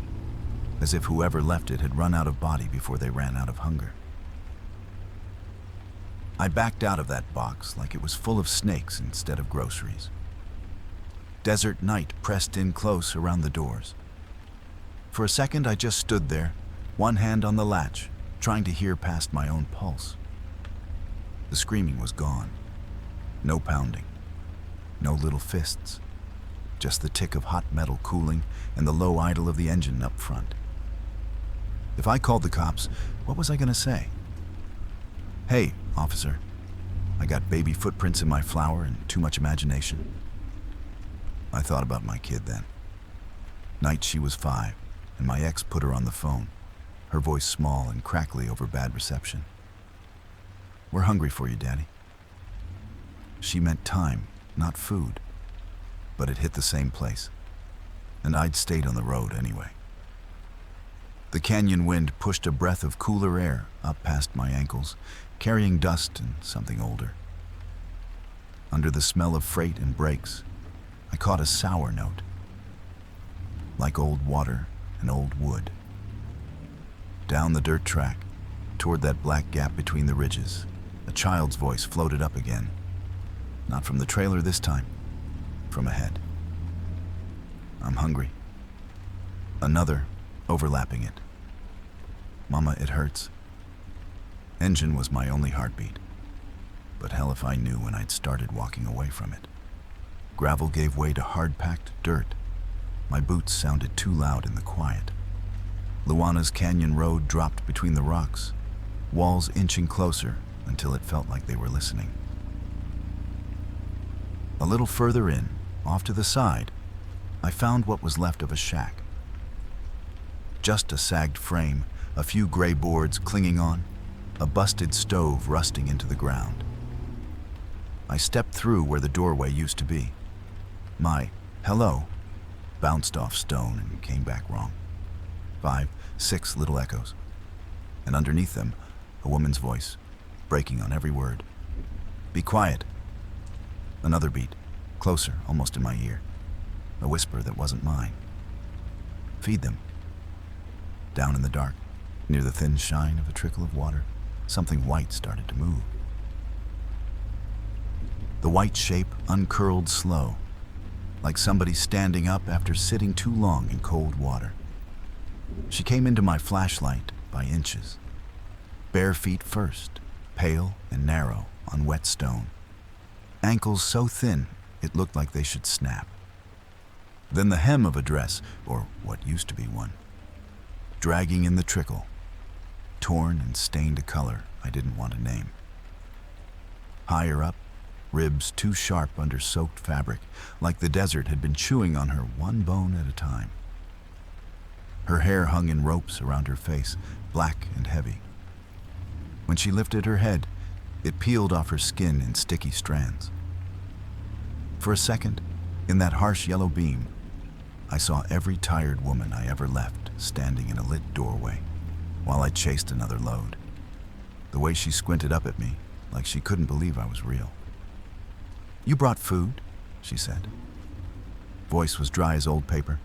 Speaker 1: as if whoever left it had run out of body before they ran out of hunger. I backed out of that box like it was full of snakes instead of groceries. Desert night pressed in close around the doors. For a second, I just stood there, one hand on the latch, trying to hear past my own pulse. The screaming was gone. No pounding. No little fists. Just the tick of hot metal cooling and the low idle of the engine up front. If I called the cops, what was I going to say? "Hey, officer, I got baby footprints in my flour and too much imagination." I thought about my kid then. Night she was 5, and my ex put her on the phone, her voice small and crackly over bad reception. "We're hungry for you, Daddy." She meant time, not food, but it hit the same place, and I'd stayed on the road anyway. The canyon wind pushed a breath of cooler air up past my ankles, carrying dust and something older. Under the smell of freight and brakes, I caught a sour note, like old water and old wood. Down the dirt track, toward that black gap between the ridges, a child's voice floated up again. Not from the trailer this time, from ahead. "I'm hungry." Another, overlapping it. "Mama, it hurts." Engine was my only heartbeat, but hell if I knew when I'd started walking away from it. Gravel gave way to hard-packed dirt. My boots sounded too loud in the quiet. Luana's canyon road dropped between the rocks, walls inching closer until it felt like they were listening. A little further in, off to the side, I found what was left of a shack. Just a sagged frame, a few gray boards clinging on, a busted stove rusting into the ground. I stepped through where the doorway used to be. My "hello" bounced off stone and came back wrong. 5, 6 little echoes. And underneath them, a woman's voice, breaking on every word. "Be quiet." Another beat, closer, almost in my ear. A whisper that wasn't mine. "Feed them." Down in the dark, near the thin shine of a trickle of water, something white started to move. The white shape uncurled slow, like somebody standing up after sitting too long in cold water. She came into my flashlight by inches. Bare feet first, pale and narrow on wet stone. Ankles so thin it looked like they should snap. Then the hem of a dress, or what used to be one, dragging in the trickle, torn and stained a color I didn't want to name. Higher up, ribs too sharp under soaked fabric, like the desert had been chewing on her one bone at a time. Her hair hung in ropes around her face, black and heavy. When she lifted her head, it peeled off her skin in sticky strands. For a second, in that harsh yellow beam, I saw every tired woman I ever left standing in a lit doorway while I chased another load. The way she squinted up at me, like she couldn't believe I was real. "You brought food?" she said. Voice was dry as old paper,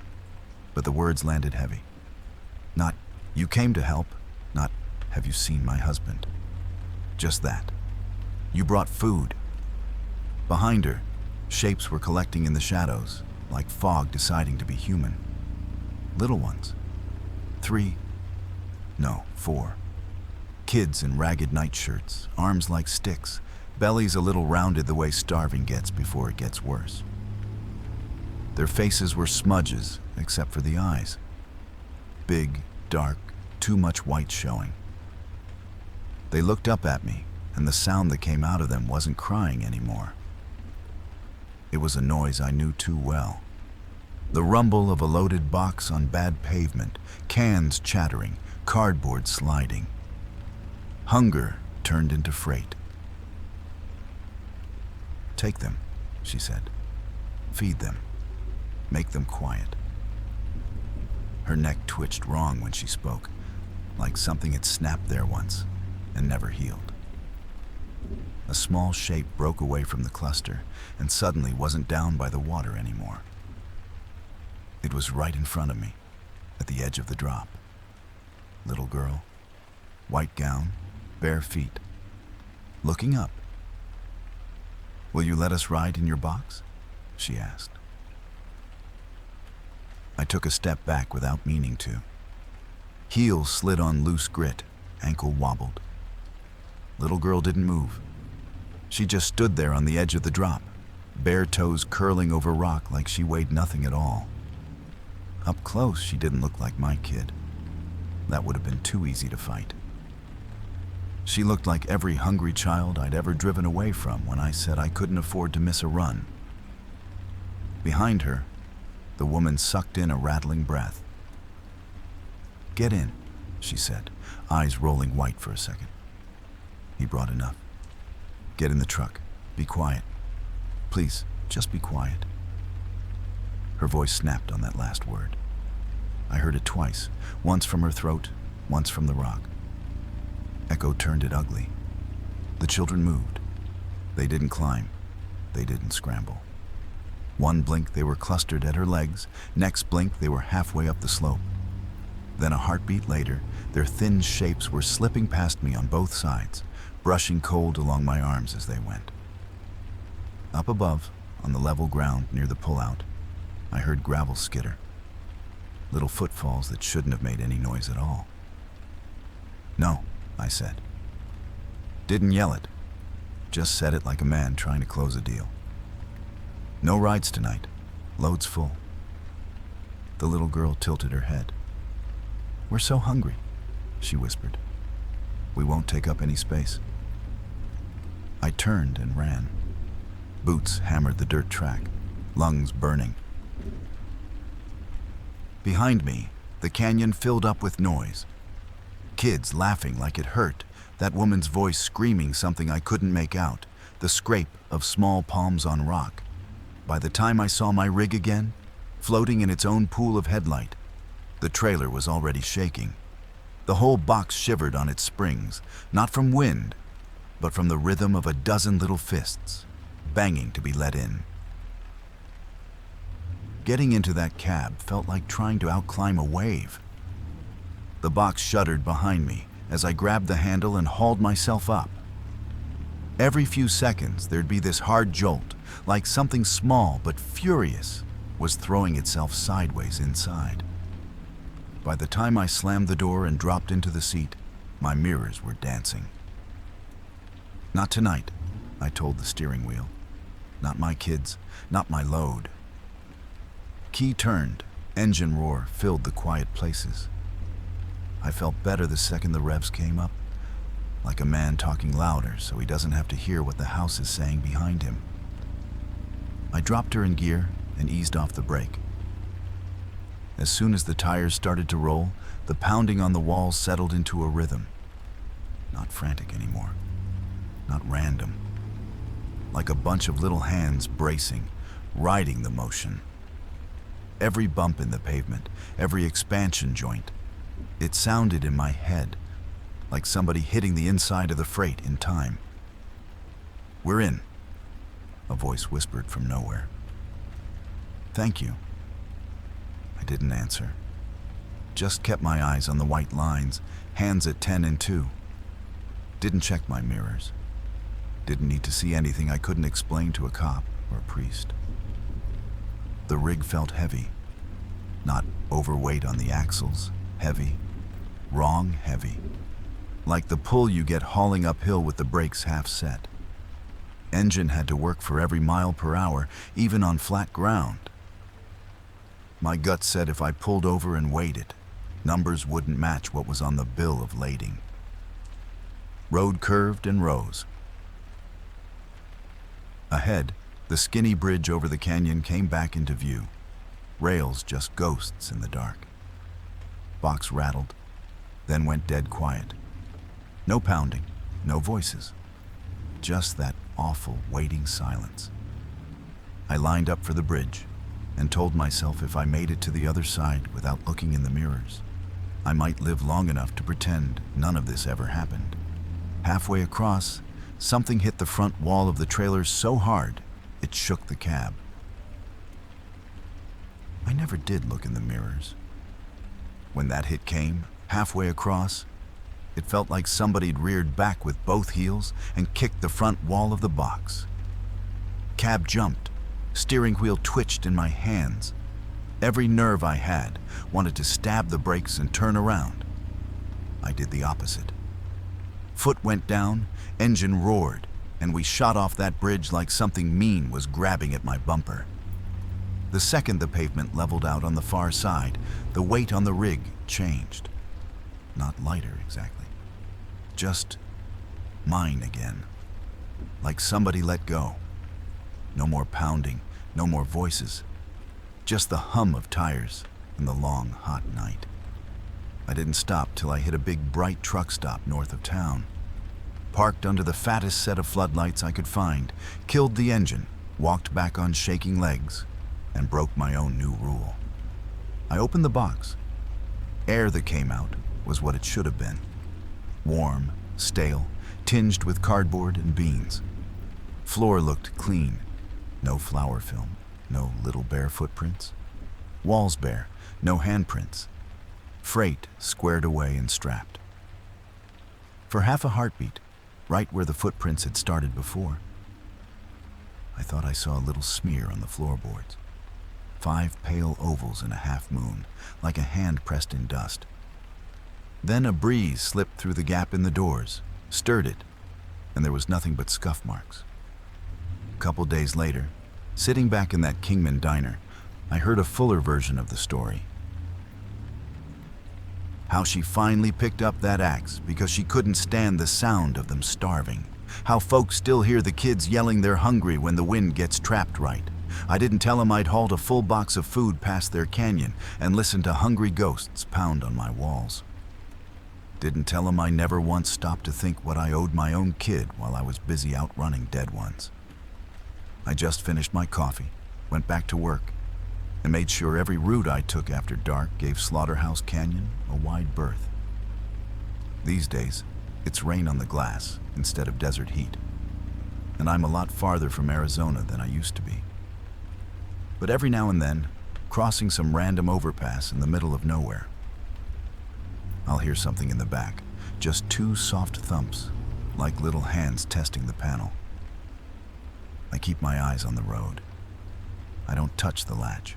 Speaker 1: but the words landed heavy. Not, "You came to help," not, "Have you seen my husband?" Just that. "You brought food." Behind her, shapes were collecting in the shadows, like fog deciding to be human. Little ones. 3, no, 4. Kids in ragged nightshirts, arms like sticks, bellies a little rounded the way starving gets before it gets worse. Their faces were smudges, except for the eyes. Big, dark, too much white showing. They looked up at me, and the sound that came out of them wasn't crying anymore. It was a noise I knew too well. The rumble of a loaded box on bad pavement, cans chattering, cardboard sliding. Hunger turned into freight. "Take them," she said. "Feed them. Make them quiet." Her neck twitched wrong when she spoke, like something had snapped there once and never healed. A small shape broke away from the cluster and suddenly wasn't down by the water anymore. It was right in front of me, at the edge of the drop. Little girl, white gown, bare feet, looking up. "Will you let us ride in your box?" she asked. I took a step back without meaning to. Heels slid on loose grit, ankle wobbled. Little girl didn't move. She just stood there on the edge of the drop, bare toes curling over rock like she weighed nothing at all. Up close, she didn't look like my kid. That would have been too easy to fight. She looked like every hungry child I'd ever driven away from when I said I couldn't afford to miss a run. Behind her, the woman sucked in a rattling breath. "Get in," she said, eyes rolling white for a second. He brought enough. "Get in the truck. Be quiet. Please, just be quiet." Her voice snapped on that last word. I heard it twice, once from her throat, once from the rock. Echo turned it ugly. The children moved. They didn't climb. They didn't scramble. One blink they were clustered at her legs, next blink they were halfway up the slope. Then a heartbeat later, their thin shapes were slipping past me on both sides, brushing cold along my arms as they went. Up above, on the level ground near the pullout, I heard gravel skitter. Little footfalls that shouldn't have made any noise at all. "No," I said. Didn't yell it. Just said it like a man trying to close a deal. "No rides tonight. Load's full." The little girl tilted her head. "We're so hungry," she whispered. "We won't take up any space." I turned and ran. Boots hammered the dirt track, lungs burning. Behind me, the canyon filled up with noise. Kids laughing like it hurt, that woman's voice screaming something I couldn't make out, the scrape of small palms on rock. By the time I saw my rig again, floating in its own pool of headlight, the trailer was already shaking. The whole box shivered on its springs, not from wind, but from the rhythm of a dozen little fists, banging to be let in. Getting into that cab felt like trying to outclimb a wave. The box shuddered behind me as I grabbed the handle and hauled myself up. Every few seconds, there'd be this hard jolt, like something small but furious was throwing itself sideways inside. By the time I slammed the door and dropped into the seat, my mirrors were dancing. "Not tonight," I told the steering wheel. "Not my kids, not my load." Key turned, engine roar filled the quiet places. I felt better the second the revs came up, like a man talking louder so he doesn't have to hear what the house is saying behind him. I dropped her in gear and eased off the brake. As soon as the tires started to roll, the pounding on the walls settled into a rhythm. Not frantic anymore, not random. Like a bunch of little hands bracing, riding the motion. Every bump in the pavement, every expansion joint, it sounded in my head, like somebody hitting the inside of the freight in time. "We're in," a voice whispered from nowhere. "Thank you." I didn't answer. Just kept my eyes on the white lines, hands at 10 and 2. Didn't check my mirrors. Didn't need to see anything I couldn't explain to a cop or a priest. The rig felt heavy. Not overweight on the axles, heavy. Wrong heavy. Like the pull you get hauling uphill with the brakes half set. Engine had to work for every mile per hour, even on flat ground. My gut said if I pulled over and waited, numbers wouldn't match what was on the bill of lading. Road curved and rose. Ahead, the skinny bridge over the canyon came back into view. Rails just ghosts in the dark. Box rattled, then went dead quiet. No pounding, no voices. Just that awful waiting silence. I lined up for the bridge and told myself if I made it to the other side without looking in the mirrors, I might live long enough to pretend none of this ever happened. Halfway across, something hit the front wall of the trailer so hard, it shook the cab. I never did look in the mirrors. When that hit came, halfway across, it felt like somebody'd reared back with both heels and kicked the front wall of the box. Cab jumped. Steering wheel twitched in my hands. Every nerve I had wanted to stab the brakes and turn around. I did the opposite. Foot went down, engine roared, and we shot off that bridge like something mean was grabbing at my bumper. The second the pavement leveled out on the far side, the weight on the rig changed. Not lighter, exactly. Just mine again. Like somebody let go. No more pounding, no more voices. Just the hum of tires in the long, hot night. I didn't stop till I hit a big, bright truck stop north of town. Parked under the fattest set of floodlights I could find, killed the engine, walked back on shaking legs, and broke my own new rule. I opened the box. Air that came out was what it should have been. Warm, stale, tinged with cardboard and beans. Floor looked clean. No flour film, no little bare footprints. Walls bare, no handprints. Freight squared away and strapped. For half a heartbeat, right where the footprints had started before, I thought I saw a little smear on the floorboards. 5 pale ovals in a half moon, like a hand pressed in dust. Then a breeze slipped through the gap in the doors, stirred it, and there was nothing but scuff marks. A couple days later, sitting back in that Kingman diner, I heard a fuller version of the story. How she finally picked up that axe because she couldn't stand the sound of them starving. How folks still hear the kids yelling they're hungry when the wind gets trapped right. I didn't tell them I'd hauled a full box of food past their canyon and listened to hungry ghosts pound on my walls. Didn't tell them I never once stopped to think what I owed my own kid while I was busy outrunning dead ones. I just finished my coffee, went back to work, and made sure every route I took after dark gave Slaughterhouse Canyon a wide berth. These days, it's rain on the glass instead of desert heat, and I'm a lot farther from Arizona than I used to be. But every now and then, crossing some random overpass in the middle of nowhere, I'll hear something in the back, just 2 soft thumps, like little hands testing the panel. I keep my eyes on the road. I don't touch the latch.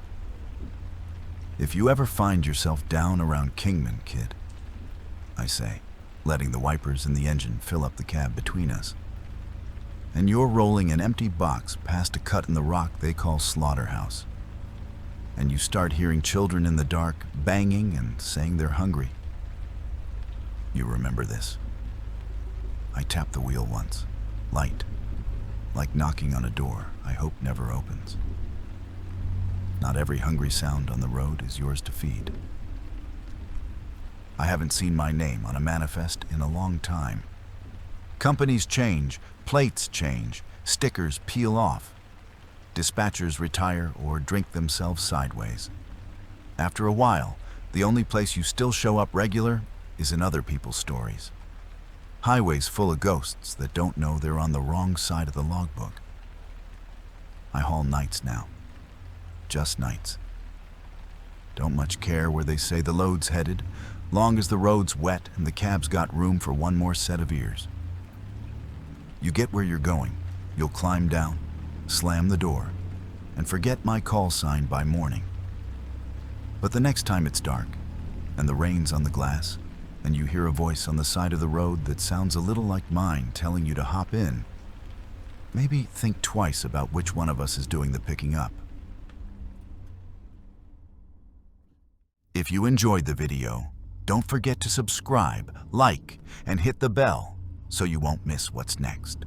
Speaker 1: If you ever find yourself down around Kingman, kid, I say, letting the wipers and the engine fill up the cab between us, and you're rolling an empty box past a cut in the rock they call Slaughterhouse, and you start hearing children in the dark banging and saying they're hungry, you remember this. I tapped the wheel once, light, like knocking on a door I hope never opens. Not every hungry sound on the road is yours to feed. I haven't seen my name on a manifest in a long time. Companies change, plates change, stickers peel off. Dispatchers retire or drink themselves sideways. After a while, the only place you still show up regular is in other people's stories. Highways full of ghosts that don't know they're on the wrong side of the logbook. I haul nights now. Just nights. Don't much care where they say the load's headed, long as the road's wet and the cab's got room for one more set of ears. You get where you're going, you'll climb down, slam the door, and forget my call sign by morning. But the next time it's dark, and the rain's on the glass, and you hear a voice on the side of the road that sounds a little like mine telling you to hop in, maybe think twice about which one of us is doing the picking up. If you enjoyed the video, don't forget to subscribe, like, and hit the bell so you won't miss what's next.